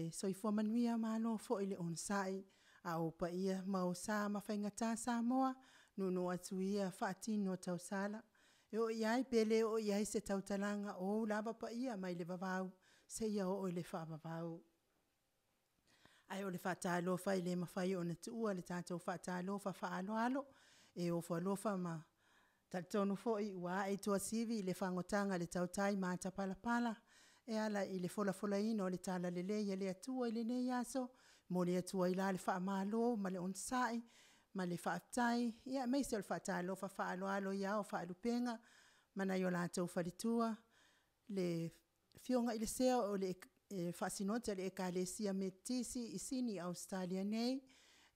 le soifua manuia malo fo ile on sai a o pa ia mau sa mawhaingata Samoa nunu atu ia whaatino tau sala. E o iai pele o iai se tautalanga o lava pa ia mai le vavau se ia o le whaavavau. Ai o le whaatalofa i le mawhai o na tuua le tātou whaatalofa whaaloalo e o whaalofa ma taltonu fo i ua e tua sivi i le whangotanga le tautai māta palapala e ala i le fola ino le tala lele i le atua i le nei aso mo le atua i la le whaamalo ma le onsai ma le whaaftai ia meise o le whaatalofa whaaloalo ia o whaalupenga mana i o lātou whalitua le fionga i le seo o le whaasinota le ekalesia me tisi i sini Australia nei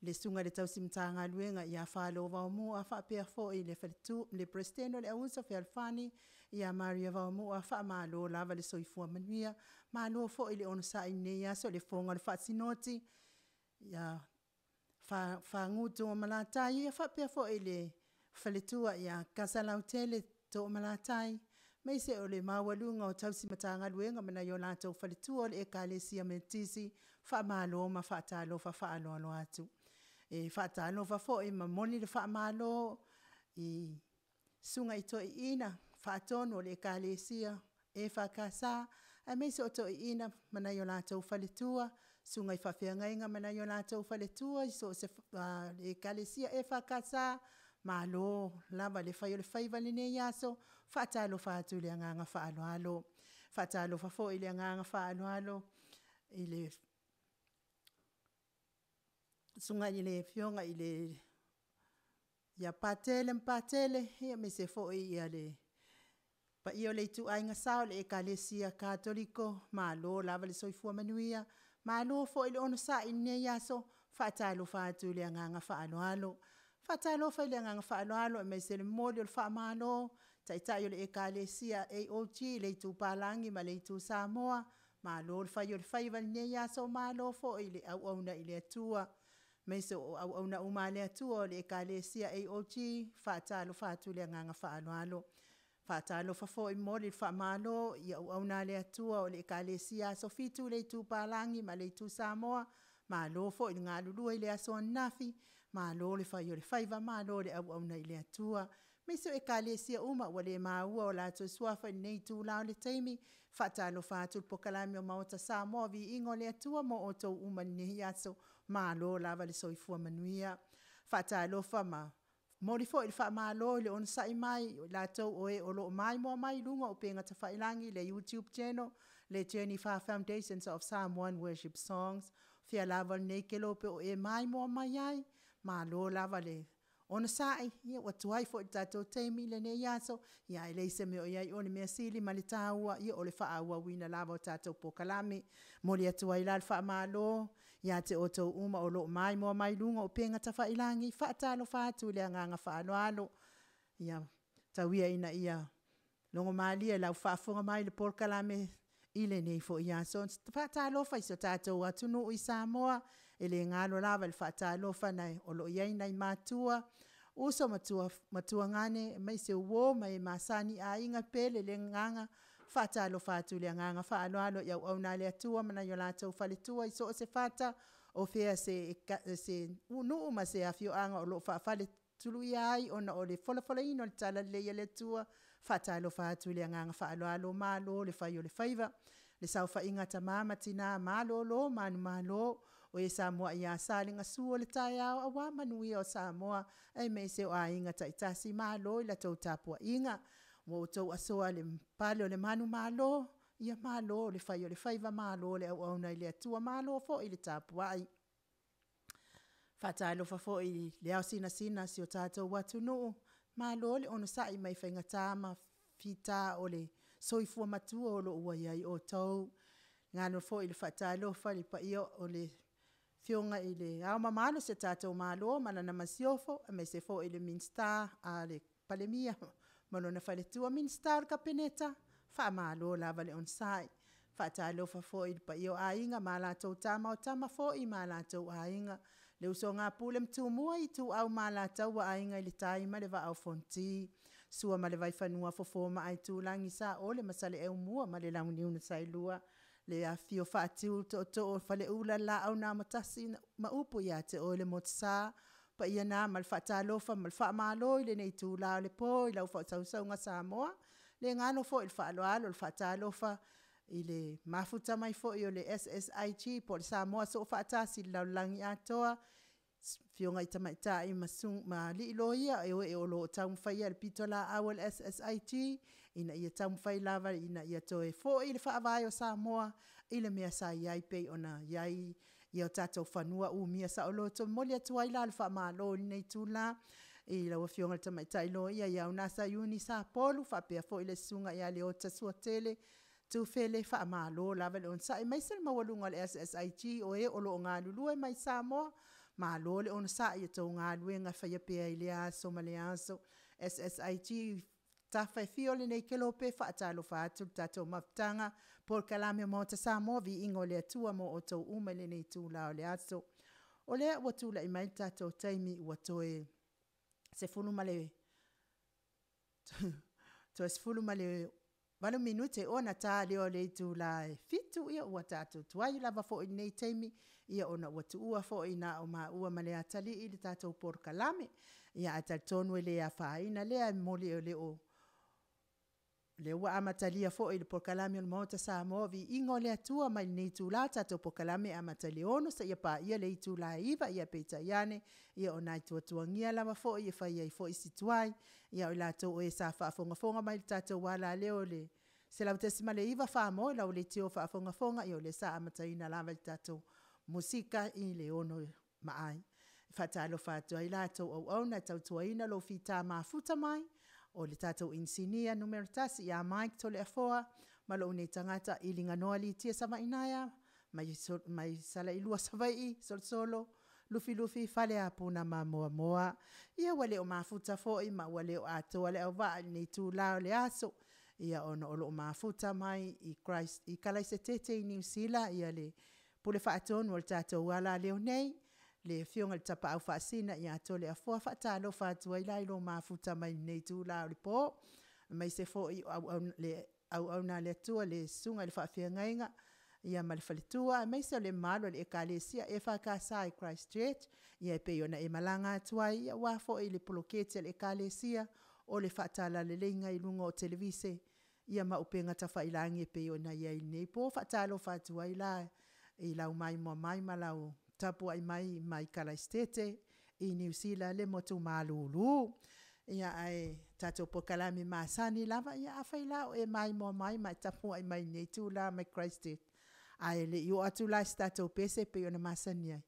le sunga le tausimtanga luenga ia whaalo waumu a whaapea fo i le whalitu le presteno le ausa whealfani ia Maria waumu a whaamalo lava le soifua manuia malo fo i le onosa i nei aso le fonga le whaasinoti ia whaangutu o malatai ia whaapea fo i le whalitua ia kasalautele to malatai meise o le mawalunga o tausimatanga luenga mana i o lātou whalitua o le ekalesia me tisi whaamalo ma whaatalofa whaaloalo atu. E whaatalofa fo i mamoni le whaamalo i sunga i toi ina whaatonu o le ekalesia e whakasa a meise o toi ina mana i o lātou whalitua sunga i whawhiangainga mana i o lātou whalitua i so se ekalesia e whakasa malo lava le whai o le whaiva le nei aso whaatalofa atu le anganga whaaloalo whaatalofa fo i le anganga whaaloalo i le sunga i le fionga i le ia patele ia me se fo i le pa i o le tu ainga sao le ekalesia katoliko malo lava le soifua manuia malo fo i le ono sa i nei aso whaatalofa atu le anganga whaaloalo whaatalofa i le anganga whaaloalo me se le moli o le whaamalo taitai o le ekalesia AOG le tu palangi ma le tu Samoa malo le whai o le whaiva nei aso malo fo i le au i le atua meise o au na umale atua o le ekalesia AOG whaatalofa atu le anganga whaaloalo whaatalofa fo i moli le whaamalo i au na le atua o le ekalesia so fitu le tu palangi ma le tu Samoa malo fo i ngā lulua i le aso nafi malo le whai o le whaiva malo le au na i le atua meise o ekalesia uma wa le maua o lātou suafa i nei tu lao le TAIMI whaatalofa atu POLOKALAME o Maota Samoa VIVIIGA le atua mo o tau uma ni aso malo lava le soifua manuia whaatalofa ma mori fo i le whaamalo le on sai mai lātou o e o lo MAIMOA mai lunga o penga ta whailangi le YouTube channel le Journey Far Foundations of Samoan Worship Songs fia lava nei ke lope o e MAIMOA mai ai malo lava le ona sai ia watu ai fo tatou TAIMI le nei aso ia i leise me o iai o le mea sili ma le tāua ia o le whaaua wina lava o tatou POLOKALAME mo le atu ai la le whaamalo ia te o tau uma o lo MAIMOA mai lunga o penga ta whailangi whaatalofa atu le anganga whaaloalo ia tauia ina ia longo malia lau whaafunga mai le POLOKALAME i le nei fo ia so whaatalofa i so tatou ATUNU'U i Samoa e le ngalo lava le whaatalofa nei o lo iai nei mātua uso matua ngane mai se uo mai masani a inga pele le nganga whaatalofa atu le nganga whaaloalo iau au na le atua mana i o lātou whalitua i so o se whata o fea se nuu ma se afioanga o lo whaafale tulu iai ona o le fola ino le tala le ia le tua whaatalofa atu le nganga whaaloalo malo le whai o le whaiva le saufa inga ta mama tina malo lo malo o e Samoa ia salinga suo le tai au awa manui o Samoa ai me se o a inga ta itasi malo i la tau tapua inga mo tau asoa le pale o le manu malo ia malo le whai o le whaiva malo le au na i le atua malo fo i le tapua ai whaatalofa fo i le au sina si o tātou ATUNU'U malo le ono sai mai whaingata ma fita o le soifua matua o lo ua iai o tau ngano fo i le whaatalofa le paia o le fionga i le au mamalo se tātou malo mana na masiofo a me se fo i le minsta a le palemia malo na whaletua minsta o le kapeneta wha malo lava le onsai whaatalofa fo i le paia o ainga ma lātou tama o tama fo i ma lātou ainga le uso ngā pule mtumua i tu au ma lātou wa ainga i le taima le va au fonti sua ma le vai whanua fofoma ai tu langi sa o le masale e umua ma le launi una sailua le a fio whaatiu to whale ula la au nā matasi ma upu ia te o le motasa pa ia nā mal whaatalofa mal whaamalo le nei tū la le po i lau whaatausau ngā Samoa le ngano fo il whaaloalo il whaatalofa i le mafuta mai fo i o le SSIG po le Samoa so whaatasi lau langi atoa fio ngai tamaita i masung ma li loia e o lo taum whaia le pitola awal SSIG ina ia taum whai lava ina ia toe fo i le whaavai o Samoa i le mea sa iai pei ona iai ia o tātou whanua u mia sa o loto moli atua i la le whaamalo nei tūla i lau fio ngai tamaita i loia ia o nasa iuni sa polu whapea fo i le sunga ia le o tasua tele tu fele whaamalo lava le on sa i maisel mawalunga le SSIG o e o lo ngā lulua mai Samoa ma lo le ona sa ia tau ngā luenga whaia pea i le aso ma le aso SSIG ta fai fio le nei kelo pe whaatalo whaatu tatou maftanga POLOKALAME Maota Samoa VIIGA le Atua mo o tau uma le nei tūla o le aso o le watula i mai tatou TAIMI ua toe se funu male to se funu male Valo minute ona ta leo le tūla e fitu ia ua tatou tuai lava fo i nei TAIMI ia ona ua tuua fo ina o ma ua male atali i le tatou POLOKALAME ia atal tonu e le a whaina lea moli o le ua amatalia fo i le POLOKALAME o le Maota Samoa VIIGA o le Atua mai nei tūla tatou POLOKALAME amatali ono sa ia pa ia le tūla iwa ia peita iane ia ona i tuatuangia lava fo i whaia i fo i situai ia o latou e sa whaafongafonga mai le tatou ALALEO le se lau tesima le iwa whaamo lau le teo whaafongafonga ia o le sa amataina lava le tatou musika i le ono maai whaatalo whaatua i latou au na tautuaina lo fita mafuta mai o le tatou insinia numero tasi ia Mike tole afoa ma lo nei tangata i linga noa li tia sama inaya mai sala ilua savai solo lufi fale apuna ma moa ia wale o mafuta fo i ma wale o atoa le au waa nei tu lao le aso ia ono o lo mafuta mai i Christ i kalaise tete i New Zealand ia le pule whaatonu o le tatou ALALEO nei le fionga le tapa au whaasina i ato le afoa whaatalo whaatua i lailo mafuta mai nei tu lao le po mai se fo i au na le atua le sunga le whaafia ngainga ia ma le whalitua mai se le malo le ekalesia e whakasa i Christchurch ia e peiona e malanga atua ia wafo i le polokete le ekalesia o le whaatala le leinga i lunga o televise ia ma upenga ta whailangi e peiona ia i nei po whaatalo whaatua i lau MAIMOA mai malau tapu ai mai kalaistete i New Zealand le motu malulu ia ai tatou POLOKALAME masani lava ia awhailao e MAIMOA mai tapu ai mai nei tūla mai Christchurch ai le io atu la tatou pese pe ona masani ai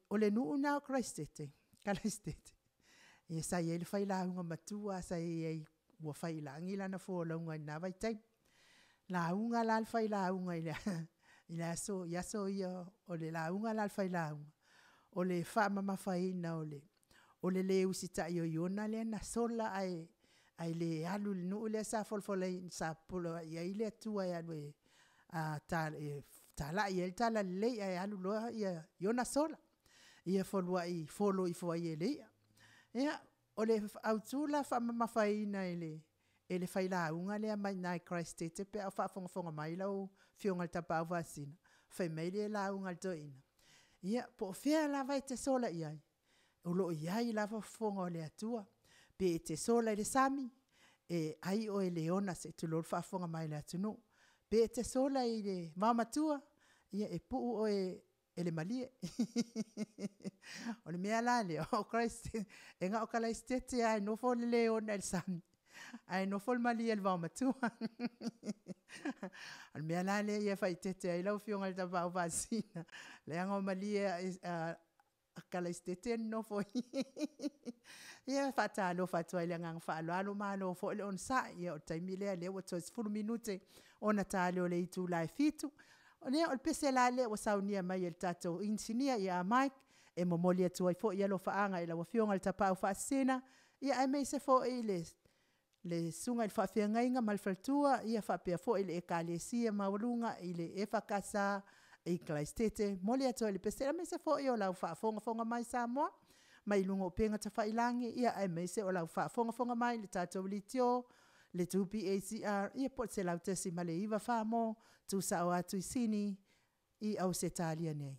o le nuu na Christchurch kalaistete ia sa ia le whailaunga matua sa ia ua whailangi lana fōlaunga na vai tai launga la whailaunga ila so ia o le launga la whailaunga o le whaamamawhaina o le leu sita i o iona le na sola ai le alu le nuu le sa folfolei sa polo ia ile atua ia lue tala ia tala le ia alu loa ia iona sola ia folua i folo i foa ia le ia o le autula whaamamawhaina ele whailaunga lea mai nai Christchurch pe au whaafongafonga mai lau fionga le tapa au vasina whai mai le launga le toina ia po fea lava i te sola iai o lo iai lava fonga o le atua pe te sola i le sami e ai o e leona se tu lor whaafonga mai le atunu pe te sola i le mamatua ia e puu o ele malie o le mea lale o Christ e nga o kalaistete ai no fo le leona il sami ai no fo le malie il mamatua al mea lale ia fai tete ai lau fionga le tapa au vasina le anga o malie kalaistete no fo ia fatalo fatua ile ngang falo alo malo fo le on sa ia o taimi le o tos fulu minute ona talo le itu live fitu ole o pese la le o saunia mai el tato insinia ia Mike e momoli atu ai fo ia lo faanga ila o fionga le tapa fa sena ia ai me se fo ile le sunga il fa fianga mal faltua ia fa pe fo ile ekalesia maulunga ile e fa kasa e klaistete moli atu le pese me se fo ia la fa fonga mai Samoa mai lungo penga ta failangi ia ai me se o la fa fonga mai le tato litio le tupi ACR, ia pot se lau tesi ma le iwa whamo, tu sa o atu i sini, i au se talia nei.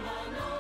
Mano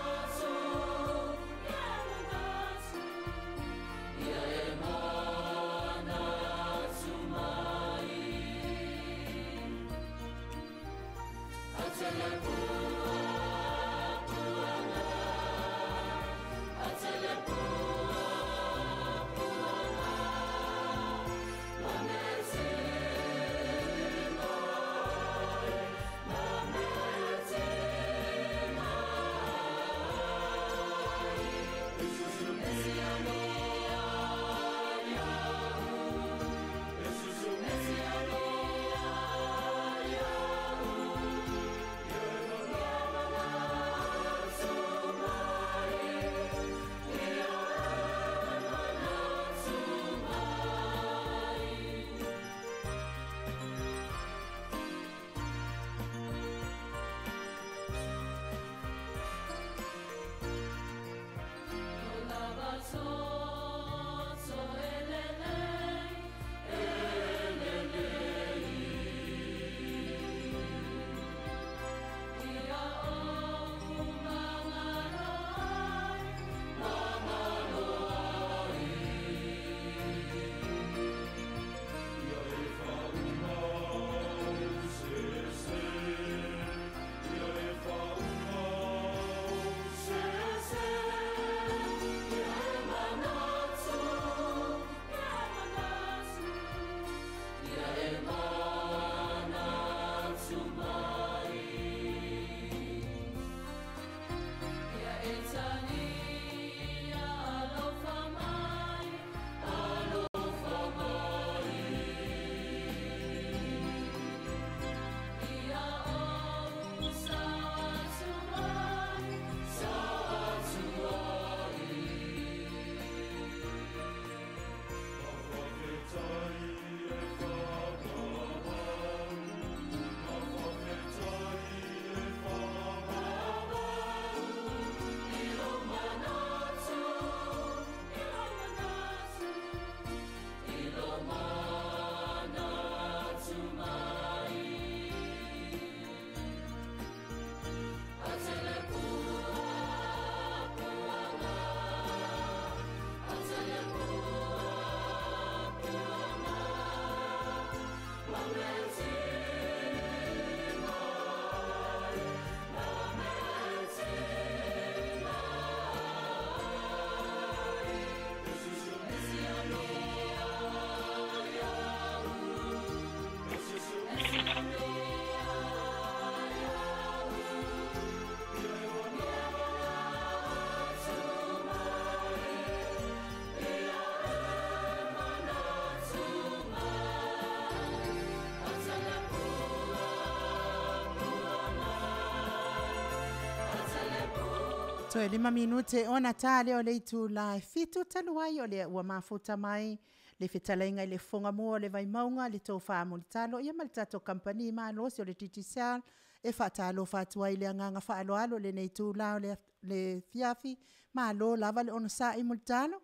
Toe 5 minute ona tale o le itu la fitu taluai o le ua mafuta mai le fetalainga i le fonga mua le vai maunga le tau wha mo le talo ia mal tato company ma lo si o le titisal e whaatalo whaatua i le anganga whaalo alo le nei tu lao le fiafi ma lo lava le ona sa i mo le talo.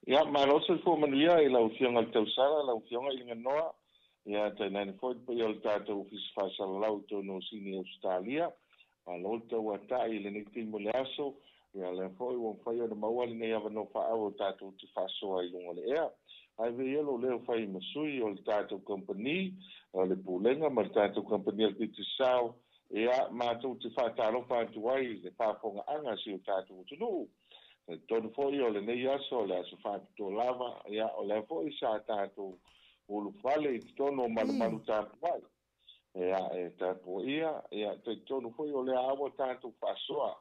Ia ma lo se fo manuia i lau fionga le tau sara lau fionga i nganoa ia te nani fo i o le tato ofisi whaasala lau tono sini Australia. Lo tau atai le nei timo le aso ia le foi o fai o maua le nei ava no fa o tatu te faso ai lunga le ea ai ve yelo le fai masui o le tatu company o le pulenga ma tatu company le te sao ia ma tu te fa talo fa tu ai le fa fonga anga si o tatu tunu tonu foi o le nei aso le aso fa to lava ia o le foi sa tatu o lu fale tono malu malu tatu ai e tapo ia te tonu foi o le awa tātou whasoa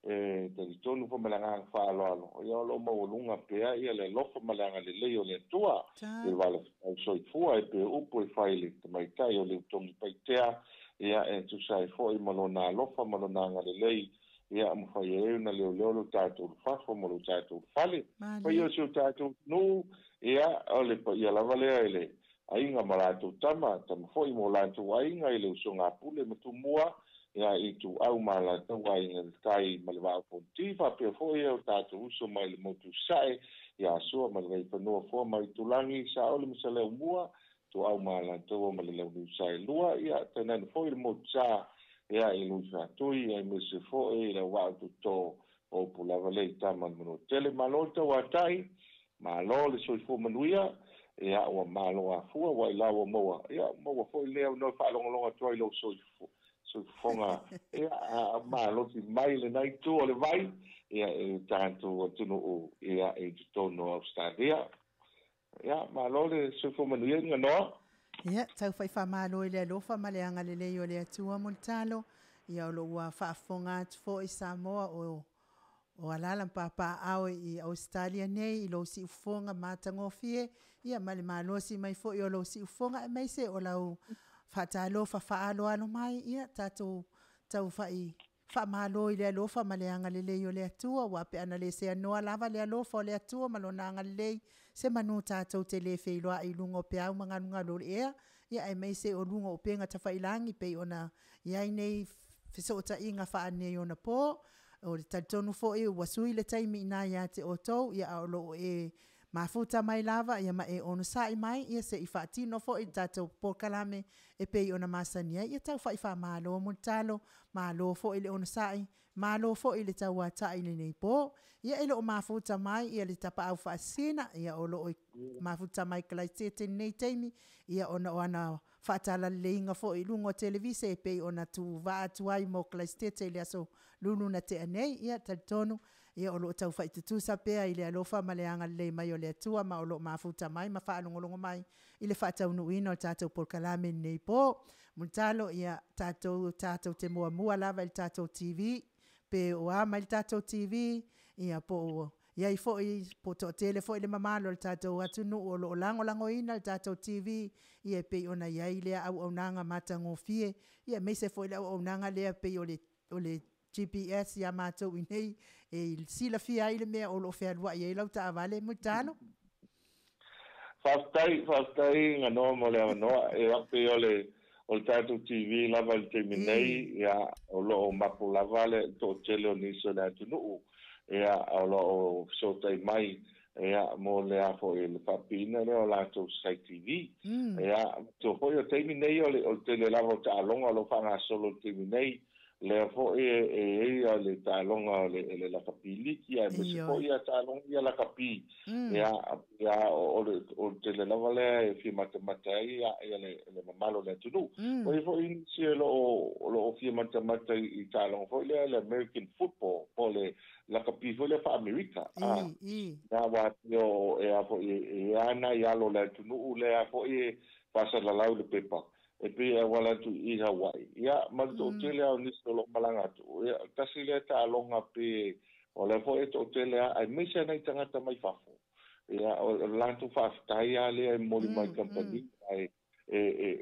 te tonu foi malanga whaaloalo ia lo maulunga pea ia le lofa malanga le leo le tua e wala soi fua e pe upo e whaile te mai tai o le utongi paitea ia tu sai foi malona lofa malona ngale lei ia mo whai na leo lo tātou whafo malo tātou whale pai o si o tātou nu ia o le pa ia lava lea ele ainga malato tama foi mo lato ainga ile usonga pule mtumua ya itu au malato ainga kai malwa pontiva pe foi o tato uso mai motu sai ya so malai no fo mai tulangi sa ole msale mua to au malato malai sai lua ya tenen foi mo sa ya ilusa tui ai mse foi la wa to o pula vale tama no tele malota watai malo le so fo manuia ia o malo a fua wa la o moa ia moa foi leo no fa longa toi lo so fonga ia malo ti mai le nai tu o le vai ia tanto ATUNU'U ia e tono Australia ia malo le so fo manuia no ia tau fai fa malo ile lo fa male anga le le o le atua mo talo ia lo wa fa fonga fo i Samoa o alala papa au i Australia nei i lo si ufonga matangofie ia mali malosi mai fo i lo si ufonga mai se o lau fatalo fa alo alo mai ia tatu tau fa malo i le lo fa male anga le o le atua wa pe ana le se no lava le lo fa le atua malona anga le se manu tatu te le fe lo i lungo pe au manga lo ia ai mai se o lungo pe nga ta fa ilangi pe ona ia nei fisota inga fa ne ona po o le tonu fo e wasui le taimi na ia te oto ia o lo e mafuta mai lava ia ma e ono sai mai ia se ifa tino fo i tato POLOKALAME e pe ona masania ia tau fa ifa malo mo talo malo fo ile ono sai malo fo ile tau ata ile nei po ia ile o mafuta mai ia le tapa au fa sina ia o lo mafuta mai klaitete nei taimi ia ona fatala leinga fo i lungo televise pe ona tu va atu ai mo klaitete ile so lulu na te anei ia tatonu ia o lo tau fai tutu sa pea ile alofa maleanga le mai o le atua ma o lo mafuta mai ma fa longo mai ile fa tau no ino tatou POLOKALAME nei po mutalo ia tatou te mua lava il tatou TV pe o ama il tatou TV ia po ia i fo i po to tele fo ile mamalo il tatou ATUNU'U o lo lango ina il tatou TV ia pe ona ia ile au nanga matangofie ia me se fo ile au nanga le pe o le GPS ya matou inei e sila fia ile me o lo fea lua ia lau ta vale mutalo Fastai ngano mo le no e ape o tatou TV lava le terminei ia o lo mapu lava le to tele ni so na ATUNU'U ia o lo so tai mai ia mo le afo le papina le o la to sai TV ia to ho yo terminei o tele lava ta longa lo fanga solo terminei le fo le talonga le la kapili ia me se fo ia talonga ia la kapi ia o te le lava le fi matamata ia le mamalo le tunu o fo in si lo fi matamata i talonga fo le American football po le la kapi fo le fa America na wa yo fo ana ia lo le tunu le fo pasa la lau le pepa e pe wala tu i Hawaii ia ma to tele au ni solo malanga tu ia kasi le ta longa pe o le fo e to tele ai me se nei tangata mai fafo ia o la tu fa tai ale ai moli mai company ai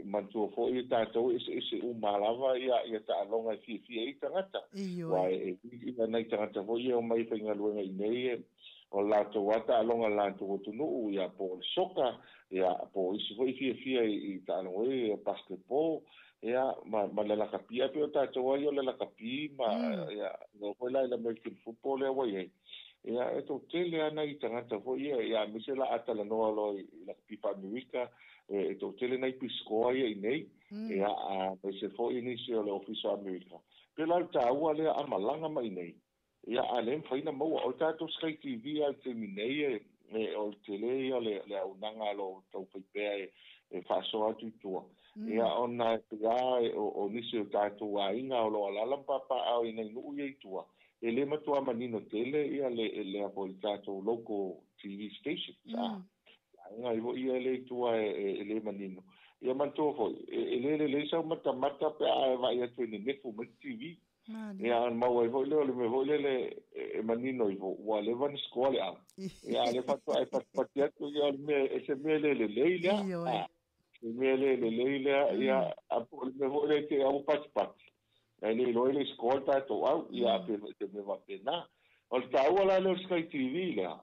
mantua fo I tātou ese umalava ia ta'alonga I fia I tangata. Wa ia nei tangata fo ia o mai whainga luenga I nei o lātou wata alonga lātou ATUNU'U ia po soka, ia po isi fo I fia I ta'alonga ia basketball, ia ma lalaka pia pe o tātou ai o lalaka pi, ma ia no koe lai American football ia wai ia to tele ana I tangata fo ia misela atala noa lo I la pipa Viiga to tele nei piskoa ia I nei ia a se fo inisi o le office America pe la taua le amalanga mai nei ia alem faina mo o tato Sky TV al terminei o tele ia le unanga lo tau pe fa so atu tua ia ona pia o nisi o tato ainga o lo ala papa au ina nu ia tua ele matua manino tele ia le apolitato local TV station nga ia le tua ele manino ia manto fo ele sa mata pe va ia tu ni nefu met TV ia mau ai le me le manino i vo wa le van skole a ia le fatto ai patiato ia me ese mele le leila mele le leila ia apo me le che au pat ele lo skole to au ia pe me va pena o tau ala le Sky TV la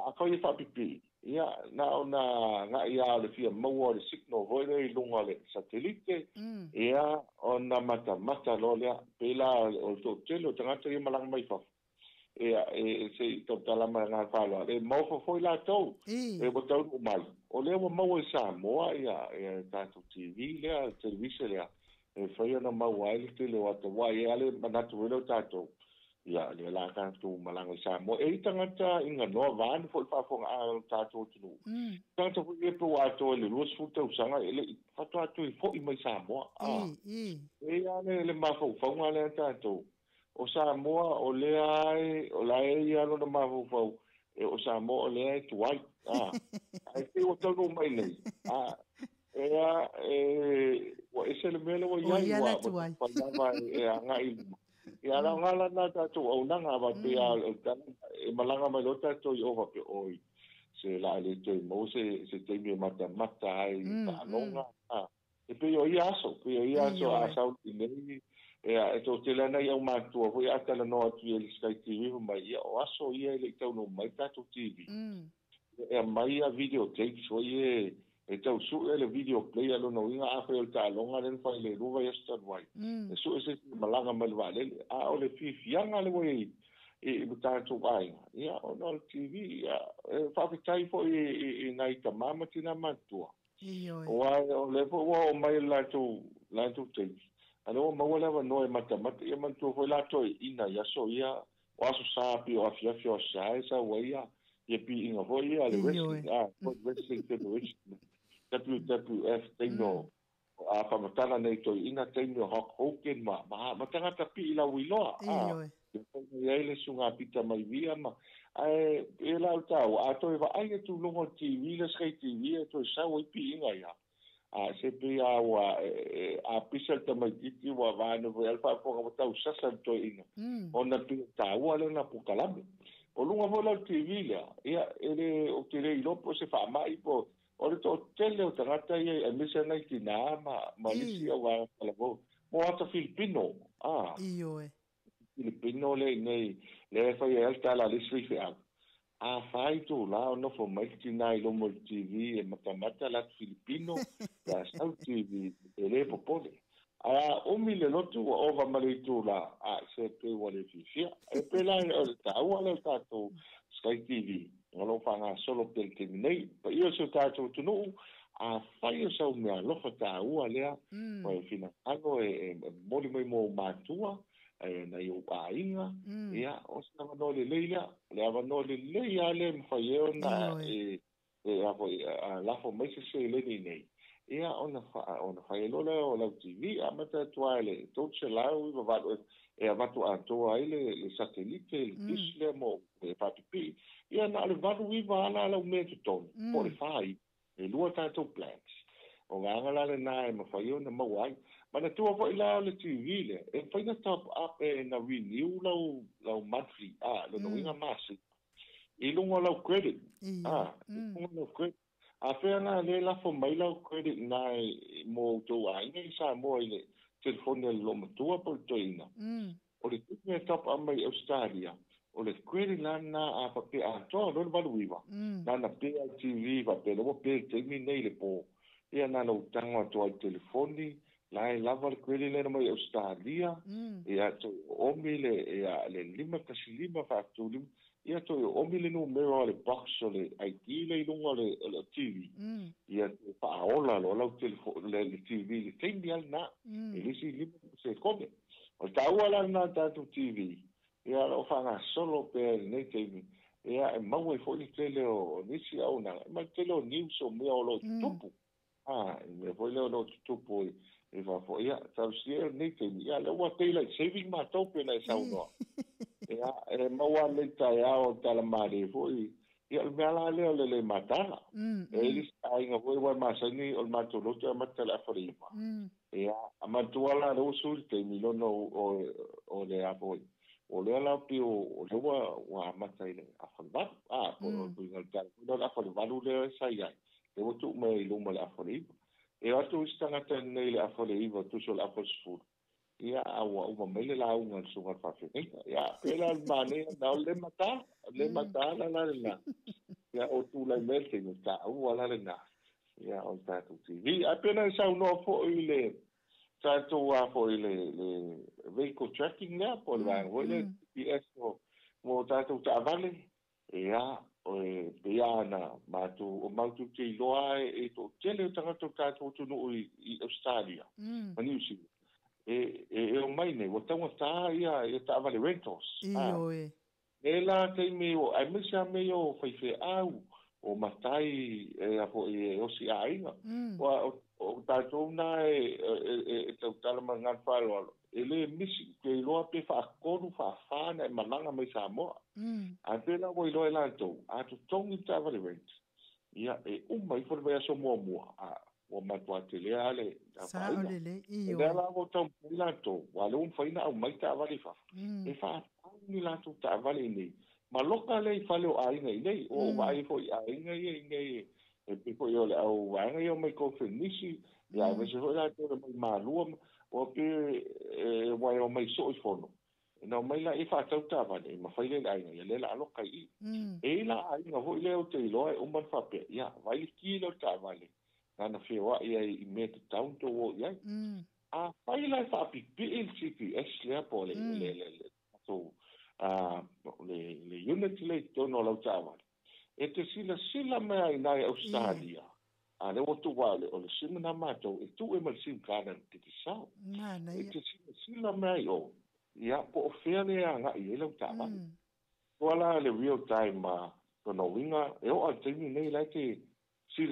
a ko ia fa pipi ia na ia le fia mau le signal voile lunga le satellite ia ona mata lo le pela o to telo tangata ia malang mai fa ia se to tala ma nga fala le mo fo la to botau mal o le mo Samoa ia TATOU TV le service le foi na mau ai te le wata wai ale manatu le tato ia le la ka tu malanga Samoa tangata inga no van fo fa fo a tato tu tanto fo e po ato le los fu te usanga ele fato atu fo I mai Samoa ia le ma fo le tato o Samoa o le ai o la ia no ma fo o Samoa o le ai tu ai ai te o tolo mai nei ea wa ese le mele wa ia wa pa ngai ia la ngala na tato o nanga ba pe malanga mai lota to I over pe oi se la le te mo se te mata ai ta longa e pe o ia so a sa I nei e to te lana ia ma tu o ia tala no atu I Sky TV mai ia o aso ia le tau no mai TATOU TV e mai a video tape so ia tau su le video play alo no inga a fe ta longa len fa le ruva ya sta wai su ese malanga malvale a o le fianga le wai buta tu ai ia o no TV ia fa fitai fo I ngai ta mama tina matua o le fo o mai la tu te ano ma wala va no mata ia man tu fo la to ina ya so ia o aso sapi o AFIAFI o sa wai ia pi inga fo ia le wrestling federation WWF tengo a pamatala nei to ina tengo hoken ma tangata pi la wiloa ia le sunga pita mai via ma e la tau a to va ai tu longo TV le Sky TV to sa wi pi inga ia se pe a pisa ta mai titi wa va no alfa po tau sa to ina ona pi tau ale na POLOKALAME o lunga vola TV ia ele o tele lopo se fa mai po o le to tele o tangata ia e misa nei tina ma lisi o wa kalabo mo ata Filipino Filipino le nei le fa ia tala lisi fa a fai tu la no fo mai tina I lo mo TV e matamata la Filipino la South TV ele popole o mile lotu o va male tu la se pe wale fifia e pe la o tau ala tato Sky TV ngalo fanga solo pel terminei pa io so tato ATUNU'U a fai o sa me lo fa tau ala pa fina ano moli mai mo matua na io ainga ia o sa no le leila le ava no le leia le fai ona la fo mai se le nei ia ona fai lo la TV a mata tuale to se la u va va tu ato ai le satellite le disle mo papi ia na le valu i va na la me ton por fai e lua tanto plans o nga la le na mo fai ona mo ai ma na tu va la le TV le e fai na top up na renew la monthly lo no inga masi i lungo la credit lungo credit a fea nga le la fo mai lau credit na mo to ai ngai sa mo ile telefone lo matua por toina o le tuku top a mai Australia o le credit na a pa pe a to lo valuiva na pe TV va pe lo pe TAIMI nei le po ia na lo tango to telefone lai lava le credit le mai Australia ia to o mile ia le lima kasi lima fa tu ia to o mile no mero le box o le IT le lunga le TV ia pa ola lo la telefone le TV le tendi al na e si lima se come o taua na tatu TV ia lo fa nga solo pe nei teimi ia e mau e foi tele o nisi au na ma tele o news o me o lo tupu me foi lo tupu e va foi ia tau sia nei teimi ia le wa tele saving ma tope na sa uno ia e mau a le tai ao tala mare foi ia le ala le matala e lis ai nga foi wa masani o matolo te matala foi ia amatuala lo sul teimi lo no o le apoi o le ala pi o le wa matai le afalva po bingal tal no la afalva le sai ai te o tu me lo mo la afalva e o tu stanga ten le afalva tu so la afalva ia awa o me le la un so va fa ia pela mane na le mata la ia o tu la mete no ta o la na ia o ta tu TV apenas sa no fo ile tato a po le vehicle tracking na po la wole PS mo tato ta vale ia o ia na o matu te loa e to tele tato tato tunu i Australia mani usi o mai ne o tanga ta ia ta vale rentals ela TAIMI o ai misa me o fai au o matai a po o si ainga o tatou na tau tala mangan whalo ele misi ke loa pe whaakonu whaafana e mananga mai Samoa a pela o iloa e lantou a tu tongi tawale rent ia e umai for vea so mua o matua te lea ale sa o lele iyo e la o tau lantou wale whaina au mai tawale wha e whaafani lantou tawale nei ma loka le whale o ainga nei o vai fo i ainga nei e pipo yo le au wanga yo mai konfenisi ya me se hola te mai malua o pe wai o mai so fono no mai la e fa tau ta vale ma fai le ainga le la loka i e la ainga ho le o te lo e umban fa pe ya vai ki lo ta vale na fe wa i me te town to wo ya a fai la fa pi il CPS le po le so le unit le to no lo ta vale e te sila mai nai Australia a le o tu wale o le simana mato e tu e malsim kana te sao e te sila mai o ia po ofele anga i ele ta va wala le real time to no winga e o TAIMI nei la te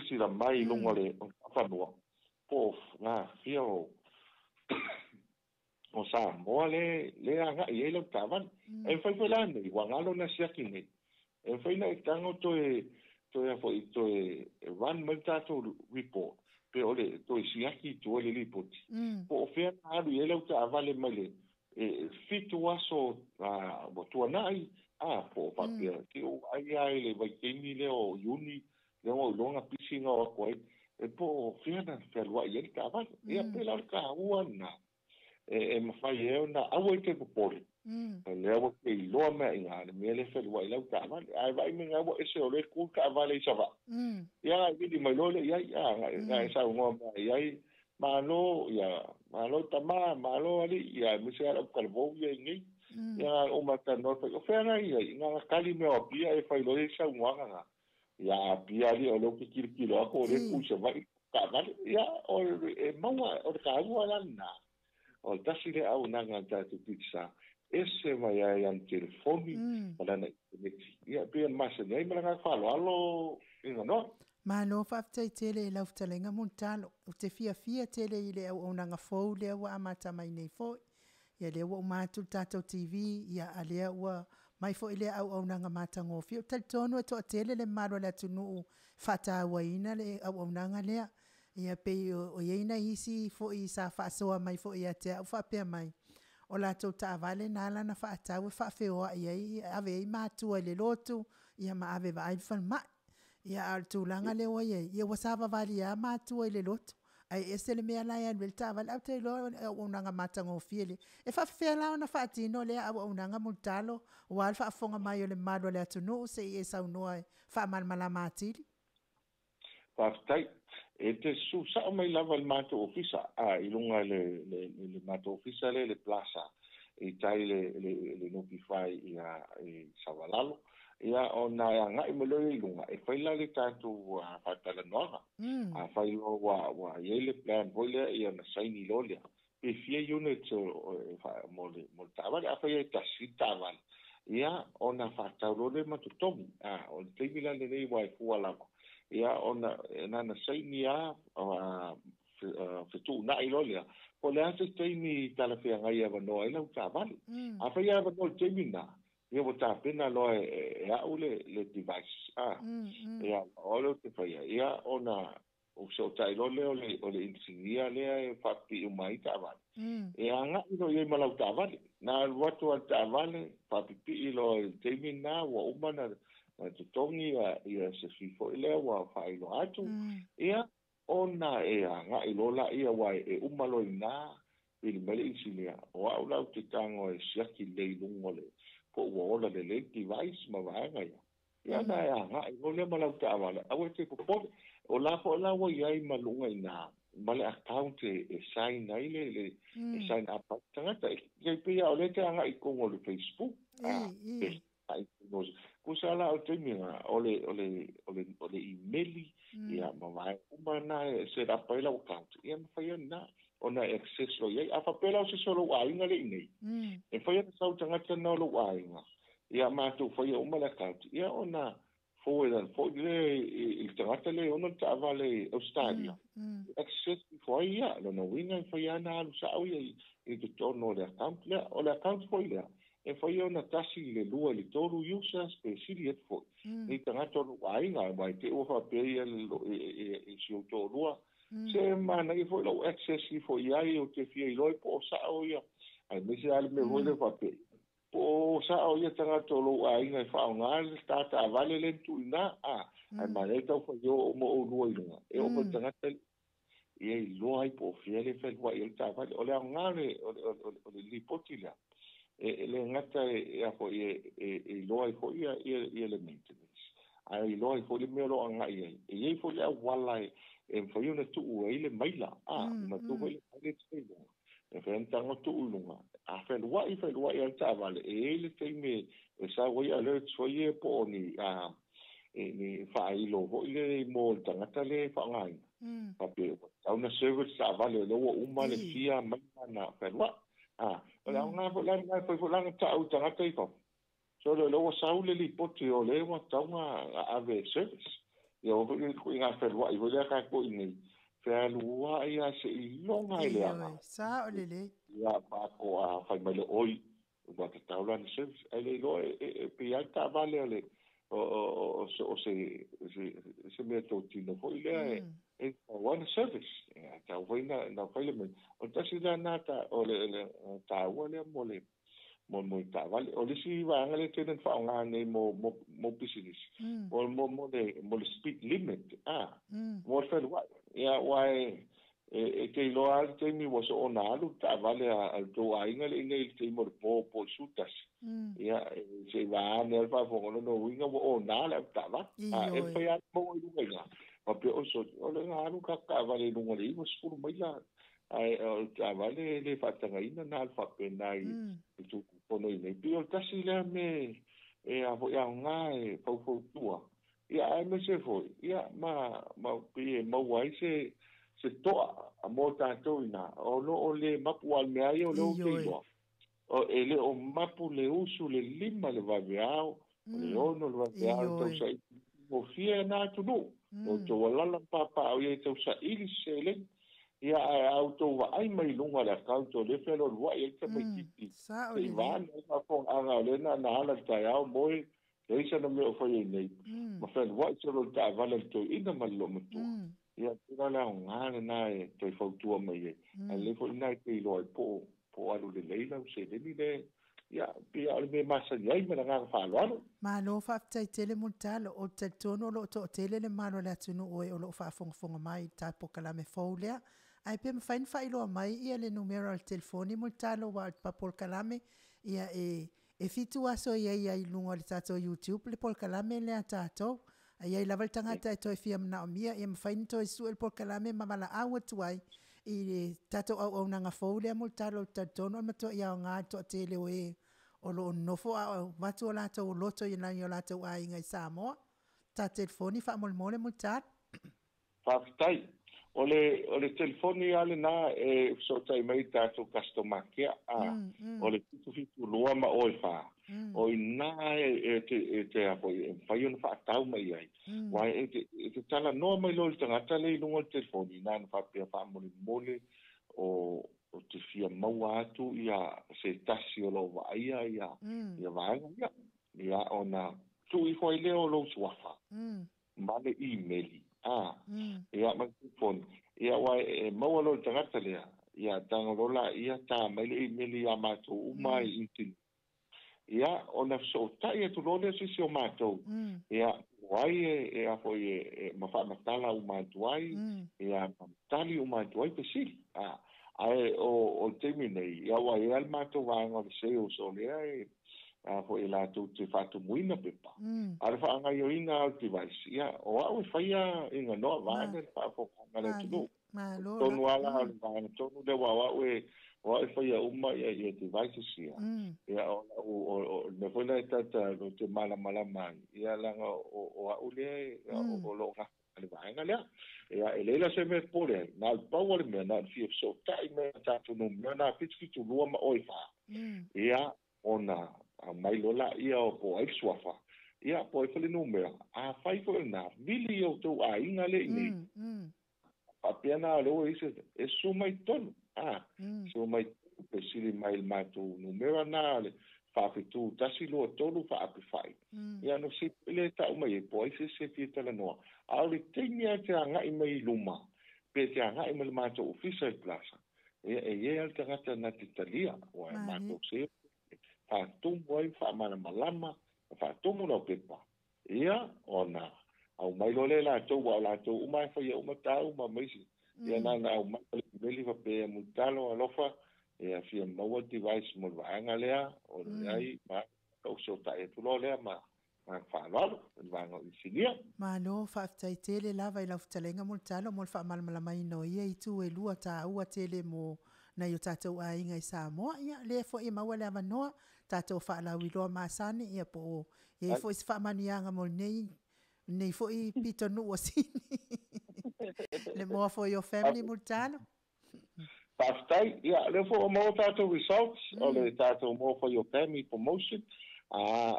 sila mai longa le whanua po nga fio o Samoa le anga i ele ta va e fai pela nei wangalo na siaki nei e fai na tango to e foi to e run mentato report pe ole to siaki to le report po fe na ru ele ta vale male e fitu aso bo to nai po pa ke o ai le vai kemi le o uni le o longa piscina o ko e po fe na fe lo ai ta va e pela ka una e ma fai e na awe te popole le avo ke lo me nga me le fe lo ai ta va ai vai me nga e se o le ku ka vale sa va ya vi mai lo le ya sa ngo ya malo tama malo ali ya me se ala ka vo ya ngi ya o mata no o fe na ya nga kali me o pia e fai lo sa ngo nga ya pia ali o lo ki kilo ko le ku se va ka va ya o mama o ka wa na o tasi le au nanga tatu pizza ese vai ai an telefoni para na ia pe masa nei mala falo alo no malo fa tele la utalenga montalo o te fia tele ile o nanga fo le wa amata mai nei fo ia le wa matu tato TV ia ale wa mai fo ile au nanga mata ngofi o tal tono to tele le malo la tunu fata waina le au nanga le ia pe o ina isi fo i sa fa so mai fo ia te fa pe mai o la to ta vale na la na fa ta fa fe o ia ave matu le lotu ia ma ave vai fa ma Ia al tūlanga le wa ia wasava vali a mātua le loto. Ai ese le mea lai an velta val au te lo unanga matanga o fiele. E fa fela ona fa atino le au unanga multalo o alfa afonga mai o le malo le ATUNU'U se i e saunoa fa malmala matili. Pastai e te su sa mai lava le mato ofisa ilunga le mato ofisa le plaza e tai le notify i Savalalo ia ona nga I melo ilunga e faila le tatu fatala noa a failo wa yele plan boile ia na saini lolia pe fie unit mo tava a faia tasita ia ona fatalo le matutomi o te mila le nei wa fuala ia ona na saini fetu na ilolia po le ate TAIMI tala fia ngai ava noa ila utavali a faia ava noa TAIMI na ia mo ta pena lo e au le device ia olo te faia ia ona o so tai lo le o le insignia le fapi umai tavali ia nga ilo ia malau tavali na watu al tavali fapi lo TAIMI na wa umana na tutongi ia se fifo ile wa failo atu ia ona nga ilola ia wa umalo ina il mele insignia o au lau te tango e siaki le lungole po wola le device ma vanga ia na nga ilola malau tavali au te po o la po la wa ia malunga ina male account e sign ai le sign up tanga e pe ia o le te anga I kongo le Facebook ai kusala o te minga ole emaili ia mawai umana se da paila account ia mawai na ona access lo ia afa pela o se solo ainga le nei e foi na sau tanga tana lo ainga ia ma tu foi umana account ia ona foi le il tanga le ona ta vale Australia access foi ia no winga foi ana lu sau ia I te tono le account le o le account foi le e foi ona tasi le lua le toru users pe sili et foi ni tanga tonu ainga mai te ofa pe ia e si o torua se mana I foi lo access I foi ai o te fia I loi po sa o ia ai me se ale me vole fa pe po sa o ia tanga tolu ainga fa ngal tata vale le tu na ai mai tau foi o mo o lua ilunga e o tanga ia I loi po fia le fel wa il ta vale o le ngale o le lipotila le ngata a fo e loa fo ia le maintenance ai loa fo le melo anga ia fo le wala e fo una tu le maila ma tu le tselo e fenta ngo tu lunga a fe lua ia ta vale le TAIMI e sa wo ia le fo ia po ni ni fa ilo fo le mo tanga le fa ngai pa pe una service sa vale lo uma le fia mana fe lua ola nga fo la ta au tanga te ko so lo sa le li poti o le wa tanga ave service yo ko nga fe wa I vola ka ko ni fe lua ia se longa ile sa o le ya pa ko a fa mai oi wa ta taula ni service ele lo pe ya ta vale le o se me to tino fo ile one service ta voina na file o ta si na ta o le ta wale mo ta vale o le si va ngale tenen fa nga ne mo business mo le speed limit mo fa wa ya wai ke lo al TAIMI was on alu ta vale al to ngale nei te mo po sutas ya se va ne fa fo no winga o na la ta va e fa ya mo lu nga ma pe o so o le alu ka vale no ngale mo sfuru mai la ai ta vale le fa tanga ina na al fa pe nai tu pono nei pe o tasi le me a vo ya nga fo tua ya me se foi ya ma pe mo wai se toa a mo tātou ina o no o le mapu al mea o leo te iloa o ele o mapu le usu le lima le vaveao o le ono le vaveao tau sa mo fia na ATUNU'U o to walala papa o ye tau sa ili se le ia au tau wa ai mai lunga le akauto le felo lua i te mai kiti te iwan a fong anga o le na ala tai au moi le isa na meo fai nei ma felo wa i solo ta vale to ina malo matua ia tira la ngana na te fautua mai le fo ina te lo po alu le leila se le ni le ia pia o le me masani ai me nga whaaloalo. Malo whaafitai tele multalo o te tono lo to tele le malo le atunu oe o lo whaafongafonga mai ta pokalame faulea. Ai pe mawhain whailoa mai ia le numero al telefoni multalo wa pa pokalame ia e fitu aso ia lunga le tato YouTube le pokalame le tato. Ai laval tangata e toi fia mna o mia ia mawhain toi su el pokalame mawala awa tuai i tato au nanga faulea multalo tatono mato ia o ngā to tele oe. O lo nofo a watu o lato o loto i nani o lato a inga i Samoa. Ta telefoni wha mole mutat. Whaafitai. O le telefoni ale na e sotai mai tātou customer care. O le fitu lua ma oe wha. O i nā te apo e whai ona whaatau mai ai. Wai e te tala noa mai lo le tangata le ilunga o telefoni. Nā na whapea wha mole o te fia maua atu ia se tasi o lo waia ia vaenga ia ona tu i hoi leo lo suafa male emaili ia makifon ia wai maua lo tangata lea ia tangarola ia ta maile emaili ia mātou umai intin ia ona so tai atu lole sisi o mātou ia wai e apo e mawhamatala umatuai ia mamtali umatuai pesili ai o TAIMI nei ia wa ia al mato vanga de sales o le ai po ela tu te fatu muina pepa ar fa nga yo ina al device ia o au faia inga no va fa fo ngale tu tonu ala va tonu de wa e faia uma ia device ia o me foi na tata no te mala mai ia langa o au le o lo ale vaenga lea ia elela se me pole na power me na fi so tai me tatunu me na fitu lua ma oi fa ia ona a mai lola ia o po ai suafa ia po i fle numero a fai ko na vili o to a inga le ni a pena lo ise e su mai ton su mai pe sili mai matu numero na le fa fitu tasi lo tolu fa apifai ia no si le ta mai po ise se fita la no au le tenia te anga i mai luma pe te anga i mai mato official plaza e al tangata na titalia o e mato se fa tumu ai fa malama fa tumu no pepa ia ona au mai lole la to wa la to umai fa ia umatau ma mesi ia na au mai meli fa pe mutalo alofa e afia maua device mo vanga lea o ai ma o so ta e tu lole ma whaaloalo, wanga i sinia. Malo, whaaftai tele lava i lau ftalenga multalo, mol wha malmala mai no ia i tu e lua ta ua tele mo na yo tātou a inga i Samoa, ia le fo i maua le avanoa, tātou whaalau i loa maasane, ia po e fo i whaamanianga mo nei fo i pito nua sini. Le moa fo your family multalo. Whaaftai, ia le fo o mo tātou results, o le tātou mo for your family promotion,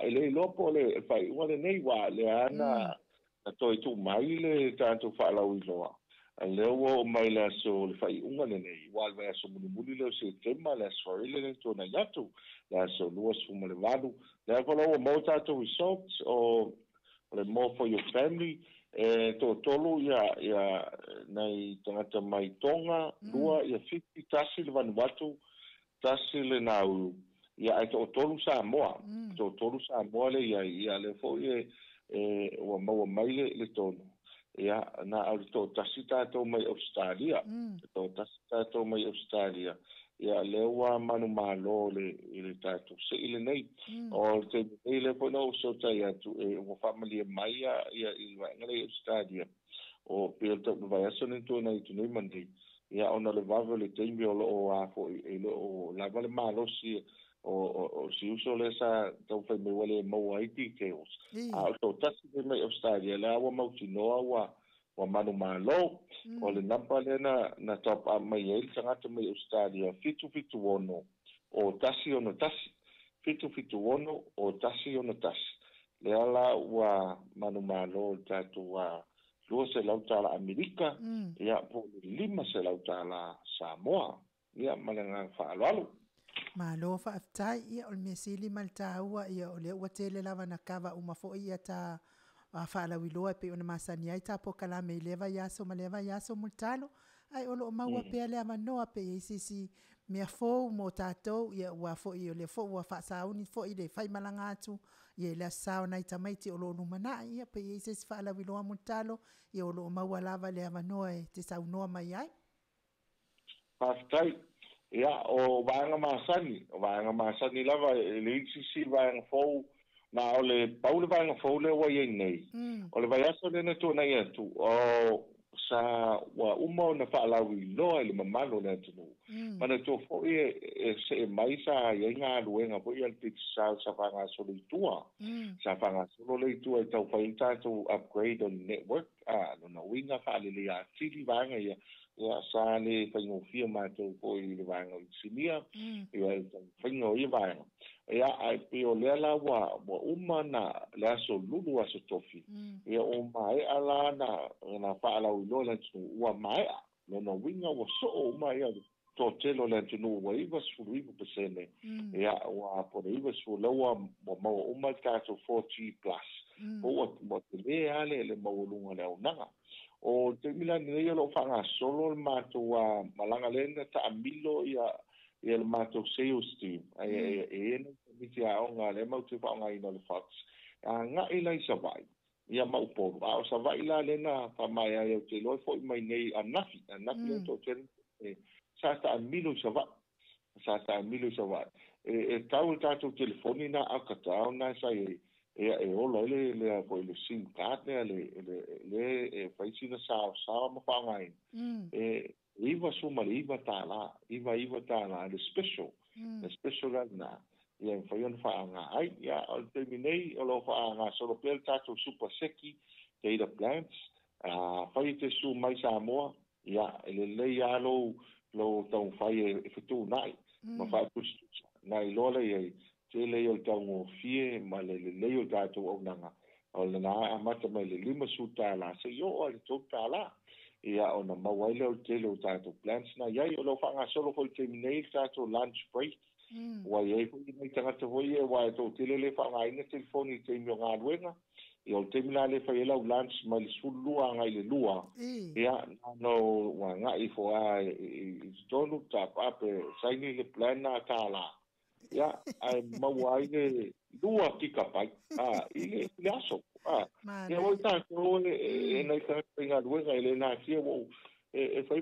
ele lopo le fai ua le nei wa le ana na toi tu mai le tanto whaalau i loa. Le o mai le so le fai unga le nei wa le so muli le se tema le so ile le tona yatu le so luas fuma le valu le o mo tato results o le more for your family to tolu ya nei tangata mai tonga lua ya 50 tasi le vanuatu tasi le nau ia ai to tolu Samoa to tolu Samoa le ia le fo o mo mai le tonu ia na au to tasita to mai Australia to tasita to mai Australia ia le wa manu malo le tato se ile nei o te ile fo no so tai atu o family mai ia i ngale Australia o pe to vai aso to nei tu nei mandi ia ona le vavo le TAIMI o a fo o la vale malo si o si uso le sa tau fai me wale mau aiti ke os. A to tasi de me Australia la wa mau tinoa wa manu malo o le nampa le na top a mai el tangata me Australia fitu ono o tasi ono tasi fitu ono o tasi ono tasi. Le ala wa manu malo tatu wa lua se lautala Amerika ia po lima se lautala Samoa ia malenga whaaloalo. Malo whaaftai ia o le mesili maltaua ia o le ua tele lava na kawa umafo ia ta whaalawiloa pe ona masani ai ta pokalame i lewa yaso ma lewa yaso multalo ai olo o maua pea le amanoa pe i sisi mea fou mo tātou ia ua fo i o le fo ua whaasauni fo i le whai malanga atu ia le sao nai tamaiti o lo numana ia pe i se si whaalawiloa mo talo ia o lo maua lava le avanoa e te saunoa mai ai. Pastai, ia o vaanga masani lava le isi vaanga fou na o le paule vaanga fou le wa ye nei. O le vai aso le na tu na ia tu o sa wa uma na whaalawi loa le mamalo le atu. Mana tu fo e mai sa ia ngā luenga po ia te sa whanga solo i tua. Sa whanga solo le tua i tau whaita tu upgrade on network. No na winga whaalele a tiri vanga ia. Ia sa le whaingofia mātou po i le vanga i sinia. Ia whaingo i vanga. Ia ai pe o lea la wa uma na le aso lulu aso tofi. Ia o mai ala na whaalau i loa le tunu ua mai a. No winga wa so o mai a to telo le tunu ua iwa suru iwa pesene. Ia wa po le iwa suru laua wa maua uma tātou 4G plus. O te le ale le maua lunga le au nanga. O te mila ni lo whanga solo le mātou a malanga lena ta amilo ia le mātou sales team. E miti a onga le mau te whaonga ina le Fox. Nga ila i savai. Ia mau poru. O savai la lena pa mai ai te loi fo i mai nei a nafi. A nafi le to ten. Sa ta amilo i savai. E tau le tātou telefoni na a katao na sa e olo le po le SIM card le faisina sa ma whaonga ina. Iwa suma le iwa tāla. Iwa tāla. Le special na. Ia whaion whaanga ai, ia o te minei o lo whaanga solo pēr tātou super seki, data plans, whai te su mai Samoa, ia ele lei alo lo tau whai e whitu nai, ma whai pustusa, nai lola i te lei o tau ngō fie, ma le lei o tātou au nanga, o le nā amata mai le 5 su tāla, se yo o le tau tāla, ia o na mawaile o te leo tātou plans na, iai o lo whaanga solo whai te minei tātou lunch break, wa ye ko ni tangata ho ye wa to telele fa nga ina telefoni te mi nga luenga e o te mila le fa ela lunch ma le sulu nga ile lua ya no wa nga I fo a tonu tap up saini le plan na tala ya ai ma wa ile lua tika pai ile laso ya o ta ko e na ta nga luenga ile na sia wo e fa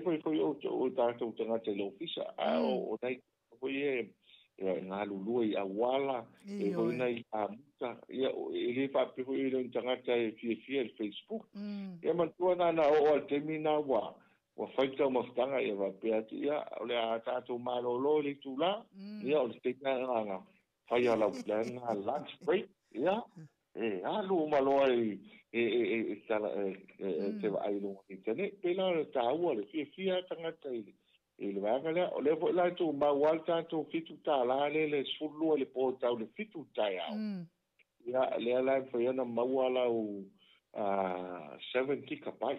o ta to tangata le ofisa o dai ko ye ngā lulu I awala, e hoi nei a muta, e fa pe hoi le tangata e fia Facebook. E mantua nana o al temina wa whaitau maftanga e wa pe ati ia, o le a tātou malolo le tūla, ia o le teka ngā whai ala ngā lunch break, ia, alu maloa te wa ailunga I tene, pela le tāua le fia tangata I le vanga lea, o le fo la tu ma wal tātou fitu tā la le sulu le po tau le fitu tai au. Ia lea la whaiana maua la u 7 tika pai.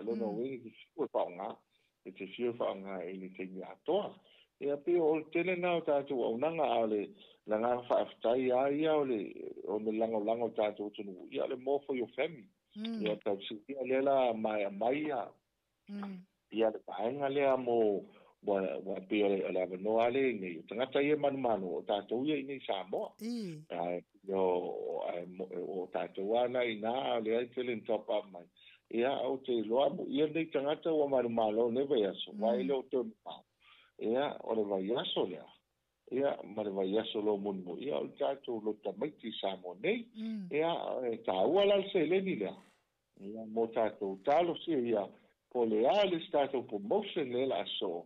Lona wini ki fiu whaonga, e te fiu whaonga I ni te mi atoa. Ia pe o tele nao tātou au nanga au le la ngā whaaftai a ia o me lango tātou tunu. Ia le more for your family. Ia tau si ia le la mai a. Ia le paenga lea mo wa pe ala no ale ni tangata ye manu o tātou ye ni Samoa o tātou ana ina le ai tele top up mai ia o te loa mo ia nei tangata o manu ne vai aso vai le o te ia o le vai aso lea ia ma le vai aso lo mo ia o tātou lo tamaiti Samoa nei ia tāua la se le ni lea ia mo tātou talo si ia po le ale tātou promotion le la so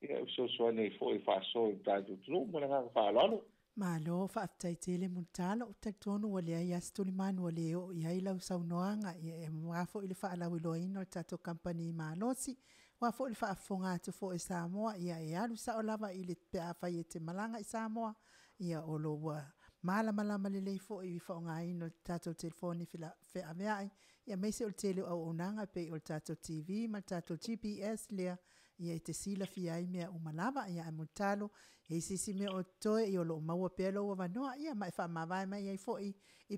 ia so nei foi fa so tātou tunu mo nga fa lalo malo fa tai tele montalo o te tonu o le ia stuli manu o le o ia I lau saunoanga ia e mwafo I le fa lau ilo ino tātou company malosi wafo I le fa afonga atu fo I Samoa ia e alu sa o lava I le pe a fai te malanga I Samoa ia o lo wa malama le lei fo I fa nga ino tātou telefoni fe aveai ia meise o tele au onanga pe o tātou TV ma tātou GPS lea ia te sila fiai mea umalava ia e mutalo e sisi mea o toe I o lo maua pelo o vanoa ia mai wha mawai mai ia I fo I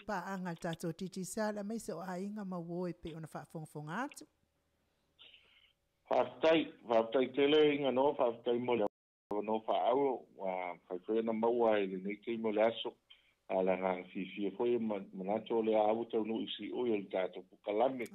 pa anga tātou titi sala meise o hainga maua pe ona wha fonga atu. Whaftai tele inga no, whaftai mo le no fa'au wa fa na maua i nei ke mo laso ala nga fifia foi manato le au te no isi o il tato POLOKALAME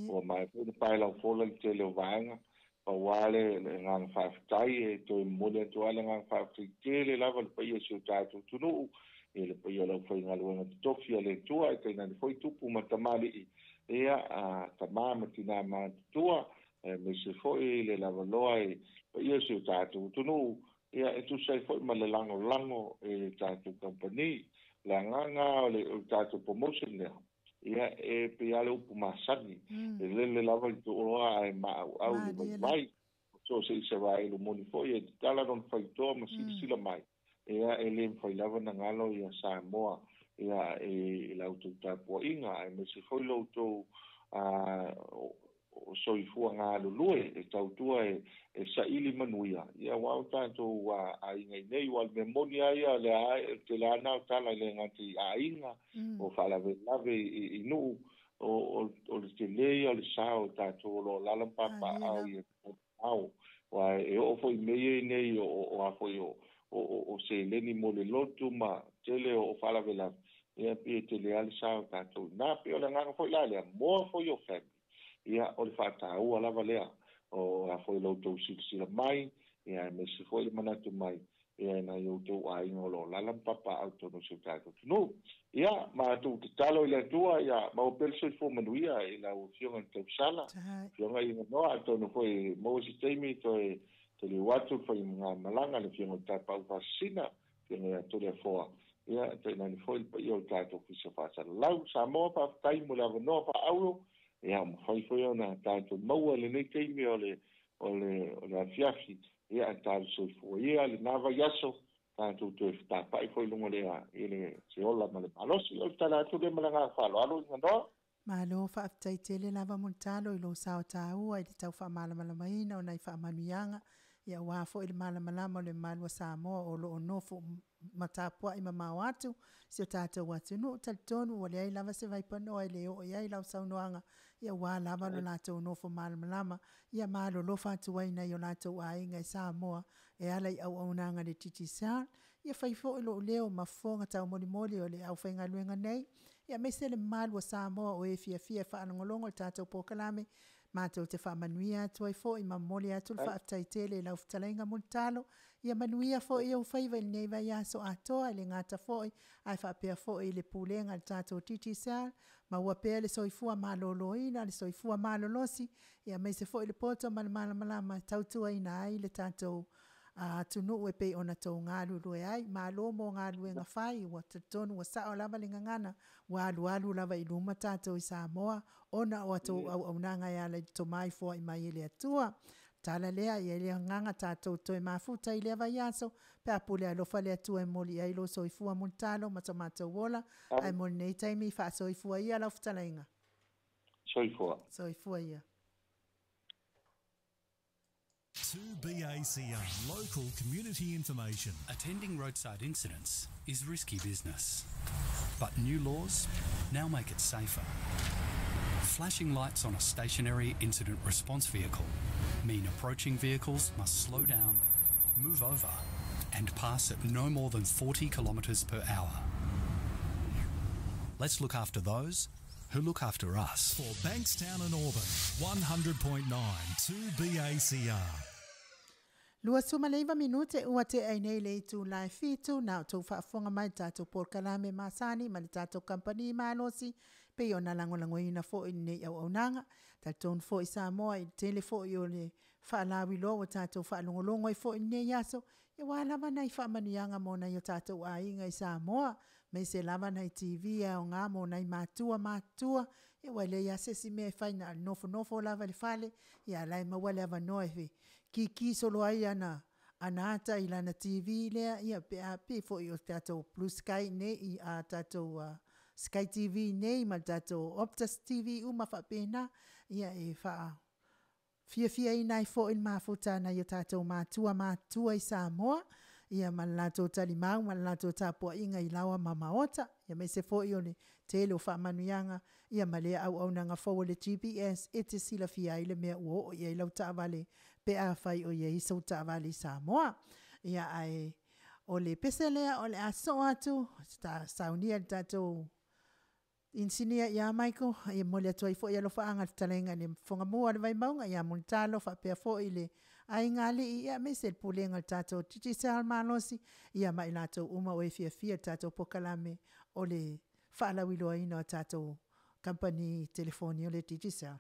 o mai ko pa la fola te le vanga pa wale nga fa'tai e to mo le to ala nga fa'tai le lava pa ia si tato TUNU'U ele pa ia la foi nga lo TOFI le tua te na foi tupu matamali ia a tamama tina ma tua me se foi le lava loa e pa ia si tato TUNU'U ia e tu sai foi ma le lango e tato company la nganga o le tato promotion le ia e pe ale upu masani le lava i to oa ai ma au le vai so se vai lo moni foi e tala non fai to ma sila mai ia ele foi lava na ngalo ia Samoa ia e la auto tapo inga e me se foi lo to o so i fua ngā lulue e tautua e sa ili manuia. Ia wau tātou a ingai nei wal me moni aia le a te la nao tala le ngati a inga o whalave lave i nuu o le te lei o le sao tātou lo lalampapa au i au. Wa e o foi mei nei o a foi o se leni mo le lotu ma tele o whalave lave. Ia pia te le ale sao tātou. Nā pia o le nganga foi la lea moa foi o family. Ia o le whātāua lava lea o a foi loutou sila mai ia me se foi le manatu mai ia na loutou ainga o lo lalampapa au tono se tātou tunu ia ma tu te talo i le atua ia ma o pelso i fōmanuia i la o fionga tau sala fionga i nganoa tono foi Moses TAIMI te le watu foi mga malanga le fionga tāpau fasina fionga i atore a foa ia te nani foi pa i o tātou fisa whāsala lau Samoa pa taimu la vanoa pa auro ia foi ona tātou maua le nei teimi o le AFIAFI ia tātou soifua ia le nava yaso tātou te tāpai foi lunga lea i le se ola ma le malosi o tala atu le malanga whaloalo i nganoa. Malo whaaftai tele lava muntalo i lo sao tāua i te tau whamalamaina o nei whaamanuianga ia wafo i le malamalama o le malua Samoa o lo onofo matapua i mamau atu si o tātou atu no taltonu o le ai lava se vai panoa i le o i ai lau saunoanga ia wā lava lo lātou nofo malamalama ia malo lo fatu waina i o lātou ainga i Samoa e ala i au aunanga le titi saa ia whaifo i lo leo mafonga tau moli o le au whainga luenga nei ia mese le malua Samoa o e FIAFIA whaanangolongo le tātou POLOKALAME mātou te whaamanuia tuai fo i mamoli atu le whaaftai tele lau whtalainga muntalo ia manuia fo i au whaiva i nei vai aso atoa i le ngata fo i ai whaapea fo i le pūlenga le tātou titi saa ma ua pea le soifua maloloina le soifua malolosi ia meise fo i le poto malamalama tautua ina ai le tātou ATUNU'U e pei ona tau ngalu lue ai malo mo ngalu e ngawhai ua tatonu ua sao lava le ngangana ua alu lava i luma tātou i Samoa ona o atu au nanga ia le tomai fo i mai ele atua tala lea i ele nganga tātou toi mafuta i lea vai aso pe apule alofa le atua e moli ai lo soifua muntalo matamata wola ai moli nei taimi fa soifua ia lau futalainga soifua ia 2BACR local community information. Attending roadside incidents is risky business, but new laws now make it safer. Flashing lights on a stationary incident response vehicle mean approaching vehicles must slow down, move over, and pass at no more than 40 kilometres per hour. Let's look after those who look after us. For Bankstown and Auburn, 100.9 2BACR. Lua sumaleiva minute ua te ainei le tu lai fitu na tu whaafonga mai tātou POLOKALAME masani ma le tātou company malosi pe o na langolangoina fo i nei au nanga tātou fo i Samoa i tele fo i o le whaalawi lo o tātou whaalongolongo i fo i nei aso i wālama nei whaamanuianga mo nei o tātou a inga i Samoa me se lava nei TV o ngā mo nei mātua i wale ia sesi me whaina nofo lava le whale i a lai mawale ava noe ki solo ai ana ata i lana TV lea ia pe fo i o tātou Blue Sky nei i a tātou Sky TV nei ma tātou Optus TV uma whapena ia e wha fia i nai fo i mafuta na i o tātou mātua i Samoa ia malato talimau malato tapua inga i lawa Maota ia me se fo i o le tele o whaamanuianga ia malea au nanga fo le GPS e te sila fia i le mea uo ia i lau taavale pe a fai o ia i sau taavale Samoa ia ai o le peselea o le aso atu saunia tatou insinia ia maiko ia mo le atu fo ia lo faanga talenga ni fonga mua le vai maunga ia mo talo fa pe fo ile ai ngali ia me se pulenga tatou titi sal malosi ia mai latou uma o FIAFIA tatou pokalame o le fala wilo ina tatou company telefoni o le titi sal.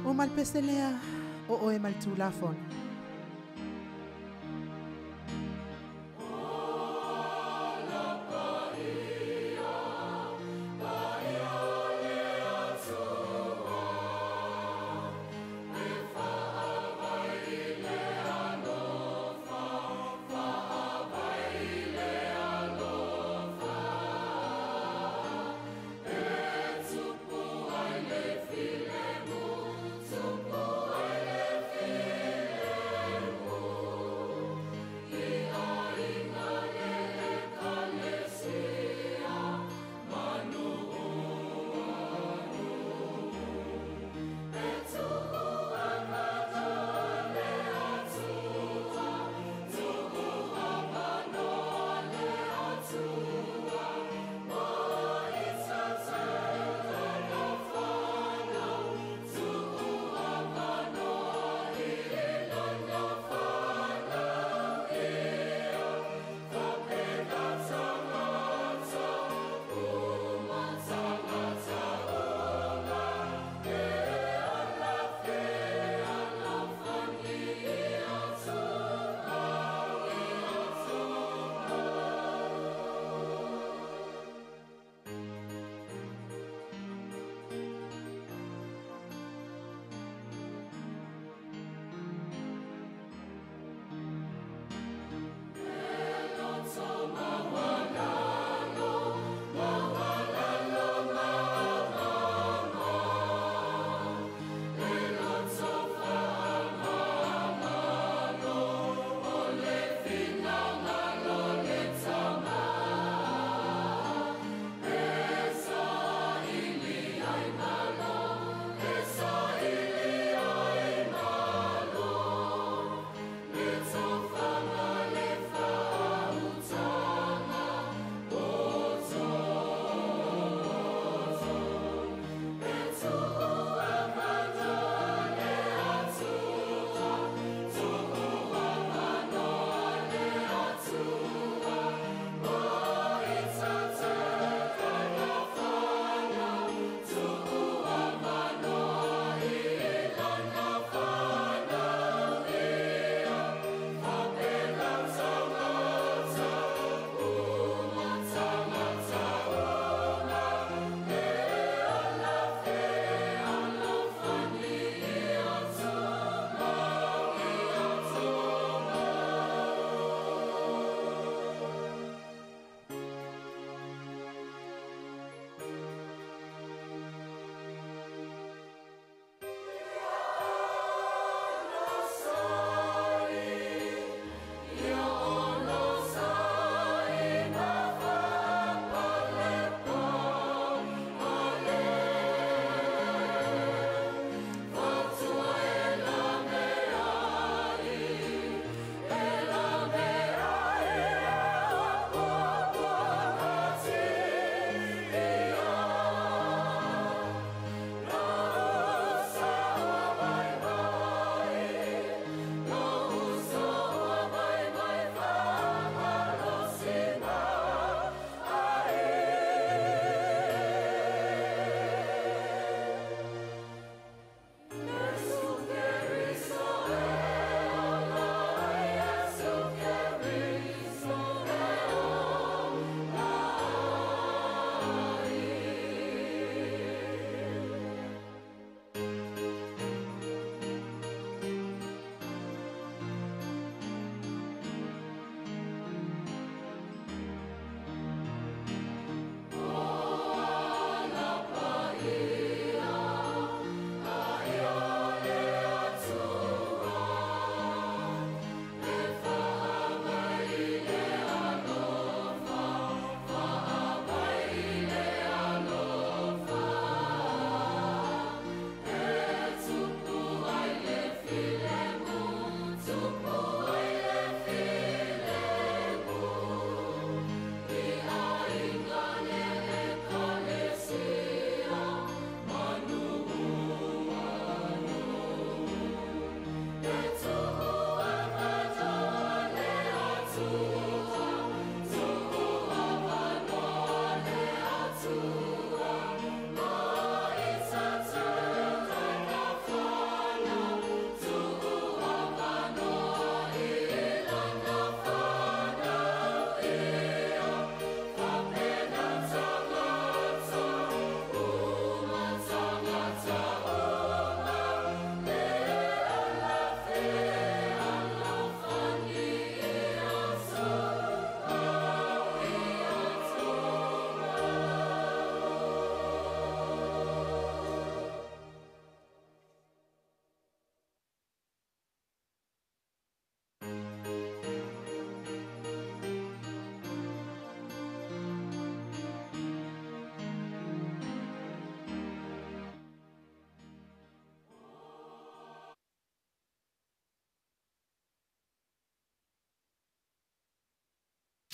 O mal peselea o e mal tulafon.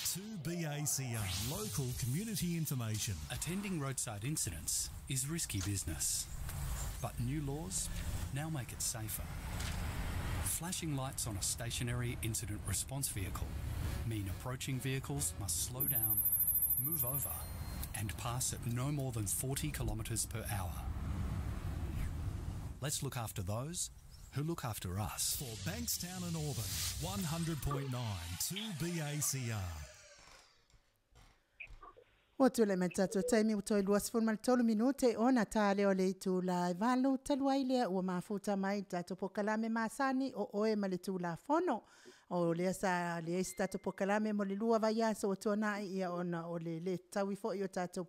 2BACR, local community information. Attending roadside incidents is risky business, but new laws now make it safer. Flashing lights on a stationary incident response vehicle mean approaching vehicles must slow down, move over, and pass at no more than 40 kilometres per hour. Let's look after those who look after us. For Bankstown and Auburn, 100.9 2BACR. Wotule metato taimi utoi luas fulma tolu minute ona tale ole tu la valu talwaile o mafuta mai tato pokalame masani o oe malitu la fono o le sa le tato pokalame mo le lua vaya so tona ia ona ole le tawi fo yo tato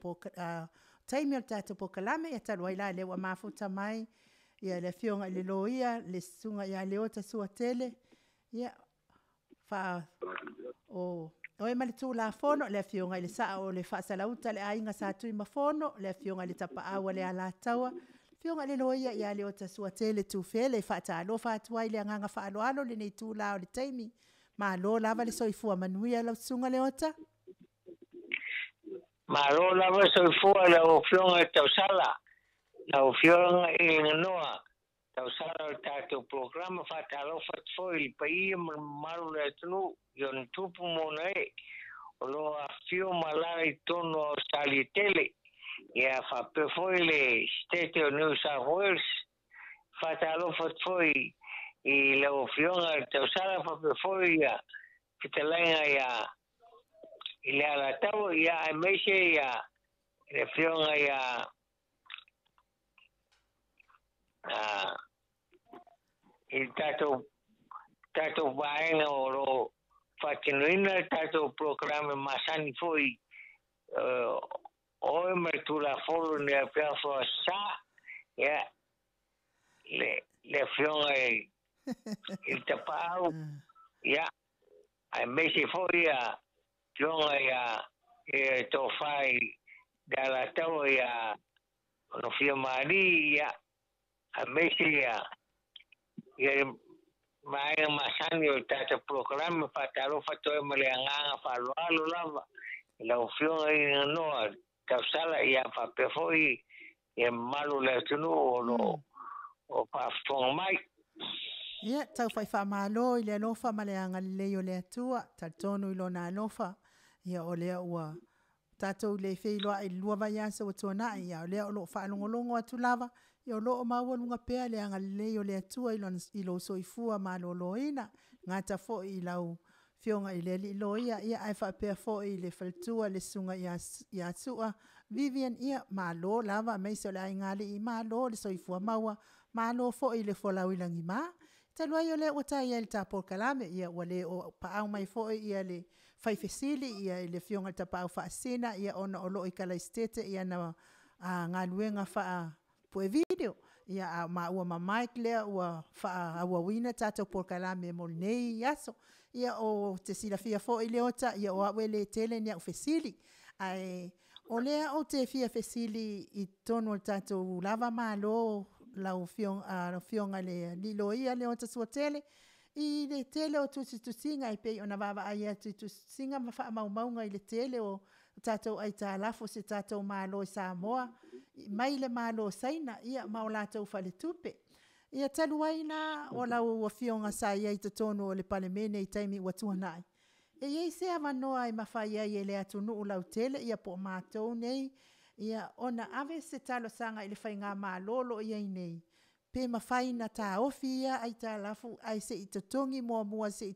taimi o tato pokalame ya talwaila le o mafuta mai ia le fionga le loia le sunga ia le ota suatele ia fa o Oe malitu la fono le fionga le saa o le whaasalauta le ainga sa tui mafono le fionga le tapa awa le ala taua fionga le loia ia le o tasua tele tu fele whaata alo whaatua le anganga whaalo alo le nei tu lao le taimi ma lo lava le soifua manuia lau sunga le ota ma lo lava soifua le o fionga tausala la o fionga i nganoa tausala o tātou programa whaata alo whaatfoi pa ia maru le atunu yon tupu mona o loa fio malai tono salitele ia fa pefoi le state of New South Wales fatalo foi I le fionga te usara fa pefoi ia kitalenga ia ile ala tau ia meise ia le fionga ia il tato vaenga o Facinuina tato programa masani foi o mertula folo ne afiafo sa ya le fionga il tapau ya ai mesi foi ya fionga ya TOFI dalla tau ya no fio mari ya a mesi ya mai masani o tata programa fatalo fato maleanga falo alo lava la opción ai no causala ia fa pefoi e malu le tunu o pa fon mai ia tau fai fa malo ile no fa maleanga le yo le Atua tatonu ilo na nofa ia ole ua tato le fe lo ai lua vai asa o tona ia ole o lo fa longo atu lava ia lo maua lunga pea le anga le yo le Atua ilo soifua maloloina ngata fo I lau fionga I le lo ia ai fa pea fo I le faltua le sunga ia sua Vivian ia malo lava mai so le ngali I malo le soifua maua malo fo I le folau ilangi ma talua yo le ota ia le POLOKALAME ia wale o pa mai fo ia le fai fesili ia le fionga tapa fa sina ia ona olo I kala estete ia na ngaluenga fa po video ia ma ua mic le ua fa ua wina tato POLOKALAME mo nei yaso ia o te sila fia fo ile ota ia o wele tele nia fesili ai o le o te fia fesili I tono tato lava malo lau fionga le lilo ia le ota sua tele I le tele o tu singa I pe ona vava ai tu singa ma fa maunga I le tele o tato ai ta lafo se tato malo Samoa mai le malo saina ia maola tau fale tupe ia taluaina o lau fionga sa ia I tono o le palemene I taimi watuanai e ia se avanoa I mawhai ai le ATUNU'U lau tele ia po mātou nei ia ona ave se talo sanga I le whainga malolo ia I nei pe mawhaina ta ofi ia ai ta lafu ai se I totongi mua se I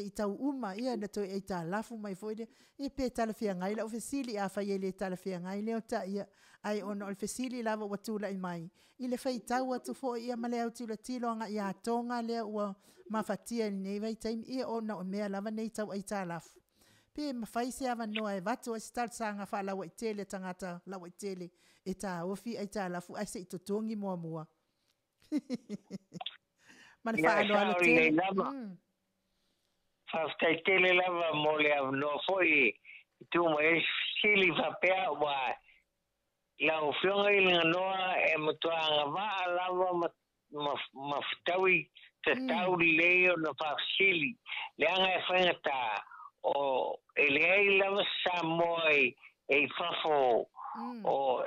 tau uma ia na toi ai ta lafu mai foide I pe tala fia ngai la ofesili a whai ele tala fia ngai leo ta ia ai ona o fesili lava watula I mai I le whai tau atu fo ia male au tula tilo anga ia tonga lea ua mafatia ni nei vai taimi ia ona o mea lava nei tau ai ta lafu pe mawhai se awa noa e watu a stal sanga wha lawa I tele tangata lawa I tele e ta ofi ai ta lafu ai se I totongi mua man fa alo tele fa tele lava mole no foi tu mo sili fa pea wa la opción ai noa e motoanga va lava maftawi te tau leo no fa sili le anga e whaingata o LENEI lava Samoa e fafo o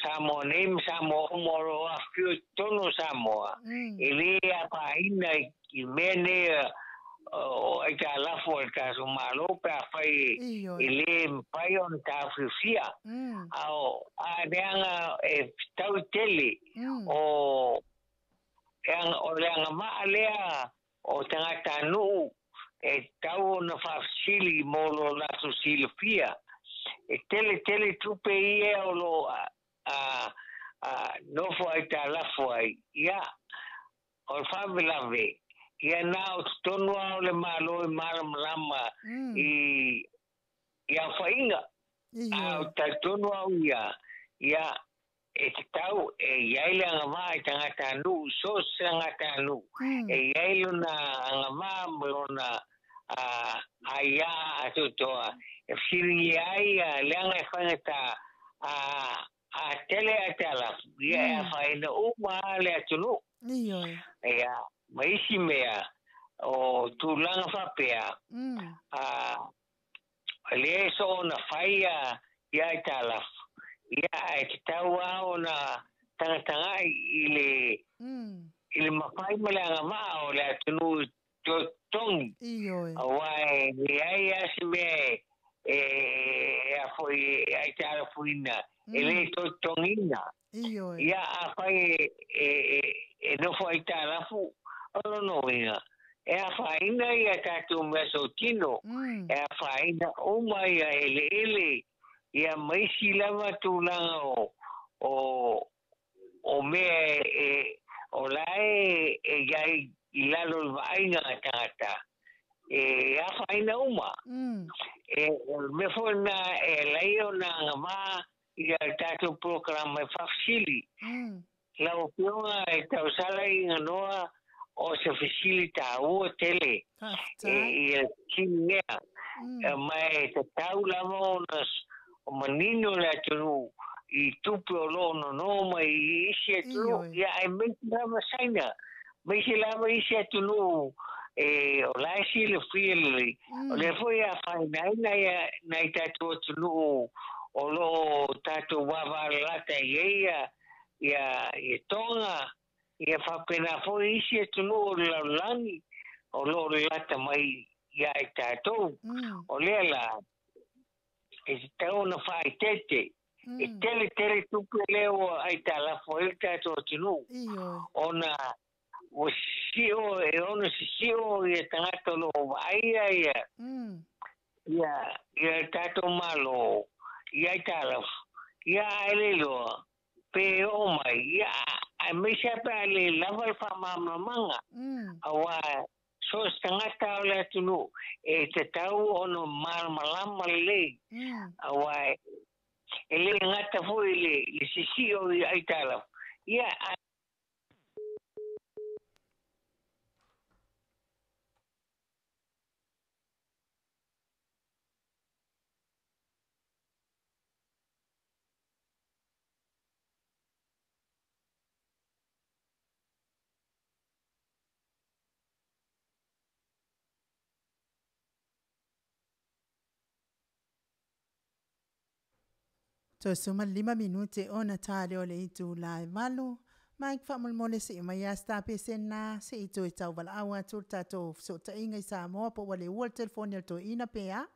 Samoa nem Samoa moro a fio tono Samoa ele a paina i mene o ai ka lafo ka so malo pa fai ele pai on ka fia ao a deanga e tau tele o o leanga ma lea o tangata nu e tau na fasili molo la so silfia e tele tupe ie o lo no foi ta la foi ia o favelave ia na o tonu o le malo e malam lama ia fainga a ta tonu ia e tau e iaile ngama i tangata nu so tangata nu e iaile na ngama mona aia atotoa e firi ai leanga e whangata a tele a tala ia whaina uma le atunu ia maisi mea o tūlanga whapea le so na whaia ia i tala ia e te tau ao na tanga i le mawhai malanga maa o le atunu tongi awai le ai asi me a foi ai te ara fuina ele tongina ia a whai e no foi ta lafu ono no inga e a whaina ia tātou meso tino e a whaina uma ia ele ia maisi lava tūlanga o mea o lae e gai i lalo vainga tangata e a whaina uma e me fona e leio na ngama i a tātou POLOKALAME whafsili lau pionga e tau sala i nganoa o se whasili tā ua tele i a kinea mai te tau lama o nas o manino le atunu i tupe o lono no mai i isi atunu ia e menti lama saina meisi lama isi atunu e o laisi le whiele o le foi a whainaina na i tātou atunu o lo tātou wawarata i eia ia tonga ia whapena foi isi atunu o le laulangi o lo lata mai ia i tātou o lea la e se tau na whai tete e tele tupe leo ai ta la foelta to tinu ona o sio e ona sio e tangata lo vai ia tato malo ia ta la ia ele lo pe o mai ia a me se pa le lava fa manga awa so tangata le tunu e te tau ono malama le awa ele ngata foi le sisio i aitala ia to suma 5 minute ona tale o le itu lai malu mai famul mole se mai sta pesena se itu tau val awa tur tato so ta inga Samoa po wale wol telefone to ina pea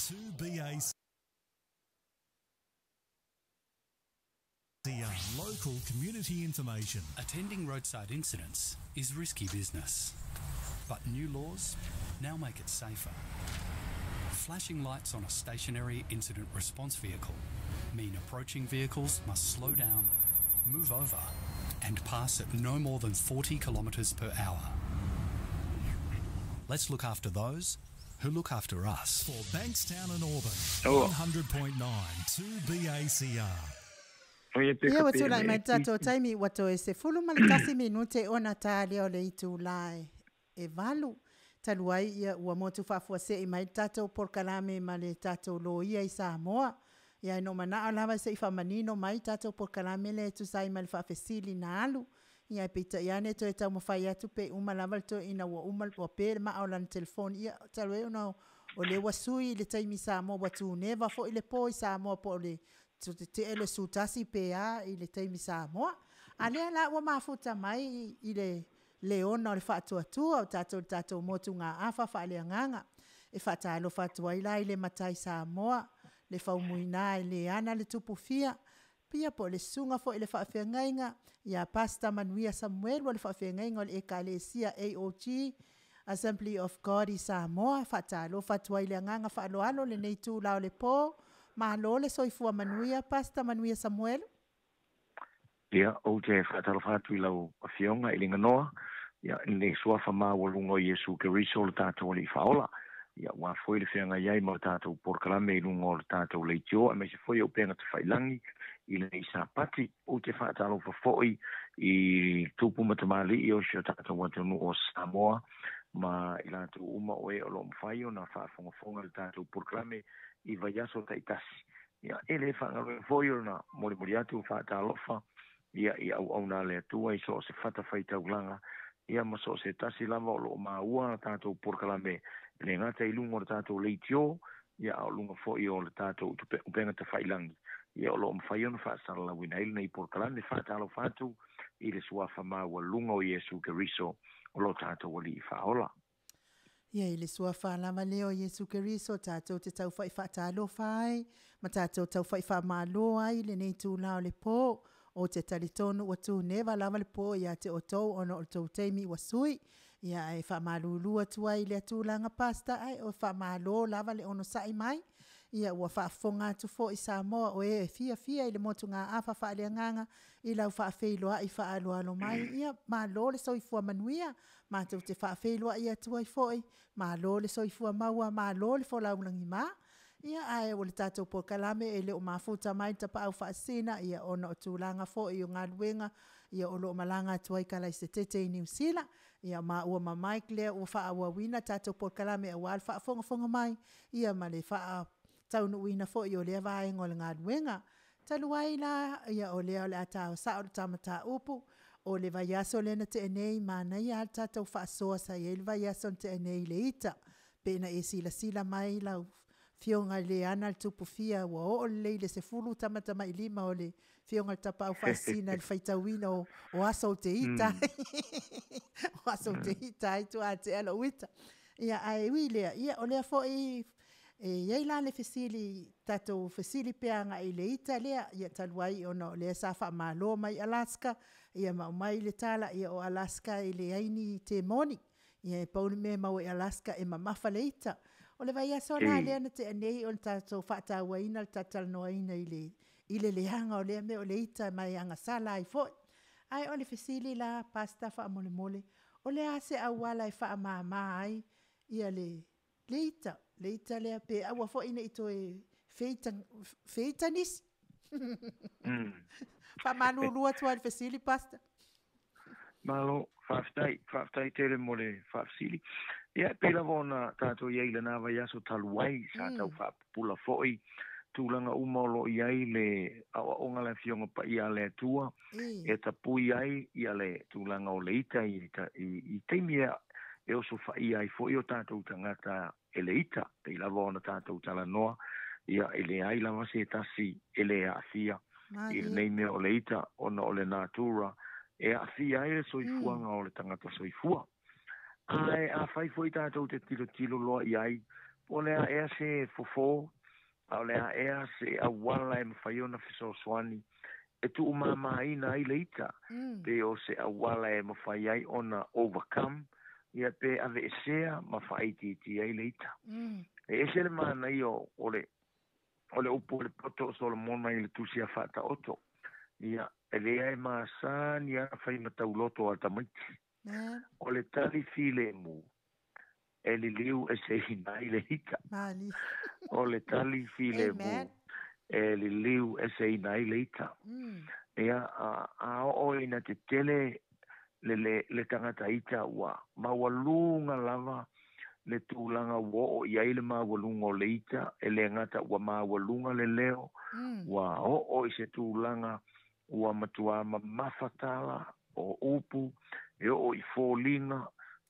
2BACR. Local community information. Attending roadside incidents is risky business, but new laws now make it safer. Flashing lights on a stationary incident response vehicle mean approaching vehicles must slow down, move over, and pass at no more than 40 kilometres per hour. Let's look after those who look after us. For Bankstown and Auburn, 100.9 2BACR. Ia watu lai mai tato taimi wato e se fulu malitasi minute ona tali o le itu lai e valu taluai ia ua motu fafua se i mai tato POLOKALAME ma le tato lo ia i Samoa ia no mana alava se i famanino mai tato POLOKALAME le tu sai mal fafesili na alu ia pita ia ne to e tau mawhai atu pe umalaval to ina ua umal ua pe ma au lan telefon ia talue ona o le wasui le taimi Samoa watu neva fo i le po i Samoa po le te ele sutasi PA i le taimi Samoa. Alea la ua mafuta mai i le leona o le whaatuatua o tatou motu ngā awha whaalea nganga. E whaatalo whaatua i lai le matai Samoa, le whaumuina i le ana le tupufia. Pia po le sunga fo i le whaawhiangainga, ia Pastor Manuia Samuel wa le whaawhiangainga o le Ekalesia AOG, Assembly of God i Samoa. Whaatalo whaatua i le nganga whaaloalo le nei tū lao le po. Malo le soifua Manuia, Pastor Manuia Samuel. Ia, o te whaatalo whaatu i lau awhionga i linga noa. Ia, le suafa maa walungo Yesu Keriso le tātou li whaola. Ia, wā foi le whianga iai ma le tātou POLOKALAME i lungo le tātou le tio. A me se foi au penga te whailangi i le isa pati. O te whaatalo whafoi i tupu matamali i o si o tātou ATUNU'U o Samoa. Ma i lātou uma o e o lo mwhai o na whaafongafonga le tātou POLOKALAME i vai aso taitasi. Ia, ele whangaroe foi o na mori atu whaatalofa. Ia, i au na le atua i so se whata whaitaulanga. Ia, ma so se tasi lava o lo maua na tātou POLOKALAME. Le ngata i lungo le tātou leitio. Ia, au lunga foi o le tātou upenga te whailangi. Ia, o lo mwhai o na whaasala wina ili nei POLOKALAME whaatalo whatu i le suafa maua lunga o Yesu Keriso o lo tātou wali i whaola. Ia i le suafa lama leo Yesu Keriso tātou te tau whai whaatalo whai, ma tātou tau whai whaamalo ai le nei tū lao le pō, o te talitonu wa tū neva lava le pō ia te otou ono o tau teimi wa sui, ia e whaamalulu atu ai le atūlanga pasta ai o whaamalo lava le ono sai mai, ia ua whaafonga atu fo i Samoa o e FIAFIA i le motu ngā awha whaaleanganga i lau whaafeiloa i whaaloalo mai, ia malo le soifua Manuia, mātou te whaafeiloa i atua i foi, malo le soifua Maua, malo le folaulangi mā, ia ae o le tātou POLOKALAME e le o mafuta mai tapa au whaasina, ia ona o tūlanga fo i o ngā luenga, ia o lo malanga atua i kalai se tete i New Zealand, ia ma ua mamaik lea ua whaaua wina tātou POLOKALAME a wal whaafonga mai, ia ma le TAUNU'U ina fo i o lea vaenga o le ngā luenga, taluai la, ia o lea o le atao sa o le tamata upu, o le vaiaso lena te enei mana ia tātou whaasoa sa i le vaiaso te enei le ita, pena e sila mai lau fionga le ana le tupufia ua o le le se fulu tamata mai lima o le fionga le tapa au whaasina le whaitawina o aso te ita, o aso te ita ai tu a te ala uita. Ia ai uilea, ia o lea fo i iei la le fesili, tatou fesili peanga i le ita lea, ia taluai ono lea sa wha malo mai Alaska, ia mai le tala ia o Alaska i le aini te moni, ia e pauni me mau i Alaska e mamafa le ita. O le vai aso la lea na te anei o le tatou whaata waina le tatal noaina i le leanga o lea me o le ita mai anga sala i foi. Ai o le fesili la pasta wha mole mole, o le ase awala i wha mama ai, ia le ita lea pe awa fo ina ito e feitanis. Fa manu lua tua le fesili pasta. Malo, whaftai tere mole whafsili. Ia, pela vona tātou iei le nāwa iaso taluai, sa tau whapula foi, tūlanga umolo iei le awa onga le fionga pa ia le atua, e tapui ai ia le tūlanga o le ita i teimia e oso whai ai foi o tātou tangata e le ita, te ila vona tātou tala noa, ia e le ai lava se tasi e le afia, i le nei mea o le ita, ona o le natura, e afia e le soifuanga o le tangata soifua. Ai, a fai foi tātou te tilo loa i ai, o lea ea se fofo, a lea ea se awala e mawhaiona fisosoani, e tu umamaina ai leita, pe o se awala e mawhaiai ona overcome, ia pe ave esea mawhaiti ai leita. E ese le mana i o le upo le poto Solomona i le tusia whata oto, ia e lea e maasani a whai matauloto al tamaiti. O le tali file mu, e li liu e se hinai le hika. O le tali file mu, e li liu e se hinai le hika. Ea a o ina te tele le tangata ita wa mawalunga lava le tūlanga wo o iai le mawalunga o le ita e le ngata wa mawalunga le leo wa o i se tūlanga wa matua mawhatala o upu e o i fōlinga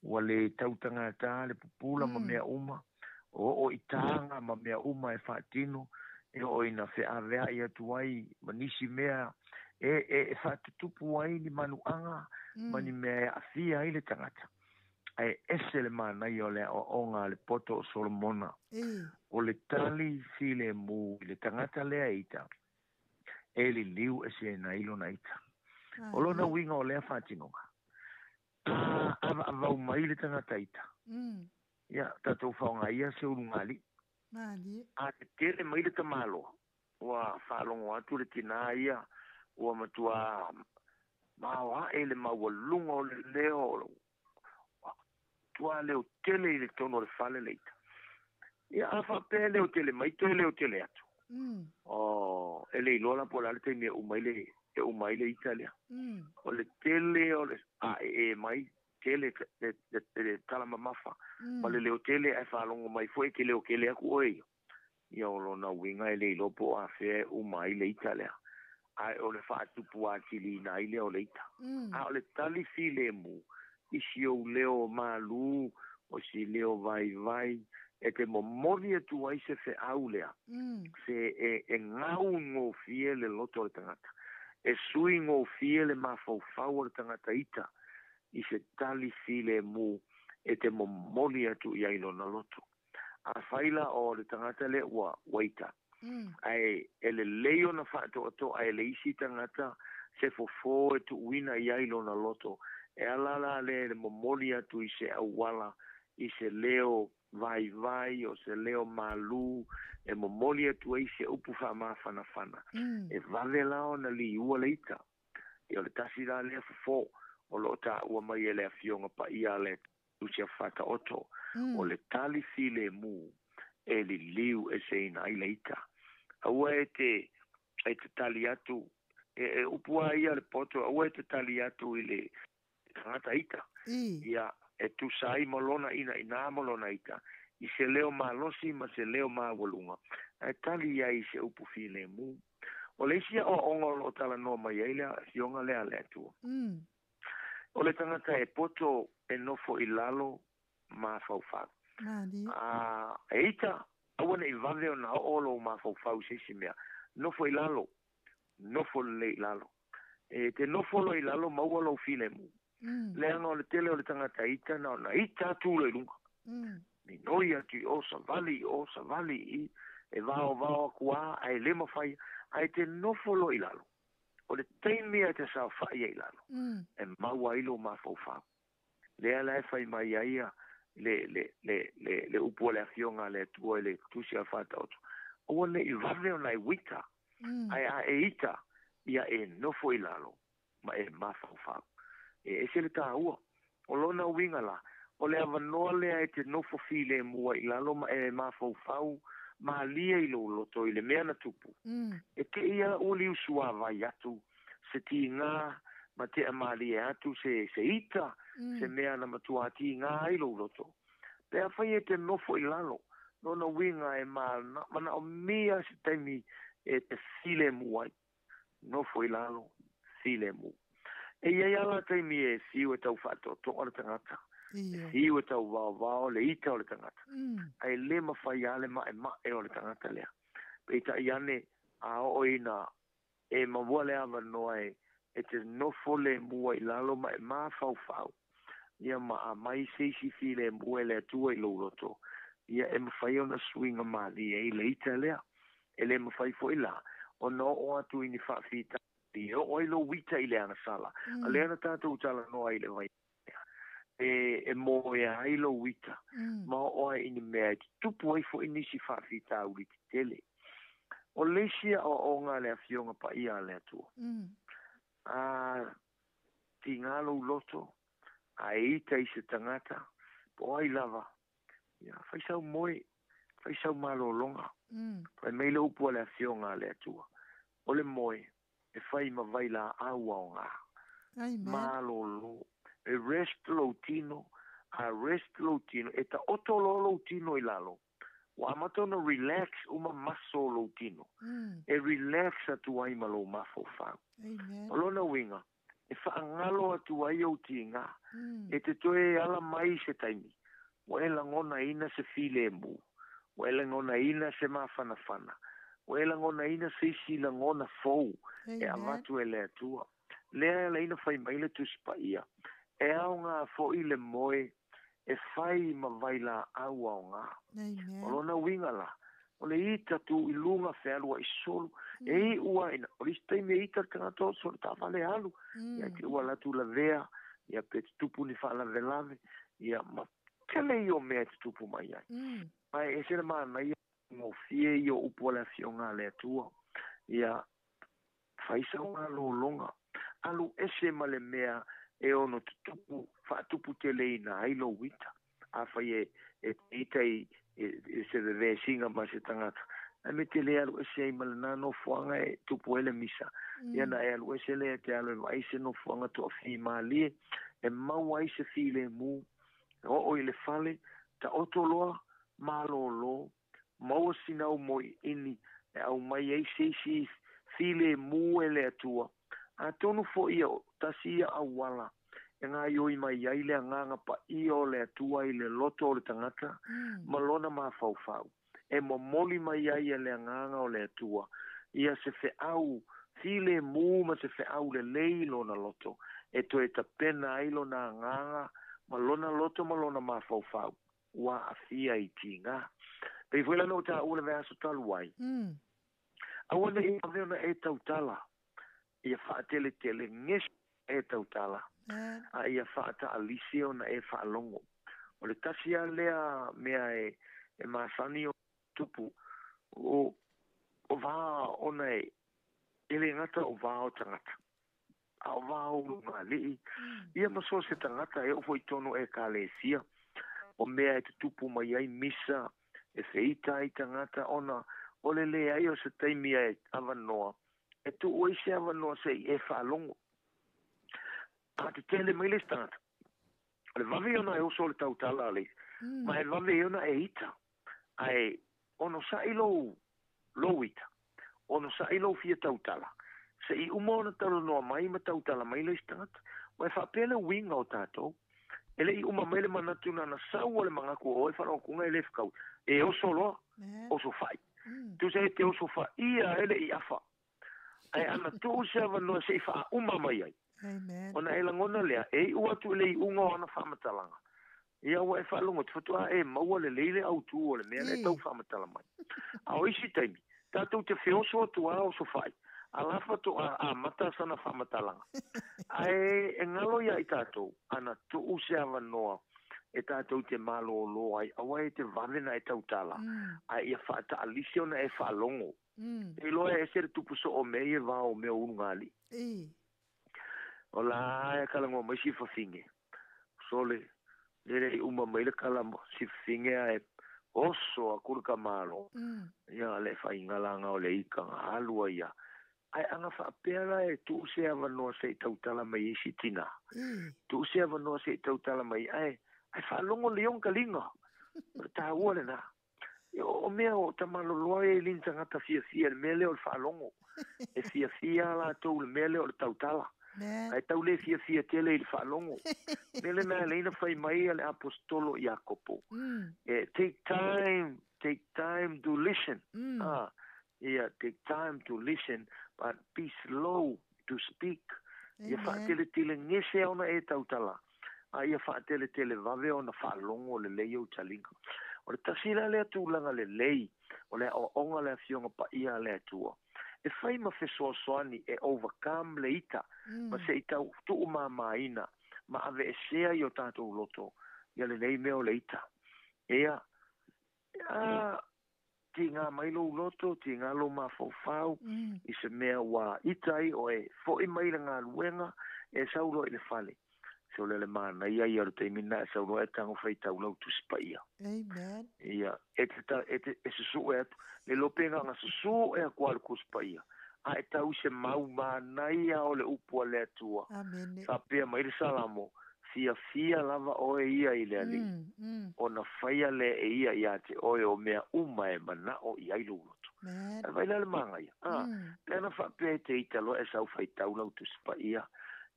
wa le tautanga tā le pupula ma mea uma o i tāanga ma mea uma e whaatino e o ina whe awea i atuai manisi mea e whaatutupu ai ni manuanga mani mea afia i le tangata ai ese le mana i o le o ngā le poto o Solomona o le tali file mu le tangata lea ita e li liu e se na ilo na ita o lona winga o lea whaatinonga avau mai le tangata ita ia tatou whaonga ia se urungali a te tele mai le tamalo wa whaalongo atu le tina ia ua matua maoa e le mawalunga o le leo tua leo tele i le tono le fale leita ia awha pe leo tele mai to leo tele atu e le ilola po la le teimia umaile Italia o le tele o le mai tele le talama mafa ma le leo tele ai whalongo mai fue ke leo kele aku oe ia o lona winga e le ilo po a fe umaile Italia ai o le whaatupu a tili na ile o leita. A o le tali file mu, isi o leo malu, o si leo vai, e te momori atu ai se fe au lea. Se e ngau ngō fie le loto le tangata. E sui ngō fie le mawhau le tangata ita, i se tali file mu, e te momori atu i ailo na loto. A whaila o le tangata le ua waita. Ai ele leo na fato to ai le isi tangata se fofo e tu wina ia ilo na loto e alala le momolia tu i se awala i se leo vai o se leo malu e momolia tu i se upu fama fana e vale lao na li ua leita e o le tasi la le fofo o lo ta ua mai ele a fionga pa ia le tu se fata oto o le tali file mu e li liu e se ina i leita. Aua e te tali atu, e upua ia le poto, aua e te tali atu i le tangata ita. Ia e tu sai molona ina molona ita. I se leo malosi ma se leo walunga. E tali ia i se upu file mu. O le isia o ongo o tala no mai eila, fionga lea lea tua. O le tangata e poto e nofo i lalo ma faufak. E ita, awana i vave o na olo ma fau sisi mea. Nofo i lalo. Nofo le i lalo. E te nofo lo i lalo maua lo file mu. Leanga o le tele o le tangata ita na ita tu le lunga. Ni noi atu o savali i e vao kua ai lema fai ai te nofo lo i lalo. O le taimi a te sao fai i lalo. E maua ilo ma fau. Lea la e fai mai aia le upo le afionga le tua le tusi a fata oto. O le i vave o nai wita. Ai a e ita ia e nofo i lalo. Ma e mafau. E se le tā ua. O lona winga la. O le avanoa lea e te nofo file mua i lalo ma e mafau. Ma lia i lo loto i le mea na tupu. E te ia o li usua vai atu. Se ti ngā ma te amali e atu se ita. Se mea na matua ti ngā i lo loto. Pea whai e te nofo i lalo. Nona winga e mana o mea se taimi e te file muai. Nofo i lalo, file mu. E iai ala taimi e fiu e tau whato toa le tangata. Fiu e tau vao le ita o le tangata. Ai le mawhai ale ma e o le tangata lea. Peita i ane a o ina e mawua le awa noa e te nofo le mua i lalo ma e ma fau. Ia ma a mai seisi file mua le atua i lo loto. ia e mawhai ona swinga mali e le ita lea. E le mawhai fo ila. O no o atu ini whaafita. I o ilo wita i le ana sala. A le ana tātou tala noa i le vai. E mo e ailo wita. Ma o ai ini mea tupu ai fo inisi whaafita uri ki tele. O leisia o ngā lea fionga pa ia lea tua. Ti ngalo loto. A ita i se tangata. Po ai lava. Whaisau moe. Whaisau malo longa. Pai meile upu lea fionga lea tua. O le moe. E whai ma vai la aua o ngā. Malo lo. E rest lo tino. A rest lo tino. E ta oto lo tino i lalo. Wa matona relax uma maso lo tino. E relax atu ai malo mafo whau. O lona winga. E whaangalo atu ai au tinga. E te toe ala mai se taimi. Wa e langona ina se file e mu. Wa e langona ina se mawhanawhana. Wa e langona ina se isi langona fau. E amatu e lea tua. Lea la ina whai maile tu spaia. E au ngā fo i le moe. E whai ma vai la aua o ngā. O lona winga la. O le ita tu i lunga whealua i solu. E i ua ina. O li stai me ita tangata o solu ta wale alu. Ia ki ua latu la vea. Ia pe te tupu ni wha la velave. Ia ma tele i o mea te tupu mai ai. Ai e sena maa na ia ngō fie i o upo la fionga le atua. Ia whaisa o ngā lo longa. Alu ese ma le mea. E ono te tupu, whaatupu te leina, hailo wita. A whai e ita i se ve singa ma se tangata. A me te lea alu ese i malana no fuanga e tupu ele misa. Iana e alu ese lea te alu e waise no fuanga to a whi maalie. E mau waise file mu. O i le fale, ta otoloa, malo lo. Mau sinau mo ini. E au mai eise isi file mu ele atua. A tonu fo ia tasia awala. E ngā ioi mai aile a nganga pa io le atua i le loto o le tangata. Malona ma fau. E momoli mai aile le nganga o le atua. Ia se fe au. File mu ma se fe au le leilo na loto. E to e ta pena ailo na nganga. Malona loto malona ma fau. Wa afia i tinga. Pei fuela no ta ule vea so taluai. Awane i aweona e tautala. Ia whaatele tele nges e tautala. Ia whaata alisio na e whaalongo. O le tasia lea mea e maasani o tupu. O vaa ona ele ngata o vaa o tangata. A o vaa o ngā lii. Ia maso se tangata e ofo i tono e ka lesia. O mea e te tupu mai ai misa. E feita i tangata ona. O le lea ai o se taimi e avanoa. E tu oi se avanoa se e whaalongo. A te tele mai le stangata. Le vave ona e oso le tautala le. Ma e vave ona e ita. Ai, ono sa ilo ita. Ono sa ilo fia tautala. Se i umona talo noa mai ma tautala mai le stangata. Ma e whapele winga o tātou. Ele i uma mai le manatu na sau o le mangaku o e whanau kunga e le whakau. E oso loa, oso whai. Tu se te oso whai ia ele i awha. Ai ana tu se avanoa se i wha uma mai ai. Ona e langona lea, e ua tu le i unga o ana whamatalanga. Ia ua e whalongo, te whatua e maua le leile au tu o le mea le tau whamatala mai. A oisi taimi, tātou te whioso atu a oso whai. A lafa to a mata sana whamatalanga. Ai e ngalo ia i tātou, ana tu se avanoa. E tātou te malo lo ai, awa e te vavena e tautala. Ai ia whaata alisio na e whalongo. E loa e sere tupu so o mei e vā o mea ungali. O la e kalango mai si whawhinge. Sole, nere i uma mai le kalango si whawhinge e oso a kurka malo. Ia le whaingalanga o le ika ngā halua ia. Ai anga whaapera e tu se avanoa se tautala mai isi tina. Tu se avanoa se tautala mai ai whalongo leong kalinga. Tā ua le nā. O mea o tamaloloa e linta ngata fiafia, le mea leo le whaalongo. E fiafia la tau le mea leo le tautala. Ai tau le fiafia tele i le whaalongo. Mele mea leina whai mai ale apostolo Iakopo. Take time to listen. Take time to listen, but be slow to speak. Ia whaatele tele ngese ona e tautala. Ia whaatele tele vave ona whaalongo le leo talinga. O le tasila le tūlanga le lei, o le o onga le fionga pa ia le tua. E whai ma fesoasoani e overcome le ita, ma se ita tu maina, ma ave e sea i o tātou loto, ia le nei meo le ita. Ea, ti ngā mailo loto, ti ngā lo ma fau, i se mea wa itai o e fo i maila ngā luenga, e saulo i le fale. So le mana ia ia o te mina e saulo e tango whai tau lau tu spaia. Amen. Ia, e susu e atu, le lopenga ngā susu e a kualu ku spaia. A e tau se mau mana ia o le upua le atua. Amen. Whapea mai le salamo, fia lava oe ia i le ali. O na whaia le e ia te oe o mea uma e mana o i ailu loto. E vai le manga ia. Pena whapea te italo e sau whai tau lau tu spaia.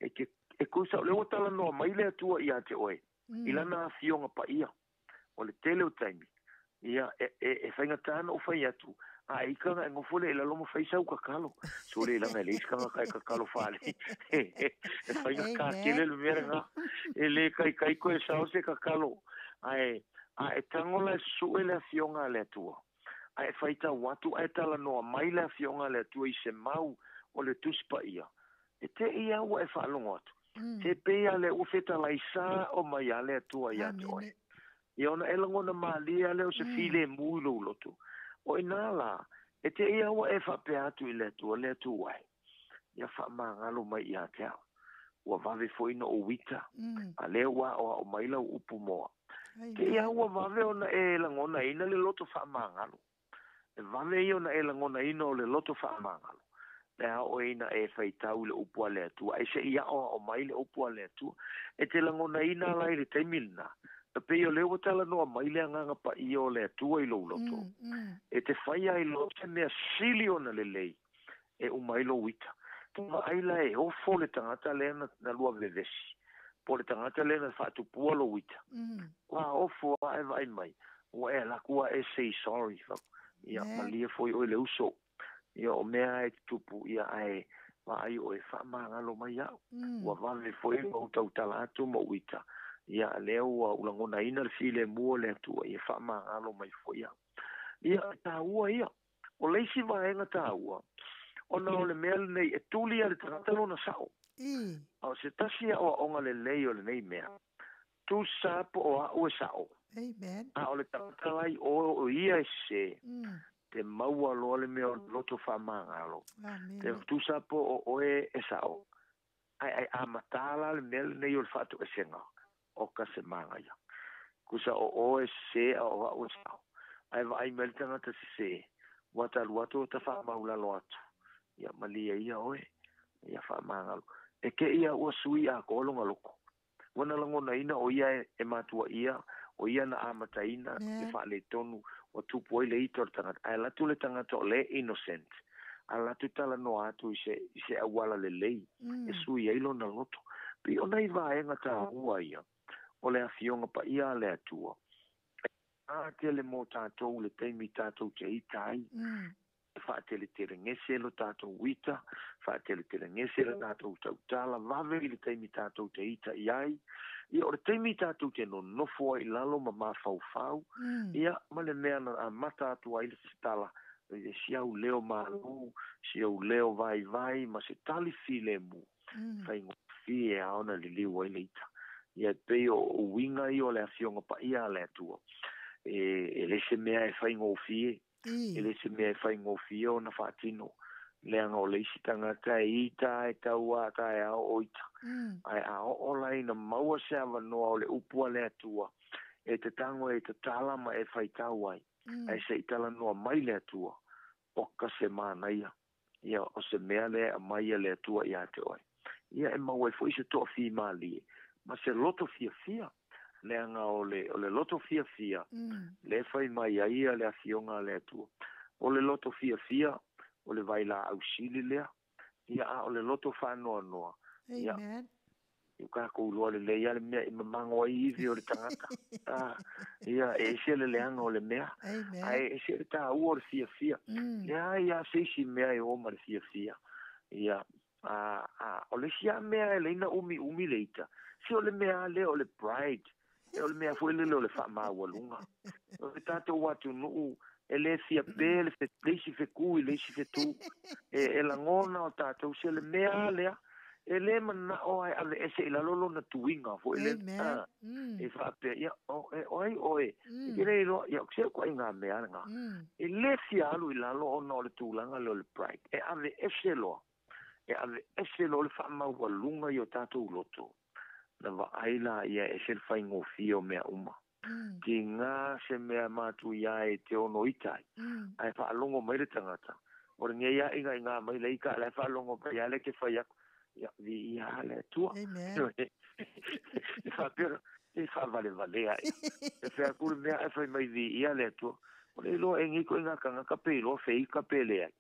E kusa o le o tala noa mai le atua ia te oe. I lana a fionga pa ia. O le tele o taimi. Ia, e whainga tāna o whai atu. A ikanga e ngofole e lalomo whai sau kakalo. So le ilanga e le iskanga kai kakalo whale. E whainga kākele le mera ngā. E le kai koe sao se kakalo. A e tangola e su e le fionga le atua. A e whaita watu a e tala noa mai le fionga le atua i se mau o le tuspa ia. E te ia ua e whaalongo atu. Te pea le ufeta lai sa o mai a le atua ia te oe. Ia ona elangona maalia leo se file mui lo lotu. O inala, e te ia ua e whapea atu i le atu wai. Ia whamangalo mai ia te au. Ua vave foina o wita. A leo wa o maila o upu moa. Te ia ua vave ona e langona ina le loto whamangalo. E vave i ona e langona ina o le loto whamangalo. Lea o ina e whaitau le upua le atua. E se ia o mai le upua le atua. E te langona ina lai le taimilna. E peo leo tala noa mai le anganga pa i o le atua i lo loto. E te whaia i lote mea siliona le lei. E umai lo wita. Tuma aila e ofo le tangata lena na lua vevesi. Po le tangata lena whaatupua lo wita. Wa ofo a e vai mai. Wa e lakua e say sorry. Ia malia foi o le uso. Ia o mea e tupu ia ai wa ai o e whamangalo mai au. Wa vale foi o tau talatu mo wita. Ia leo wa ulangona ina le file mua le atua. Ia whamangalo mai foi au. Ia tāua ia. O leisi vaenga tāua. O na o le mea nei e tuli a le tangatalo na sao. O se tasia o onga le lei o le nei mea. Tu sapo o a o e sao. Amen. A o le tangatalai o ia e se. Te maua loa le mea loto whamangalo. Te tu sapo o oe e sao. Ai amatala le mea nei o le whatu e senga. O ka se manga ia. Kusa o oe se a o a o sao. Ai vai mele tangata se. Wata luato ta whamaula lo atu. Ia malia ia oe. Ia whamangalo. E ke ia ua sui a kolonga loko. Wana langona ina o ia e matua ia. O ia na amataina. E whaale tonu. O tupu oi le ito tangata. Ai latu le tangata o le innocent. Ai latu tala no atu i se awala le lei. E sui eilo na loto. Pi o nei vaenga ta hua ia. O le afionga pa ia le atua. A te le mo tātou le teimi tātou te itai. Whaatele te rengese lo tātou wita. Whaatele te rengese lo tātou tautala. Vave i le teimi tātou te ita iai. Ia o le teimi tātou te no nofo i lalo ma mawhau. Ia ma le mea na mata atua i le sitala. E siau leo malu, siau leo vai, ma se tali file mu. Whaingo fie aona li liwa i le ita. Ia peo o winga i o le afionga pa ia le atua. E le se mea e whaingo fie. E le se mea e whaingo fie o na whaatino. Leanga o leisi tangata e ita e taua ta e ao oita. Ai ao olai na maua se awanoa o le upua le atua. E te tango e te talama e whaitau ai. Ai se itala noa mai le atua. Oka se mānaia. Ia o se mea le a maia le atua i ate oi. Ia e maua e fwoi se toa fi maalie. Ma se loto fia. Leanga o le loto fia. Le whai mai aia le afionga le atua. O le loto fia. O le vai la ausili lea. Ia o le loto whanoa noa. Amen. Ia ka koulua le lea le mea i mamango ai iwi o le tangata. Ia e se le leanga o le mea. Ai e se le tā ua o le fia. Ia seisi mea e oma le fia. Ia o le sia mea e leina umi leita. Si o le mea le o le pride. e o le mea foi le fa maualunga o le tatou atunu'u e le fiapea le leisi fekui leisi fetu e lagona o tatou se le mea lea e le mana'o ae ave ese i lalolo na tuiga foi le e fa'apea ia oe e lei loa ia se ko inga mea nga e le fia alu i lalo ona o le tulaga le o le pride e ave ese loa le fa'amaualunga i o tatou loto na va'aila ia e se le faigofia mea uma ki ngā se mea mātu ia e te ono itai ai whaalongo mai le tangata o ringa ia inga i ngā mai le ika le whaalongo mai ia le ke whai aku ia vi ia le tua e whaavale valea e whea kuru mea e whai mai vi ia le tua o le loa e ngiko i ngā kanga ka pēlo whei ka pēle ai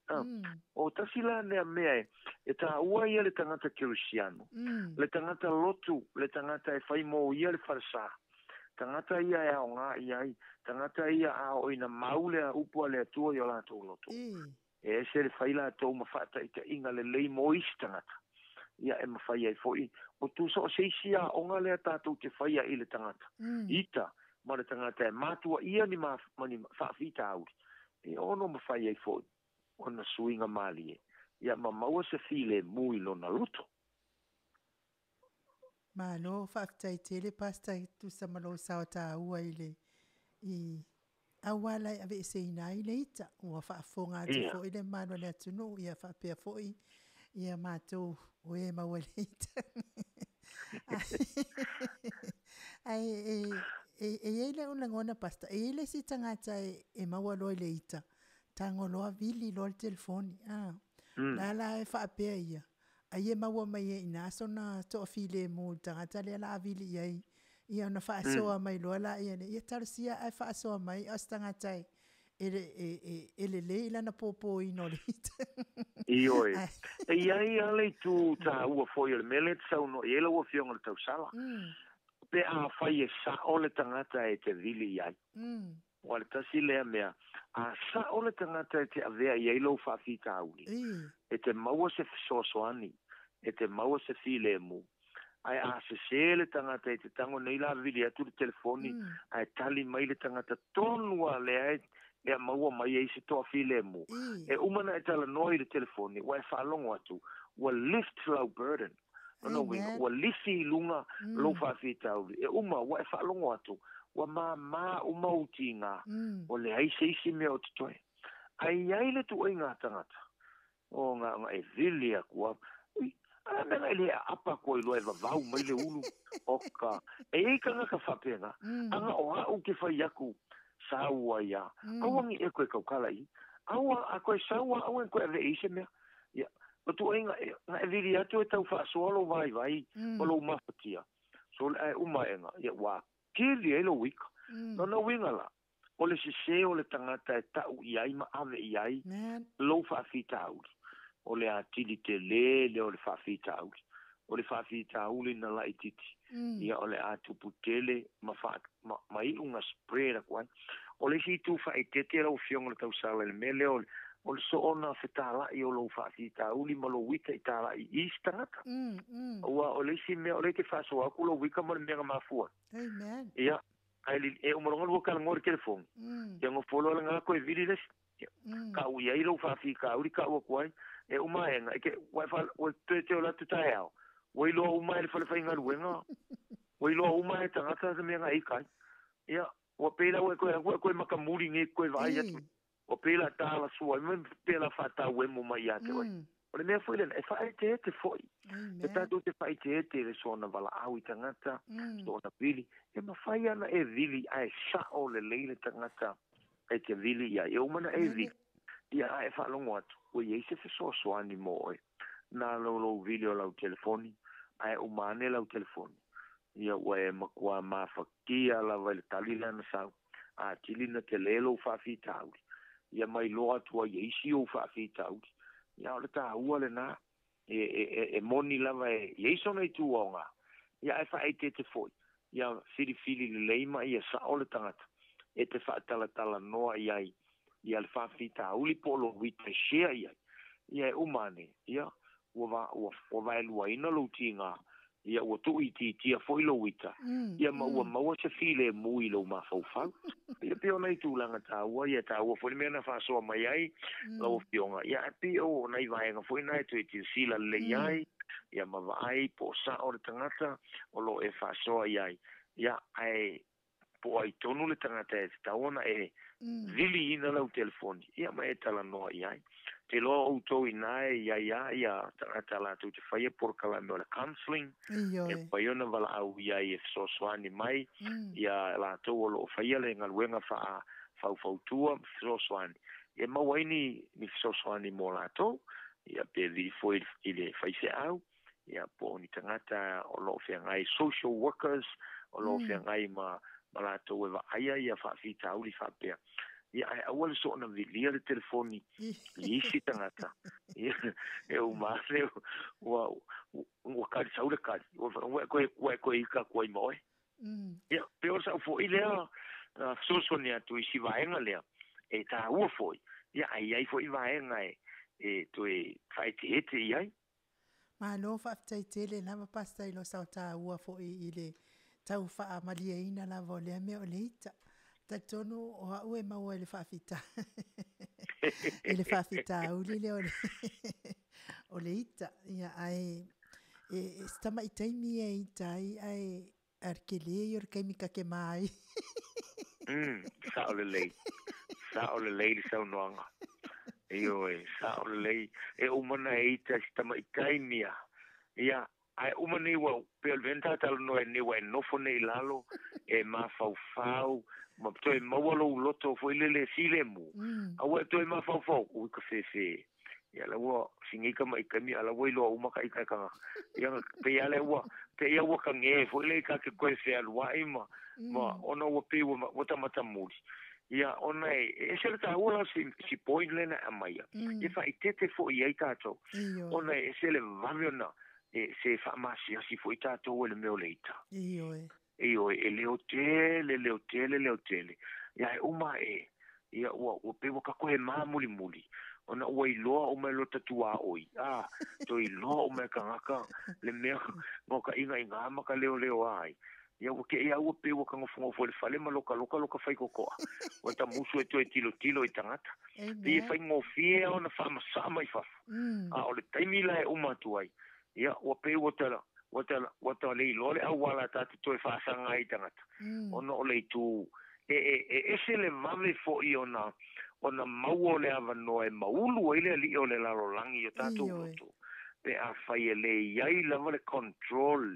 o tasila nea mea e tā ua ia le tangata kirisiano le tangata lotu le tangata e whai mo ia le farsa tangata ia e ao ngā iai, tangata ia ao ina maule a upua le atua i o lātou loto. E se le whaila atou mawhata i te inga le lei mois tangata. Ia e mawhaia i foi. O tu so seisi a onga le tātou te whaia i le tangata. Ita, ma le tangata e mātua ia ni whaafita auri. E ono mawhaia i foi. Ona suinga mali e. Ia ma maua se file mui lona loto. Malo whaafitai tele pasta tu samalo sao ta ua ile i awala ave se ina ile ita ua whaafonga te fo ile mano le atunu ia whaapea fo ia mātou o e mawale ita. Ai ele una ngona pasta ele si tangata e mawalo ile ita tangoloa vili lo telefoni la e whaapea ia. Ai maua mai e ina sona TOFI le mo tangata le la avili ai ia na faasoa mai lo la ia tarsia ai faasoa mai as tangata ele le ila na popo ino le io e ai ale tu ta ua foi le melet sa no ele o fiong le tau sala pe a fai sa o le tangata e te vili ai o le tasi le mea a sa o le tangata e te avea i lo faafita auli e te maua se sosoani e te maua se file mu ai a se le tangata e te tango nei la vili atu le telefoni ai tali mai le tangata tonua le ai e maua mai e se toa file mu e umana e tala noi le telefoni wai whalongo atu wa lift low burden no wa lifi lunga lo faafita auli e wai whalongo atu wa ma uma utinga o le ai seisi me o tutoe ai le tu inga tangata o nga e vili akua a mena ele apa ko i loe vavau mai le ulu oka e kanga ka whapenga anga o au ke whai aku saua ia awangi e koe kaukala i awa a koe saua awa koe ave eise mea ia o tu inga e vili atu e tau whaasualo vai o lo mafatia so e umaenga ia wa kili e lo wika no wingala o le sise o le tangata e tau iai ma ave iai lo whaafita auri o le atili te le o le whaafita auri o le whaafita auri na lai titi ia o le atupu tele ma iunga spray na kuai o le si tu whaitete lau fionga le tau sala le mele o le so ona whetala i o lo whaafita auri ma lo wika i tala i istangata o le si mea o le ke whaaso aku lo wika ma le mea mafua ia ai e umaronga lo kala ngor telefon ia ngo polo la nga ko e vili des ka u ia lo whaafika auri ka u kuai e umaenga ke wai fa o te ola tu taeo wai lo umai fa fa inga luenga wai lo umai tangata se menga ikai ia o pela o ko makamuri nge ko vai atu o pela tala sua men pela fata o mo mai ate wai o le mea foi le e fa te foi e tato te fa te le sona vala au i tangata sona vili e mawhai ana e vili ai sa o le leile tangata e te vili ia e umana e vili ia e whalongo atu o iei se fesoasoani mo e nā lau vili o lau telefoni ai umane lau telefoni ia ua e makua mawhakia lawa le talila na sau a tilina te lelo whaafita auri ia mai loa tua iei si o whaafita auri ia o le tā ua le nā e moni lava e iei sona i tuonga ia e whaite te foi ia fili le leima ia sa o le tangata e te whaatalatala noa iai ia le whaafita auli polo wita shea ia e umane ia ua vai lua ina lo tinga ia ua tu iti tia foi lo wita ia maua se file mui lo ma fau fau ia pe ona itu langa taua ia taua foi mena fa so mai ai lo fionga ia pe o nai vai nga foi nai tu iti sila le ai ia ma vai po sa o tangata o lo e fa so ai ia ai po ai tonu le tangata e taona e vili ina lau telefoni ia ma e tala no ai te lo auto inae ia tangata la tu te faia POLOKALAME o le counseling e paiona wala au ia e sosoani mai ia la tu o lo faia le ngaluenga fau tua sosoani e mawaini ni sosoani mo la tu ia pe vi foi ile faise au ia po ni tangata o lo ngai social workers o lo ngai ma la tu e va ia fa fita uli fa pe ia awal so na vilia le telefoni isi tangata ia e o mare o ka saule ka o ko ika ko moi ia pero sa fo ile so sonia tu isi vaenga le e ta u foi ia ai foi vaenga e tu e fai te ia ma no fa tele na ma pasta ilo sa ta u fo ile tau fa malia ina la vole me o leita tonu o ue mau ele whaafita. Ele whaafita uli le o le ita. Ia ai, stama i taimi e itai ai arkele i or kaimika ke mai. Sa o le lei. Sa o le lei li sau noanga. Io sa o le lei. E umana e ita stama i taimi a. Ia, ai umani wa pe venta tal no e ni wa nofo nei lalo e ma fau ma toi mawalo loto foi le silemu awe toi ma fau u ka fe ya la wo singika mai kami ala wo lo uma kai ka ya pe ya le wo pe ya wo ka nge foi le ka ke ko se al wa ima ma ona wo pe wo mata muri ya ona e se ta wo la si point le na amaya e fa itete fo ia tato ona e se le vamiona e se fa masi si foi tato o le meu leita io e le hotele ya uma ia o pe ka ko e muli ona o i lo o me lo tatua oi to i lo o me ka le me mo ka inga ma ka leo ai ia o ke ia o pe o ka ngofo fo le fale ma loka fai koko o ta musu e to e tilo i tangata e fai ngofie ona fa masama i fa o le taimi la e uma tuai ia o pe o tala wata le lole awala tatu to fa sanga i tangata ona o le tu e se le vale fo i ona mau le ava no e maulu ile li o le lalo langi o tatu pe a fai le iai lava le control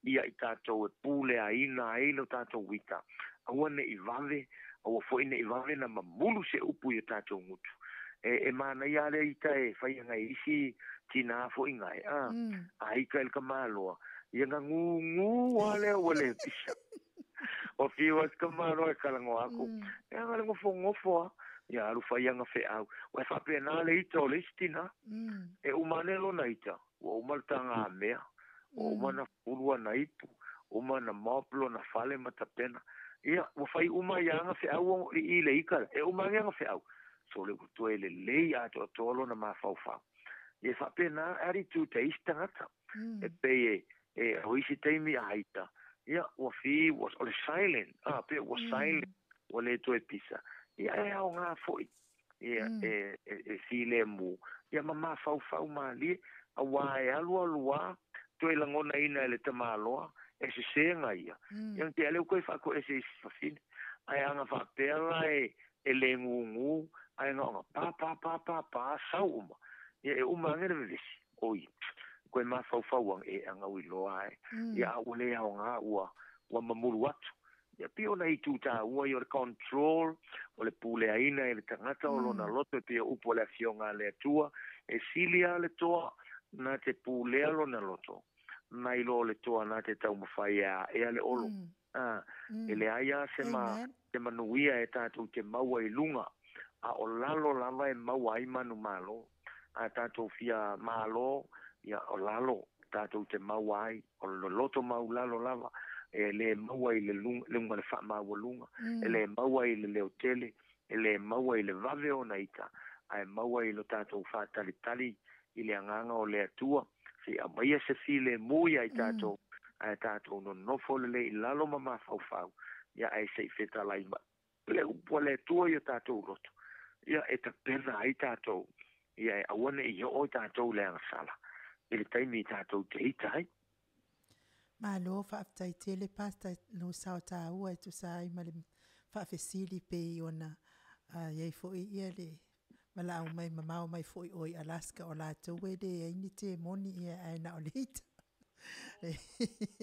ia i tatu e pule a ina e lo tatu wita awane i vale o fo ine i vale na mamulu se upu i tatu ngutu e mana ia le ita e fai ngai isi tina fo ingai ai ka el kamalo ia ngu ale ole pisa o fiwa kamalo e kalango aku e ngalango ngofo ia lu fai nga fe au o fa pena le ita o le stina e umanelo na ita o umaltanga mea o umana pulua na ipu umana maplo na fale matapena ia o fai uma ia nga fe au i le ika e umanga nga fe au so le kuto ele lei a tolo na mafau e fa pena ari tu te istangata e pe e hoisi taimi aita ia o fi was all silent pe was silent o le to e pisa ia e o nga foi ia e file mu ia mama fau mali a wai alua to e langona ina le tamaloa e se senga ia ia te ale ko fa ko e se fin ai anga fa pela e le ngungu ai nga pa sauma e uma ngere visi oi ko ma fau e anga wi lo ai ya o le nga wa mamulu atu ya pio na itu ta o your control o le pule aina e le tangata o lona loto pe o populacion ale tua e silia le toa na te pule alo na loto na ilo le toa na te tau mafaya e ale olo ele aya se manuia e tatu te maua i lunga a o lalo lava e maua i manu malo a tatu fia malo ia o lalo tatu te maua i o loto mau lalo lava e le maua i le lunga le wha maua lunga e le maua i le leotele e le maua i le vave o na ita a e maua i lo tatu wha tali i le anganga o le atua si a mai se file mui ai tatou ai tatou no folele lalo mama fau ia ai se feta lai ma le upole tu ia tatou roto ia eta pena ai tatou ia awane ia o tatou le sala ele taimi tatou te itai ma lo fa aftai tele pasta no sauta o tu sai ma le fa fesili pe ona ia fo ia le mala o mai mama mai fo o Alaska o la to we de ni te moni ia ai na olita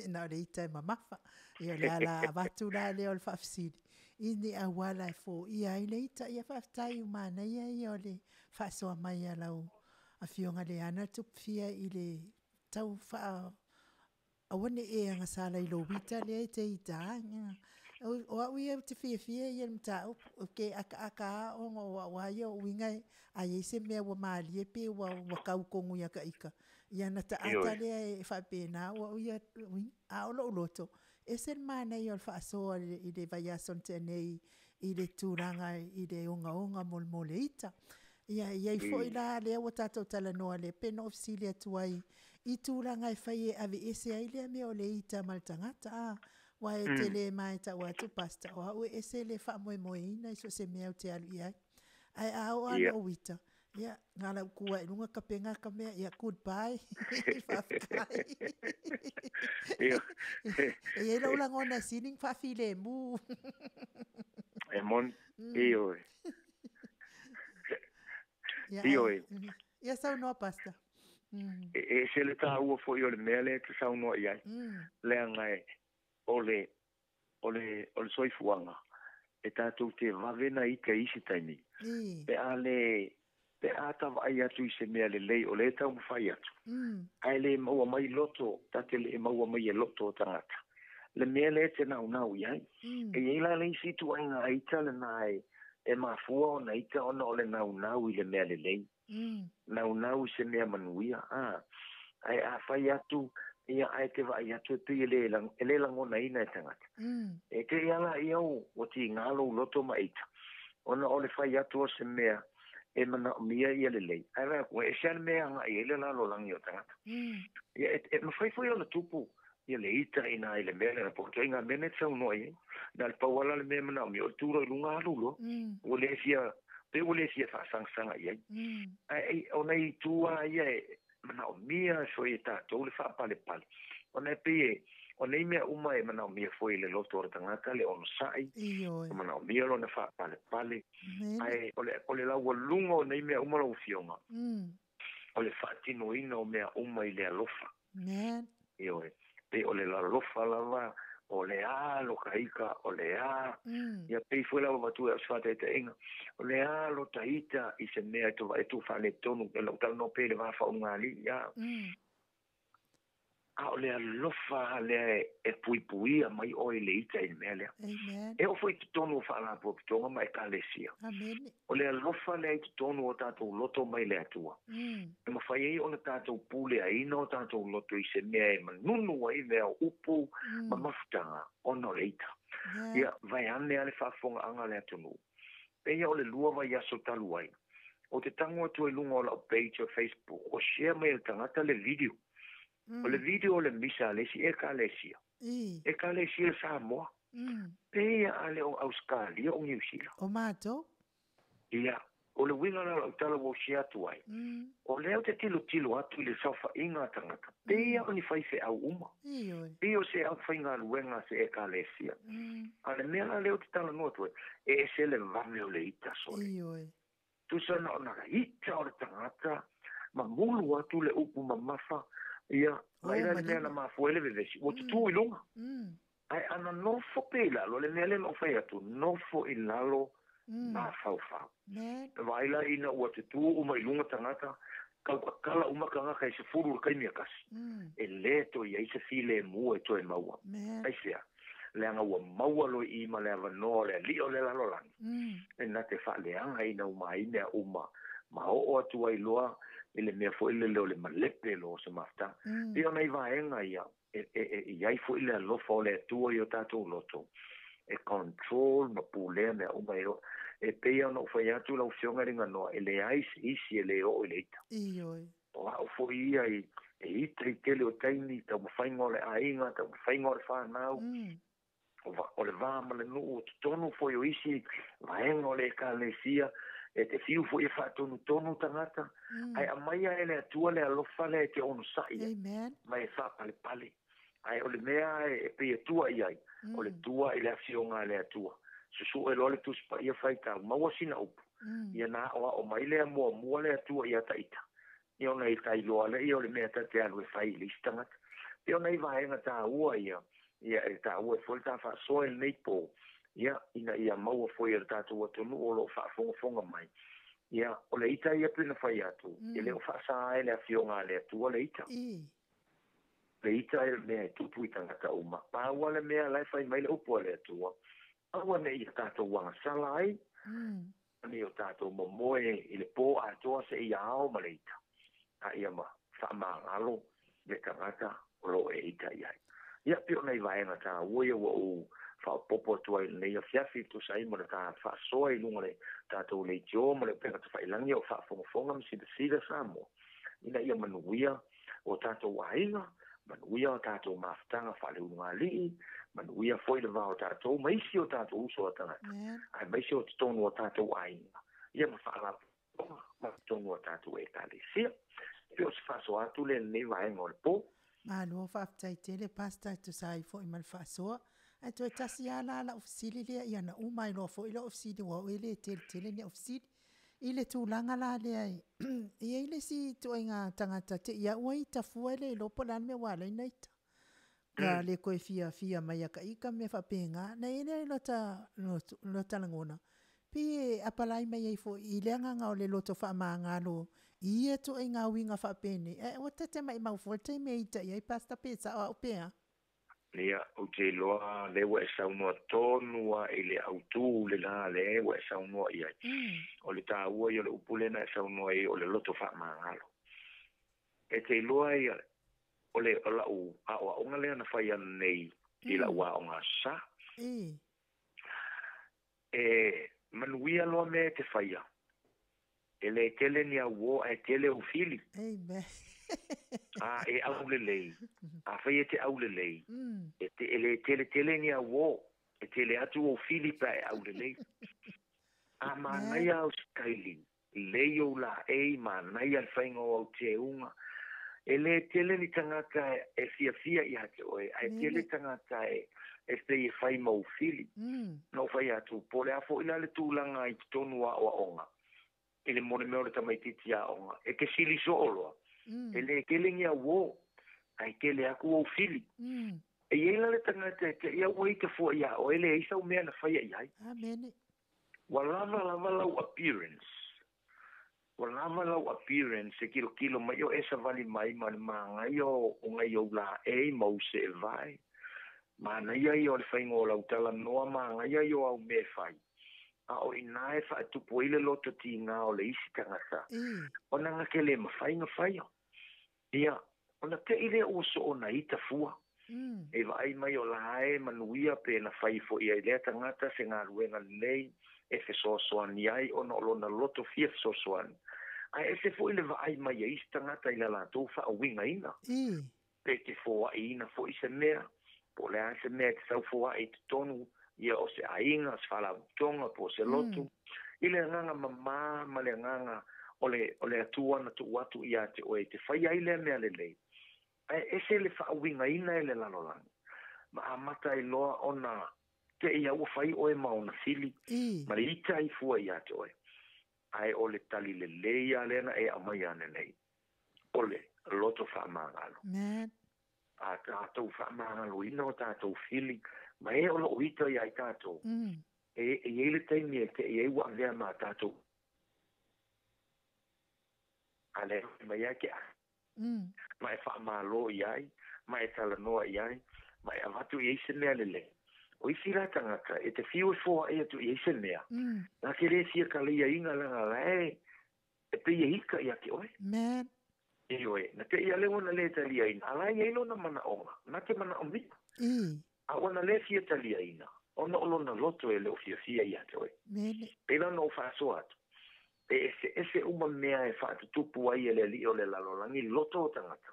na olita mama fa ia la avatu la le o fa fesili ini awala fo ia leita ia fa aftai umana ia le fa so mai ala o a fionga le ana tu fia ile tau fa awane anga sala I lo vita le te ita o ia te fia ia mta o ke aka o wa yo winga ai se me wa mali pe wa kau kongu ya ka ika ia na ta ata le fa pena o ia a o loto ese mana ia fa so ile vai sontene ile turanga ile onga molmoleita ia foi la le o tato tala no le pena ofisilia tuai I turanga I fai ave ese ai le me o le ita maltangata wa e tele mai ta wa tu pasta o ese le fa mo ina so se me o te alu ia ai a o ano wita ia ngala kua lunga kapenga ka me ia goodbye fa kai ia lo la ngona sining fa file mu e mon io ia sa no pasta se le ta ua fo io le mele te sa no ia le ngai ole soifuanga e tatou te vavena I te isi taimi pe ata vai atu I se mea le lei o le tau mawhai atu ai le maua mai loto tate le maua mai e loto tangata le mea le te nau iai e ila le isi tu ainga aita le nai e mafua o na ita ona o le nau I le mea le lei nau se mea manuia ai a whai atu ia ai te vai atu tu ele langona ina e tangata e te iala iau o ti ngalo loto maita ona o le whai atu o se mea e mana mia ia le lei ai rea koe e sean mea nga I ele lalo langi o tangata e mawhai o na tupu ia le ita ina I le mea le raporto inga mene tsau noi na le pauala le mea mana o turo I lunga alulo o le sia pe o le sia whaasangsanga iai ai ona I tua ia mana o mia so I tatou le whaapale pale ona pe ona I mea uma e mana o mia foi le loto o tangata le ono sai mana o mia lo na whaapale pale ai o le lau lunga ona I mea uma lo fionga o le whaatino ina o mea uma I le alofa pe o le alofa lava o le lo kaika o le ia pe foi la matu e sfata te inga o le lo taita I se mea tu fa le tonu e lo tal no pe le va fa un ali ia o le lofa le e pui mai o le ita I mele e o foi tonu fa la po tonga mai kalesia o le lofa le tonu o tatou loto mai le atua e ma fai o le tatou pule ai no tatou loto I se mea e manunu ai mea upu ma maftanga o no le ita ia vai ane ale whaafonga anga le ATUNU'U pe ia o le lua vai aso talu ai o te tango atu e lunga o la page o Facebook o share mai le tangata le video o le video o le misa le si e kalesia le Samoa pe ia ale o Australia o New Zealand o mato ia o le winga na o tala o share tu ai o le o te tilo atu I le sofa inga tangata pe ia o ni fai fe au uma pe o se au fai ngā luenga se e kalesia ale mea le o te tala no tu e se le vame o le ita sole tu sana o na ita o le tangata ma mulu atu le upu ma mafa ia mai la mea na mafuele vevesi o te tu ilunga ai ana nofo pela lo le mea le no fai atu nofo I lalo ma fau vai la ina o te tu uma ilunga tangata kala uma kanga kai se furu kai mia kasi e leto ia se file mu e to e maua ai sia le anga wa maua lo I ma le avano le li o le la lolang e na te fa le anga ina uma ina uma ma o atu ai loa ele mea fo ile le malepe lo se mafta ia nei vaenga ia ia fo ile lo fo le tu o tatou loto e control ma pule me uma e pe no foi atu la opción ringa no ele ais isi ele o ele ita o fo ia e te tele o taimi tau mawhainga o le ainga, tau mawhainga o le whanau, o le vāma le nuu, o tonu foi o isi, vaenga o le ekalesia, e te fiu foi e whaatonu tonu tangata, ai amaia e le atua le alofa le te ono saia, mai e whaapale pale, ai o le mea e pe atua iai, o le tua i le afionga le atua, susu e lole tuspa ia whaita, maua sina upu, ia na o mai le mua le atua ia taita, ia ona i tai loa le ia o le mea tate anu e whai listangata, ia ona i vaenga tā ua ia e tā ua e fwolta wha soe le neipo, ia ina ia maua foi e tātou atunu o lo wha fonga mai, ia o le ita ia pina whai atu, ia leo wha saa e le afionga le atua le ita, le ita e mea e tupu i tangata uma, pāua le mea lai whai mai le upo le atua, aua ne ia tātou wanga sala ai, ni o tātou momoe i le pō atoa se ia ao ma le ita. A ia ma whamangalo le tangata o lo e ita iai. Ia pio nei vaenga tā uia wa u whaopopo tua i nei AFIAFI tu sai mo le tā whaasoa i lunga le tātou le tio mo le penga tu whailangi o whaafongafonga msida Samoa. Ina ia manuia o tātou wahinga, manuia o tātou maftanga whaleunga lii, manuia foi le vao tātou, maisi o tātou uso o tangata. Ai maisi o tonu o tātou wahinga. Ia ma whaalapu, ma tonu o tātou e tālesia. Pio se faso atu le nei vaenga o le po. Ma lo whaftai tele pasta tu sai fo i mal fasoa. Ai tu e tasi ala la ofisili lea i ana umai lo fo i la ofisili wa uele tele ni ofisili. I le tūlanga la lea i. I eile si tu e ngā tangata te ia ua i tafua le lopo lan me wala i naita. Ka le koe fia mai aka ika me whapenga. Na ene lota langona. Pi apalai mai ei fo i leanga ngā o le loto wha maa ngalo. Ia tu e ngā winga whapene. O te mai mau fulte me ita i pasta pesa o pea. Lea o te loa lewa e saunua tonua i le autu le la lewa e saunua i ai. O le tā ua i o le upulena e saunua i o le loto wha maa ngalo. E te loa i o le ola u a o onga lea na whai anu nei i la ua o ngā sa. Manuia loa me te whaia. Ele tele ni a wo e tele o fili. E au le lei. A whai e te au le lei. Ele tele ni a wo. E tele atu o fili pa e au le lei. A manai au skaili. Lei o la e manai al whainga o te unga. Ele tele ni tangata e fiafia i hake oe. E tele tangata e te i whai mau fili. No whai atu. Pole a fo ila le tūlanga i tonua o onga. Ele mone mea o le tamaititi a onga. E ke sili so oloa. Ele kelengi a wo. Ai kele aku o fili. E ila le tangata ke ia wai te fua ia. O ele isa o mea na whaia iai. Amen. Walava lau appearance. Walava lau appearance. E kilo mai o esa vali mai. Ma ngai o ngai o la e mau se e vai. Ma ngai ai o le whaingo o lau tala noa. Ma ngai ai o au me whai. A o ina e wha tupu ile loto ti ngā o le isi tangata. O nanga ke le mawhainga whaia. Ia, o na te ile o so o na ita fua. E vai mai o lae manuia pe na whai fo ia i lea tangata se ngā ruenga nei e fe soasoani ai o na olona loto fia fe soasoani. Ai e se fo ile vai mai a isi tangata i la lātou wha o winga ina. Pe te fo a ina fo i se mea. Po lea se mea te sau fo a i te tonu. Ia o se ainga, se whala tonga po se lotu. I le nganga mamā, ma le nganga o le atua na tu watu i ate oe te whai ai le mea le lei. E se le whaawinga ina e le lalolangi. Ma amata i loa ona te ia ua whai oe mauna fili. Ma le ita i fua i ate oe. Ai o le tali le lei a lena e amai ane nei. O le loto whaamangalo. A tātou whaamangalo ina o tātou fili. Ma e o lo uita i ai tātou. E le taimi e te e ua vea ma tātou. Ale, ma ia ke a. Ma e wha malo i ai, ma e tala noa i ai, ma e avatu i eise mea lele. O isi la tangata, e te whiu e fua e atu i eise mea. Nga ke le fia ka leia inga langa lae, e pe i hika i ake oe. E oe, na te ia lewa na le talia ina. Ala i eilo na mana onga, na te mana ongi. A wana le fia talia ina. Ona olona loto e leo fia i ate oe. Pena no whaaso atu. Ese uma mea e whaatutupu ai e le li o le lalolangi loto o tangata.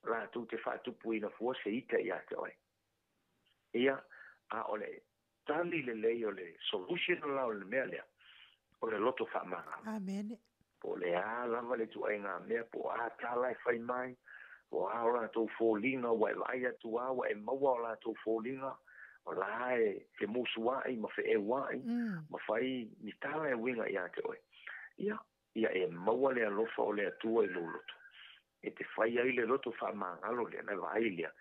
la tu te whatupu ina fua se ita ia te oi. Ia, a ole, tali le lei o le solution la o le mea lea, o le loto whamanga. Amen. Po le a lava le tu ainga mea, po a tālai whai mai, po a ora tō fōlinga, wai laia tu a, wai maua o la tō fōlinga, o la e musu ai, ma whe e wai, ma whai ni tālai winga ia te oi. Ia e maua le alofa o le atua i lo loto. E te whai ai le loto whamangalo le na vai lea.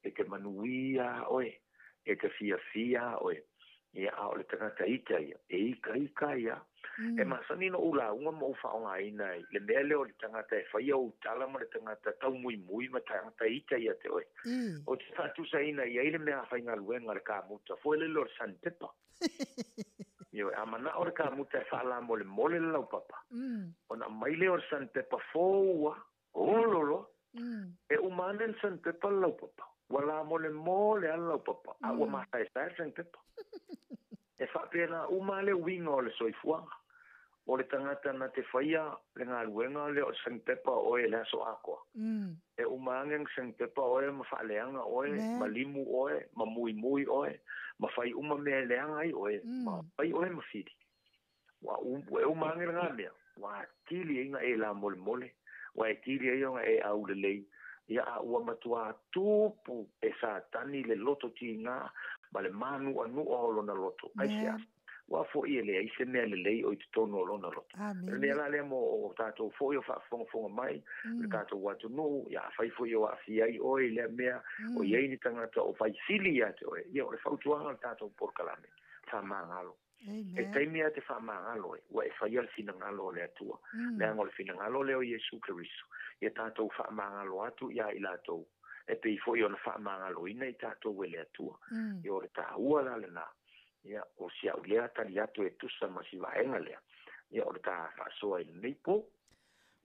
E te manuia oe, e te fiafia oe. E a o le tangata ita ia, e ika ia. E masani no ula unga mo whaonga ina i. Le mea leo le tangata e whai au tala ma le tangata tau mui ma tangata ita ia te oe. O te whatusa ina ia i le mea whainga luenga le ka muta. Fo ele lor santepa. Yo amana or ka muta e whala mole lau papa. Ona mai leo santepa foua. Ololo. E umanen santepa lau papa. Wala mole alau papa. Awa mata e sa santepa. E whapena umale winga o le soifuanga. O le tangata na te whaia le ngā luenga le o santepa oe le aso akoa. E umangen santepa oe ma whaaleanga oe, ma limu oe, ma mui oe, ma whai uma mea leanga ai oe, ma whai oe ma whiri. E umangen ngā mea. Wa tili inga e la mole. Wa e tiri e onga e au le lei. Ia a ua matua tupu e sa tani le loto ti ngā, ma le manu anu o lona loto. Aisia, wa fo i le aise mea le lei o i te tono o lona loto. Le ala le mo o tātou fo i o whaafonga mai, le tātou ATUNU'U, ia whai fo i o AFIAFI o i le mea, o iei ni tangata o whai sili ia te oe. Ia o le whautuanga le tātou POLOKALAME, whamangalo. E taimi a te whamangalo e, wa e whai al finangalo le atua. Le ango le finangalo leo Yesu Keriso. Ia tātou whamangalo atu ia i lātou. E pei fo i ona whamangalo ina i tātou e le atua. Ia o le tāua la le nā. Ia o sia u lea tali atu e tusa masi vaenga lea. Ia o le tā whaasoa i le neipo.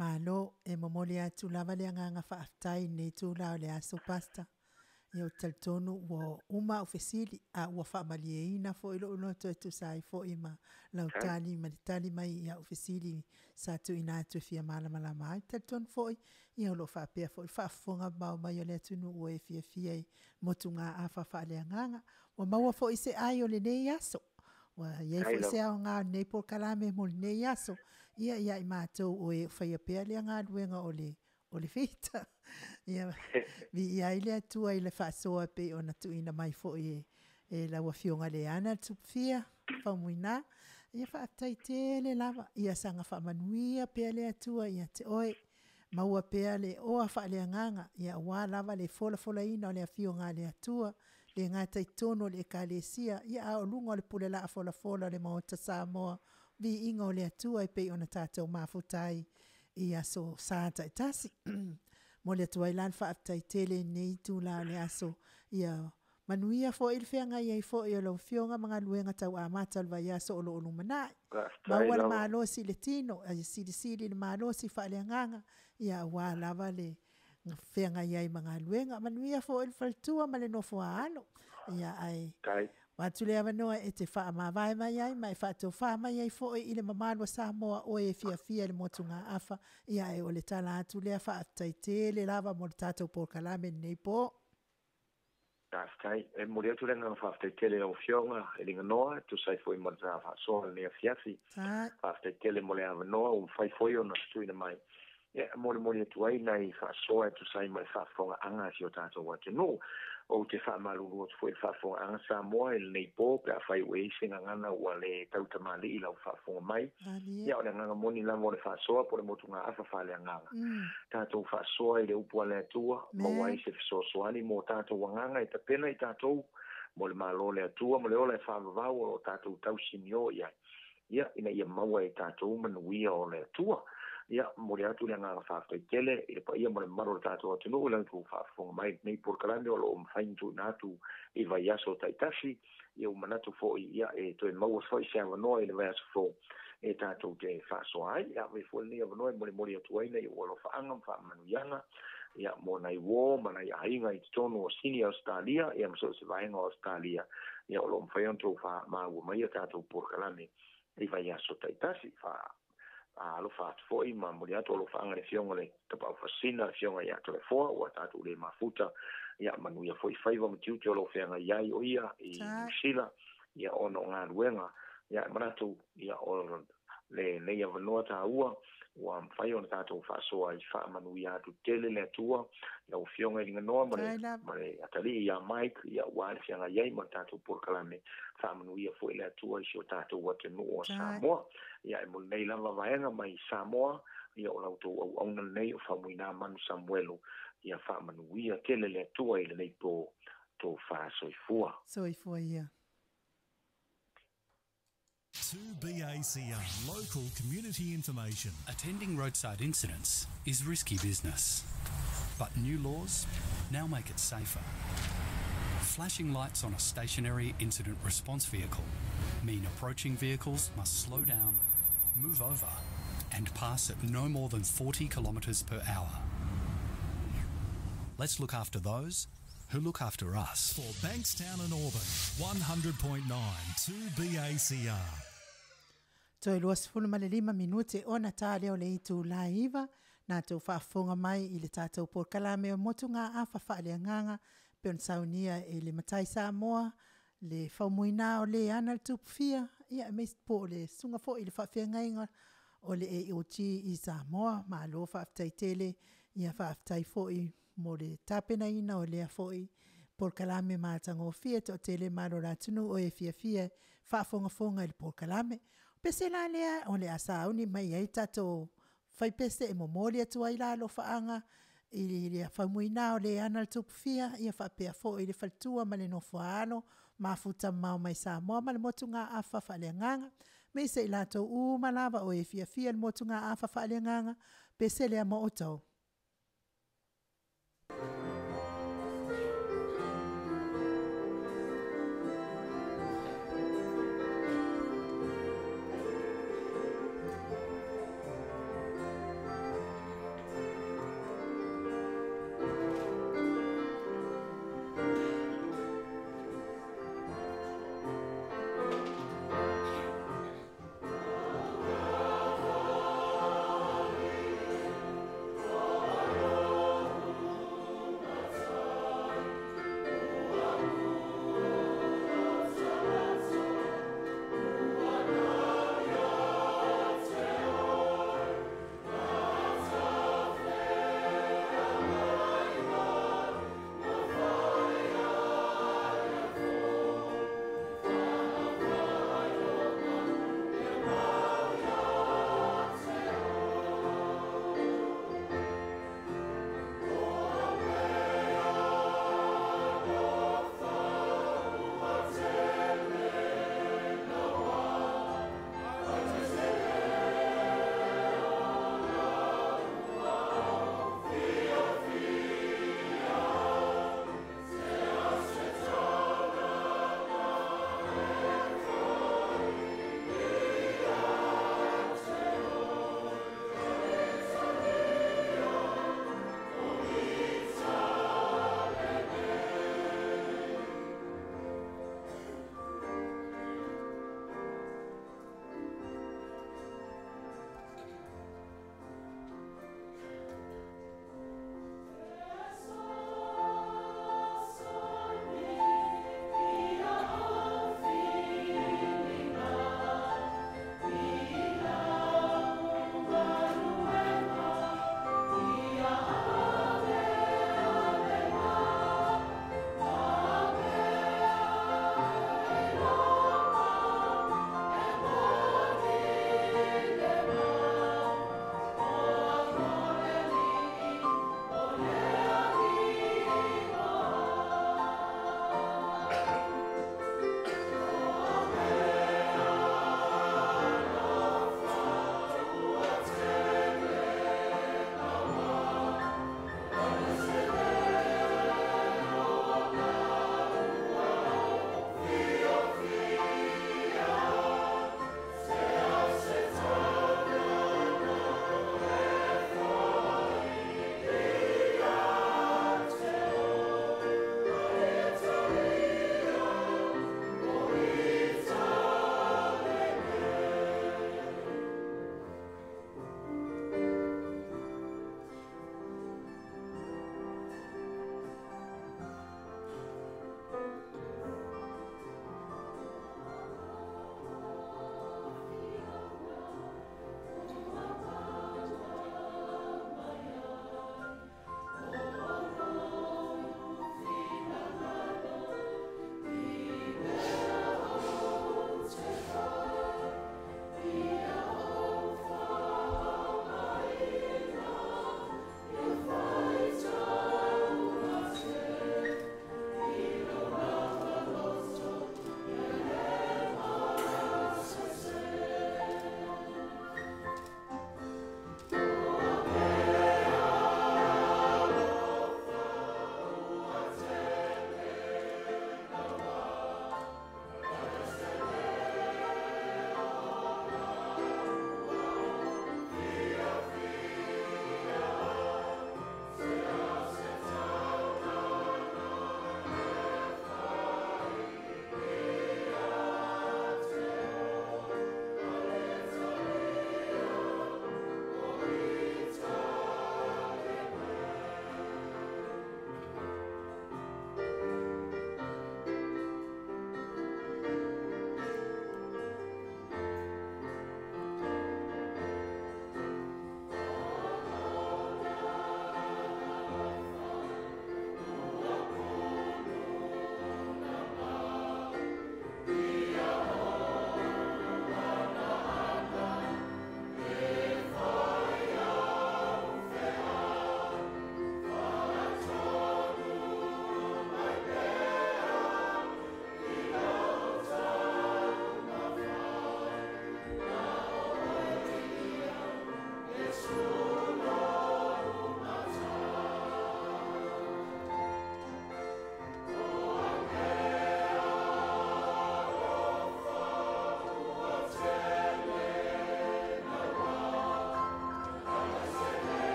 Malo e momoli atu lava le nganga whaaftai nei tū lao le aso pasta. Ia o taltonu ua uma ufesili a ua whaamaliena fo ilo uno to tu sai fo ima lautali manitali mai ia ufesili sa tu ina tu fia mala mai taltonu fo ia lo whaapea fo whaafonga mau mai o le ATUNU'U e FIAFIA motunga a whaafaleanganga ua maua fo ise ai o le nei aso ua iei fo ise au ngā nei POLOKALAME mo le nei aso ia i mātou o e whaiapea le ngā luenga o le fita. Ia ia ile atua ile whaasoa pe ona tuina mai fo e laua fionga le ana tupfia whamuina. Ia whaatai tele lava. Ia sanga whamanuia pe le atua ia te oe. Maua pe le oa whaaleanganga. Ia wā lava le fola ina o le fionga le atua. Le ngātai tono le kalesia. Ia a o lunga le pulela a fola le Maota Samoa. Viiga o le atua e pe ona tātou mafutai. Ia so sāta e tasi. Mo le atua ilan whaaftai tele nei tū la le aso. Ia manuia fo il whianga iei fo i o lau fionga mga luenga tau a matalwa ia so olo manai. Maua le maalosi le tino. Sili le maalosi whaaleanganga. Ia wā lava le whianga iei mga luenga. Manuia fo il whaltua ma le nofo a alo. Ia ai. Watule avanoa e te wha mawai mai ai, mai whātou wha mai ai fo i le mamalwa Samoa o e FIAFIA le motunga afa, ia e o le tala atu lea whaatai te le lava mo le tātou POLOKALAME nei po. Tātai, e mori atu renga whaatai te le o fionga, e linga noa, tu sai fo i mo le tā whaasoa le AFIAFI, whaatai te le mo le avanoa, whai fo i o na stuina mai. Ia, mori atu ai nei whaasoa, tu sai mo le whaafonga anga si o tātou ATUNU'U. O te whaamaluru o te fwoi whaafonga anga Samoa e nei pō, pe a whai ue singa ngana ua le tautamali i lau whaafonga mai. Ia o le nganga moni la mo le whaasoa po le motunga afa whaale nganga. Tātou whaasoa i le upua le atua, ma wai se whasosoani mo tātou wanganga i ta pena i tātou, mo le malo le atua, mo le ola e whaavavau o tātou tausinio ia. Ia, ina ia maua i tātou manuia o le atua. Ia, mori atu le ngā whaatai tele, i pa ia mo le maro le tātou ATUNU'U lang tu whaafonga mai, nei POLOKALAME o lo mwhaintu nātu i vai aso taitasi, ia umanatu fo i ia e toi maua fo i se awanoa i le vai aso fo e tātou te whaasoa ai, ia vei fo ni awanoa i mori atu aina i ualo whaanga, whaamanuianga, ia mo nei wō, ma nei ainga i tono o sini Australia, ia mso se vaenga o Australia, ia o lo mwhaintu wha maua mai a tātou POLOKALAME i vai aso taitasi, lo fa foi ma mo ya to lo fa ngale fionga le te pa fasina fionga ya to le fo wa tatu le mafuta ya manu ya foi fai wa mtiu to lo fenga ya o ia I sila ya ono nga luenga ya manatu ya o le nei ya vanua taua wa fai on tatu fa so ai fa manu ya tu tele le tua la fionga I ngano mare atali ya mike ya wa fenga ya ma tatu POLOKALAME fa manu ya foi le tua sio tatu wa te no Samoa ya mo nei lava vaenga mai Samoa ia o lauto au na nei o famuina manu Samuelo ia fa manuia kele le tua ile nei to fa soifua ia 2BACR Local Community Information. Attending roadside incidents is risky business, but new laws now make it safer. Flashing lights on a stationary incident response vehicle mean approaching vehicles must slow down, move over, and pass at no more than 40 kilometres per hour. Let's look after those who look after us. For Bankstown and Auburn, 100.9 2BACR. Toi loas fulu malelima minute ona tāleo le itu laiva na tau whaafonga mai I le tātou POLOKALAME o motu ngā awha whaaleanganga pe on saunia e le matai Samoa le whaumuina o le ana le tupufia ia me po le sunga fo I le whawhiangainga o le AOG I Samoa ma alo whaaftai tele ia whaaftai fo I mo le tapena ina o lea fo I POLOKALAME mātango fia to tele maro la tunu o FIAFIA whaafonga I le POLOKALAME pese la lea o le asauni mai ai tato fai pese e momoli atua I la lo faanga I le whamuina o le ana le tupufia ia whapea fo I le faltua ma le nofoano ma futa mau mai Samoa ma le motu ngā awha whaaleanganga me se I latou malava o FIAFIA le motu ngā awha whaaleanganga pese lea Maota.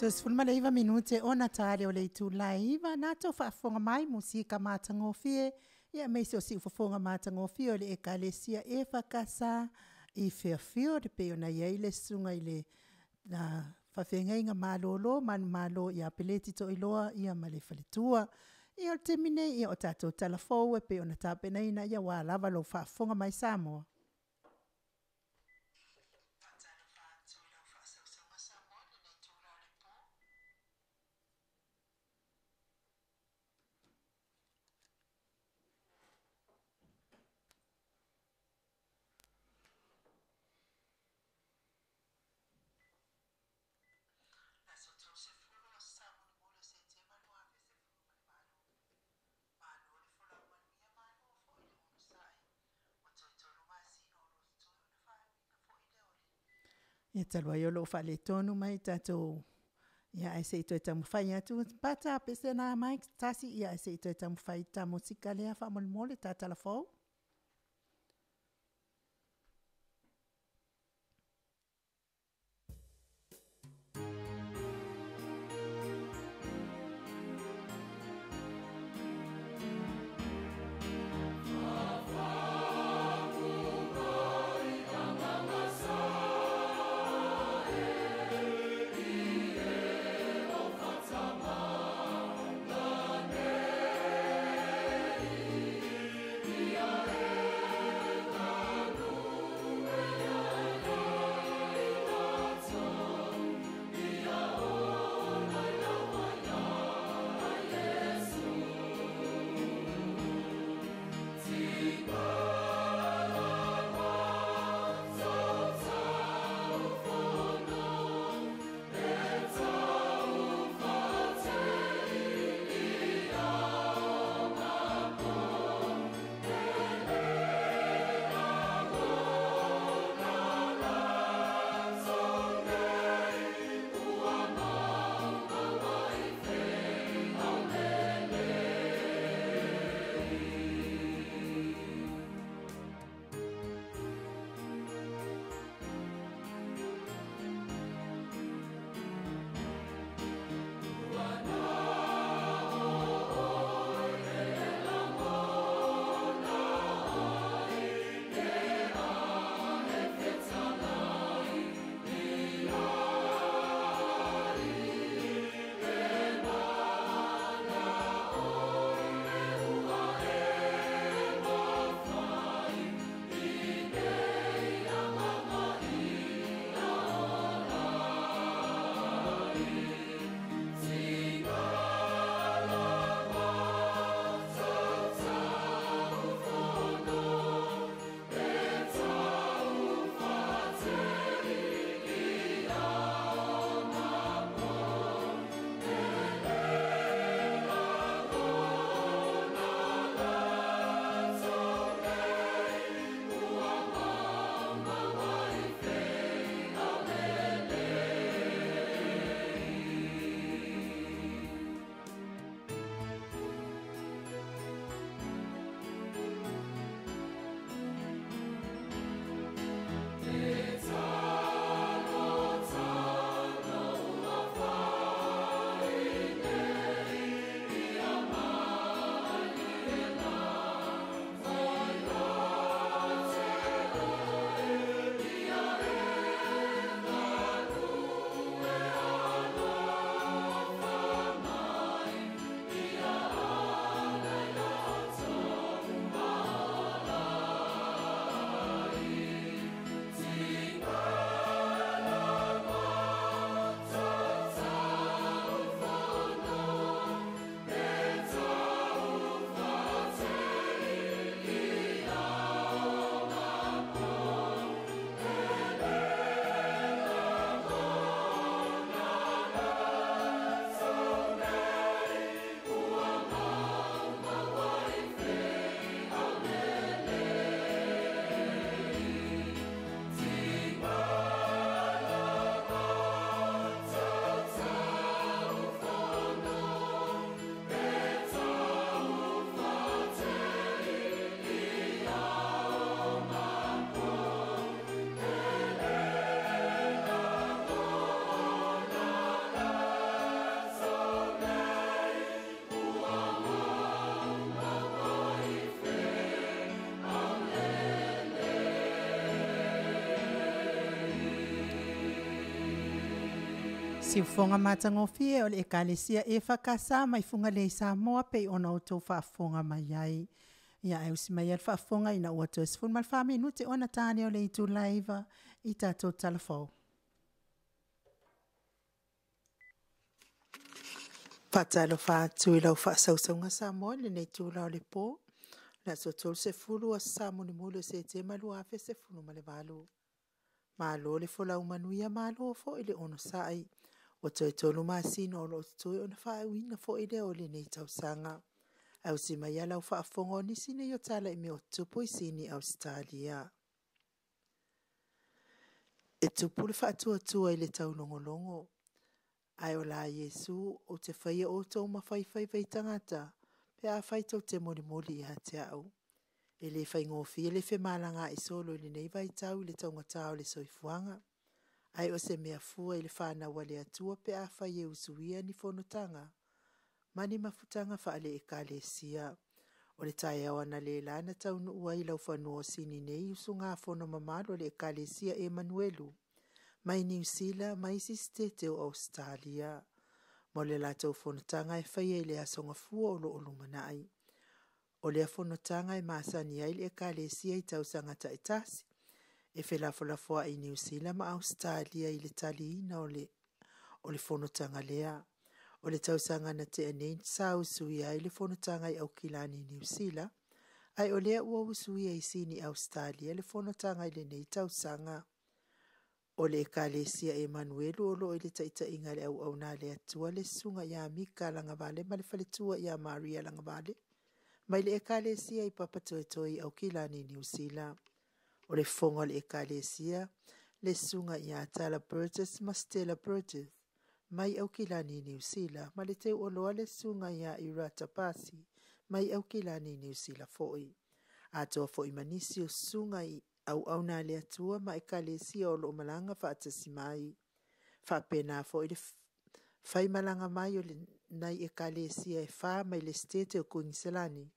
Tos fulma leiva minute ona tare o le tu laiva na to fa fonga mai musika matangofie ia me so si fonga matangofie o le ekalesia e fakasa I FIAFIA de pe ona ia ile sunga ile na fafenga malolo man malo ia peleti to iloa ia male faletua ia temine ia o tato telefo e pe ona tapena ina ia wa lava lo fa fonga mai Samoa. Ia talua yo lo fale tonu mai tatou. Ia ai se ito e tamu whai atu. Pata pese na mai tasi ia ai se ito e tamu whai tamu sika lea wha mole ta telefou. Yeah. Siufonga matangofie o le ekalesia e whakasa mai funga le Samoa pe ona o tau whaafonga mai ai. Ia e usi mai al whaafonga ina ua toa sifun mal wha minute ona tāne o le itu laiva i tātou talafau. Patalo whaatu i lau whaasausanga Samoa le nei tūla o le pō. Na so tolu se fulu a Samoa ni mulu se te malu afe se fulu ma le valu. Malo le fola umanuia malo fo i le ono sai. O toi tolu masino o lo toi ona wha uina fo i le o le nei tausanga. Au si mai ala u whaafongo ni sine yo tala i me o tupu i sini Australia. E tupu le whaatua tua i le taulongolongo. Ai o la Yesu o te whaia o tau mawhai tangata. Pe a whai tau te moli i hate au. E le whai ngofi e le whe malanga i solo i le nei vai tau i le taungata o le soifuanga. Ai o se mea fua i le whana wale atua pe a whai e usuia ni whonotanga. Mani mafutanga whaale e kale sia. O le tai awana le lana TAUNU'U ai lau whanua sini nei usu ngā whono mamalo le e kale sia Emanuelu. Mai New Zealand, mai sistete o Australia. Mo le lātou whonotanga e whai e le asonga fua o lo olumanai. O le whonotanga e masani ai le e kale sia i tausanga ta etasi. E whelafolafoa i New Zealand ma Australia i le tali ina o le whonotanga lea. O le tausanga na te anei sa usui ai le whonotanga i Aukilani New Zealand. Ai o lea ua usui ai sini Australia le whonotanga i le nei tausanga. O le ekalesia Emanuelu o lo i le taita inga le au na le atua le sunga ia Mika langa vale ma le whaletua ia Maria langa vale. Mai le ekalesia i papatoetoi Aukilani New Zealand. O le fonga le ekalesia le sunga ia Tala Burgess ma Stella Burgess. Mai Aukilani New Zealand ma le teu o loa le sunga ia Irata Pasi. Mai Aukilani New Zealand foi. Atoa foi manisi o sunga i au na le atua ma ekalesia o lo malanga whaatasi mai. Whapena foi le whai malanga mai o le nai ekalesia e wha mai le stete o Queenselani.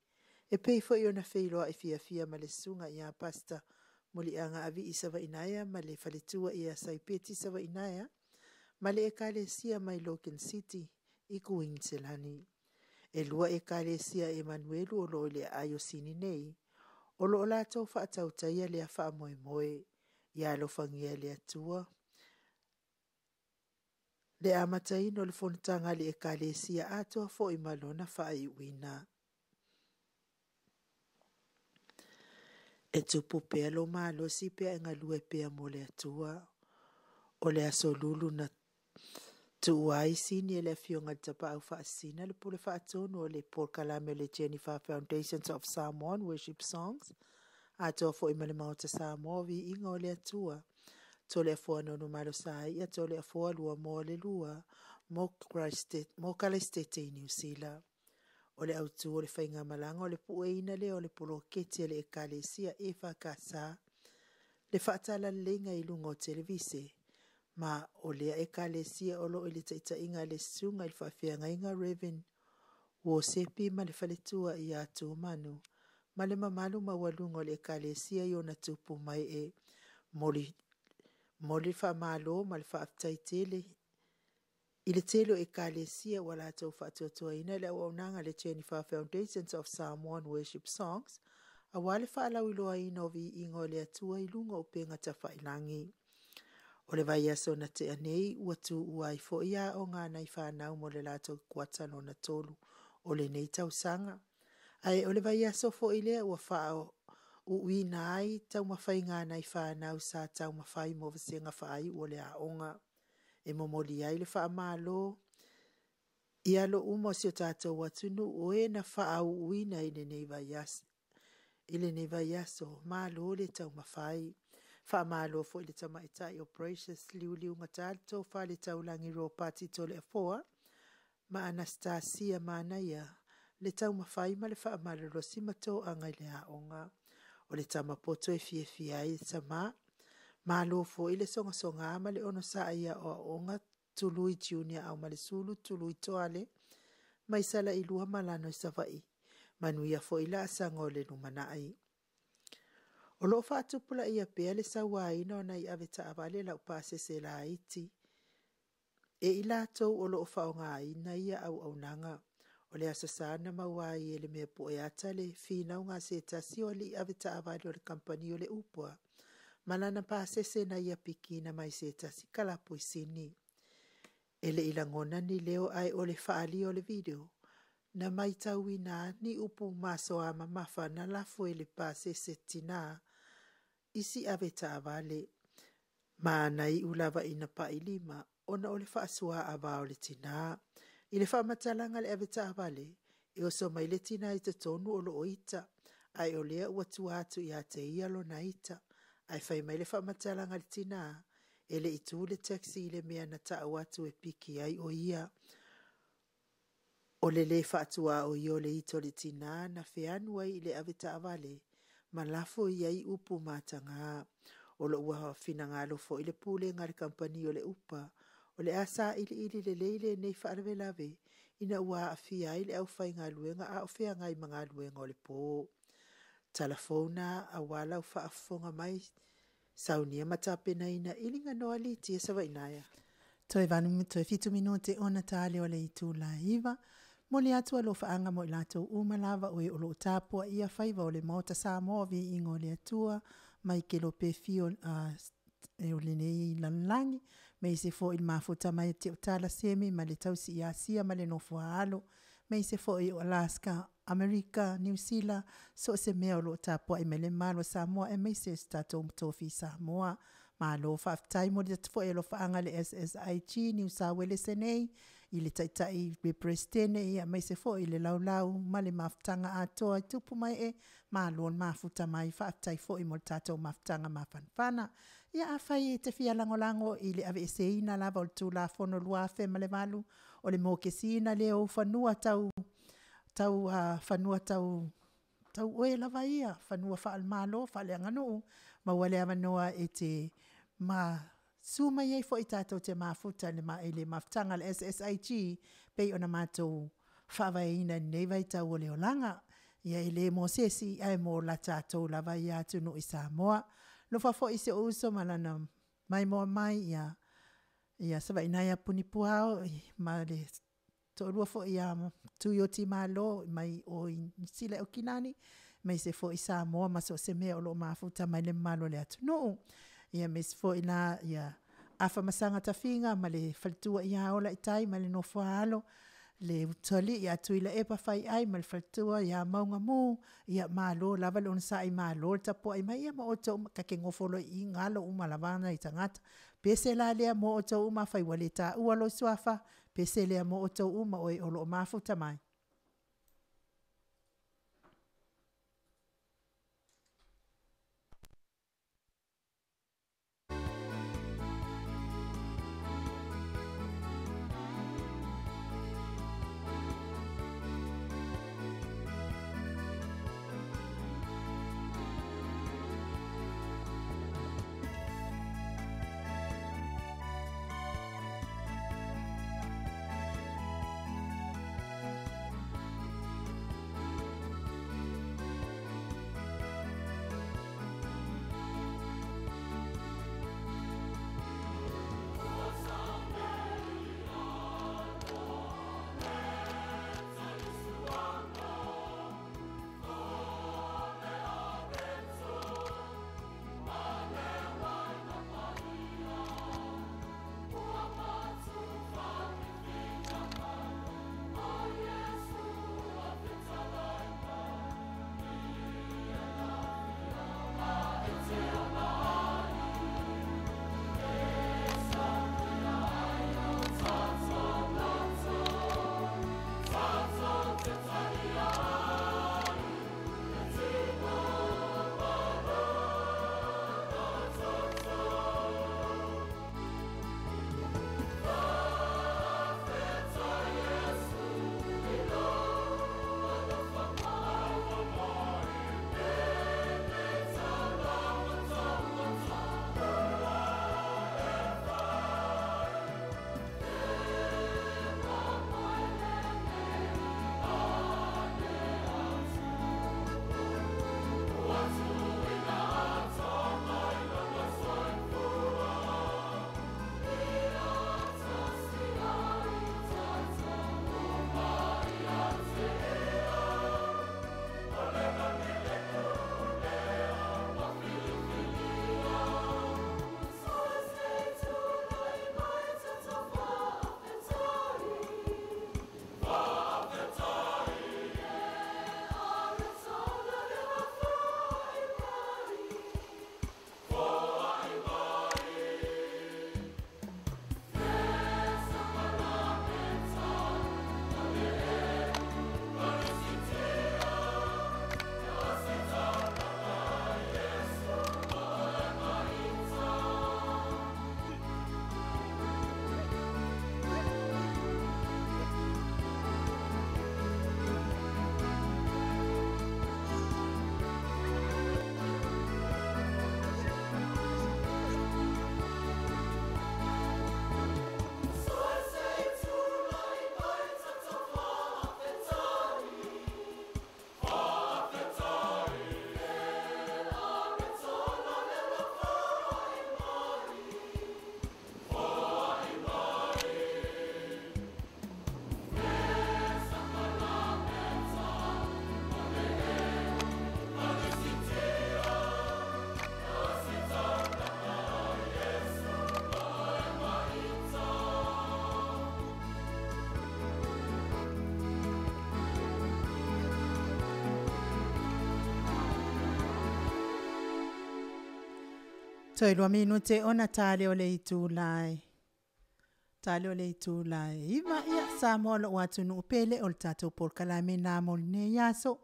E pei foi ona wheiloa e FIAFIA ma le sunga ia pasta moli anga avi isawa inaya ma le whaletua ia saipeti sawa inaya. Ma le ekalesia mai Logan City i Queenselani. E lua ekalesia Emanuelu o lo le ayo sini nei. O lo la tau whaatau taia le a wha moe moe. Ia lo whangia le atua. Le amatai no le whonatanga le ekalesia atua fo i malona wha i wina. E tupu pea lo malo si pea inga lue pea mo le atua. O le aso lulu na tuai sini e le fionga tapa au whaasina le pule whaatonu o le POLOKALAME le Jennifer Foundations of Samoan Worship Songs. Atoa fo ima le Maota Samoa VIIGA o le atua. To le afua nono malo sai ia to le afua lua mo le lua mo Kalestete i New Zealand. O le autu o le whainga malanga o le pueina le o le poloketi le ekalesia e whakasa. Le whaatala lenga i lunga o televise. Ma o lea ekalesia o lo ili taita inga le sunga il whawhianga inga Reverend Wosepi ma le whaletua i atu manu. Ma le mamalu ma walunga o le ekalesia i ona tupu mai e moli whamalo ma le whaaftaitele. I le telo ekalesia wala tau whaatuatua ina le aunanga le Jennifer Foundations of Samoan Worship Songs. A wale whaalau iloa ina o VIIGA o le atua i lunga o penga ta whailangi. O le vai aso na te anei ua tu uai fo ia o ngā nei whanau mo le lato kuatano na tolu o le nei tausanga. Ai o le vai aso fo ilea ua whao ui nai tau mawhai ngā nei whanau sa tau mawhai mo vasenga whai o le aonga. E momoli ai le wha malo. Ia lo umo si o tātou watunu o e na whao ui nei le nei vai aso. Ile nei vai aso malo le tau mawhai. Wha malo fo ile tama itai o Precious liu ngatal to wha le taulangi ro pati to le afoa. Ma Anastasia manaia le tau mawhai ma le wha malo rosi mato angai le haonga. O le tama poto e FIAFIA i tama. Malo fo ile songa ama le ono saa ia o aonga tului junior au ma le sulu tului toale. Ma isala ilua malano isawai. Manuia fo ila asango le numanai. O lo whaatupula ia pea le sawaina o nei aveta avale lau pase se la iti. E I lātou o loo whaonga ina ia au nanga. O le asasana mawai e le mea po e atale, whina unga se tasi o li avita avali o le kampani o le upua. Malana pāsese na ia piki na mai se tasi kalapu I sini. Ele ilangona ni leo ai o le whaali o le video. Na mai taui na ni upu maso ama mafa na lafo e le pāsese tina. Isi avita avale. Mana I ulava ina pa ilima. Ona o le whaasua ava o le tina. I le whamatalanga le avita avale. E o so mai le tina I te tonu o lo oita. Ai o lea ua tuatu I a te ialo na ita. Ai whai mai le whamatalanga le tina. E le itu le taxi le mea na ta watu e piki ai o ia. O le whaatua o io le ito le tina na whianu ai le avita avale. Ma lafo iai upu matanga. O lo ua finangalo fo I le pule ngare kampani o le upa. O le asa ili le leile nei whaarwe lave. Ina ua afia ai le au whai ngā luenga a o whia ngai mga luenga o le pō. Talafona a wala u whaafonga mai. Saunia matapena ina ilinga noa li tia sawa inaya. Toi vanu toi fitu minute ona tale o le itu la iwa. Moli atua lo whaanga mo ilato umalava o e o lo tapua ia whaiva o le Maota Samoa Viiga o le atua. Mai ke lo pe fio e o LENEI lanlangi. Mei se fo il mafuta mai te utala semi ma le tausi I Asia ma le nofo alo. Mei se fo I Alaska, Amerika, New Zealand, so se mea o lo tapua I mele malo Samoa e mei se TATOU TOFI Samoa. Ma lo whaftai mo le fo e lo whaanga le SSIG, New South Wales LENEI, I le taitai be prestene ia mei se fo I le laulau ma le maftanga Atua I tupu mai e ma lo mafuta mai whaftai fo I mo TATOU maftanga mafanfana. Ia awhai e te fia langolango I le ave ese ina lava o le tū la fono luafe ma le malu o le mokesina le o whanua tau oe lava ia whanua whaal malo whaale anganu ma wale avanoa e te ma suma iei fo I tātou te mafuta le maftanga le SSIG pei ona mātou whaavai ina nei vai tau o le olanga ia ele mo sesi ai mo la tātou lava ia ATUNU'U I Samoa. Lo fo I se uso malana MAIMOA mai ia sawa inaya punipuao ma le to lua fo ia tu yo ti malo mai o sile o kinani mai se fo I Samoa ma so se mea o lo mafuta mai le malo le ATUNU'U ia mes fo ina ia afa masanga tafinga ma le faltua ia ola I tai ma le nofo alo le utoli ia tuila e pa fai ai ma le faltua ia maunga mu ia malo lava le onsa I malo tapo ai mai ia ma oto ka ke ngofolo I ngalo uma lavana I tangata pese la lea mo oto uma fai wale ta ua lo suafa pese lea mo oto uma oi o lo mafuta mai. Toi lua minute ona tale o le itu lai. Tale o le itu lai. Iwa ia Samoa lo ATUNU'U PELE o le tatou POLOKALAME nā mo le yaso.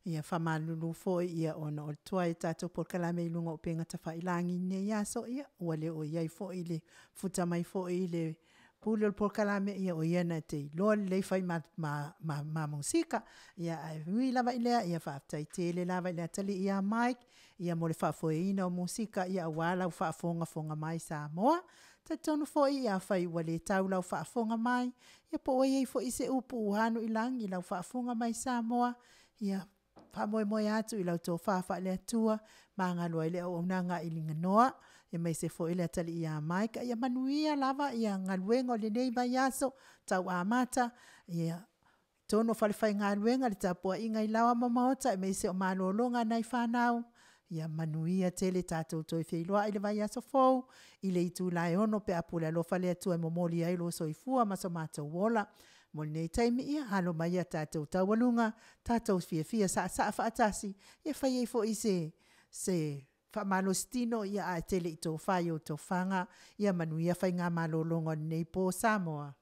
Ia whamalulu foi ia ona o tuai tatou POLOKALAME ilunga o penga tawhailangi ne yaso ia. Ua le o iai foi le futa mai foi le pule o POLOKALAME ia o iana te loa le fai ma musika. Ia ai hui lava ilea ia whaatai tele lava ilea tali ia Mike. Ia mo le whaafoeina o musika ia wala u whaafonga mai Samoa. Ta tonu foi ia whai ua le tau lau whaafonga mai. Ia po o iei foi se upu uhanu ilangi lau whaafonga mai Samoa. Ia whamoe atu i lau tō whaafa le atua. Ma ngā lua ile o unanga i linga noa. Ia mai se foi ile atali ia maika. Ia manuia lava ia ngā luenga o LENEI vai aso. Tau amata. Ia tono whalewhai ngā luenga le tapua inga i lawa Maota. Ia mai se o malolonga nai whanau. Ia manuia tele tatou toi whiailoa i le vai aso fou. I le itu lai ono pe apule alofa le atua i momoli ailo soifua maso mātou wola. Mo nei taimi ia halo mai a tatou tawalunga. Tatou fiafia sa whaatasi. Ia whai ei fo i se whamalostino ia a tele i tō whai o tō whanga. Ia manuia whai ngā malolonga nei po Samoa.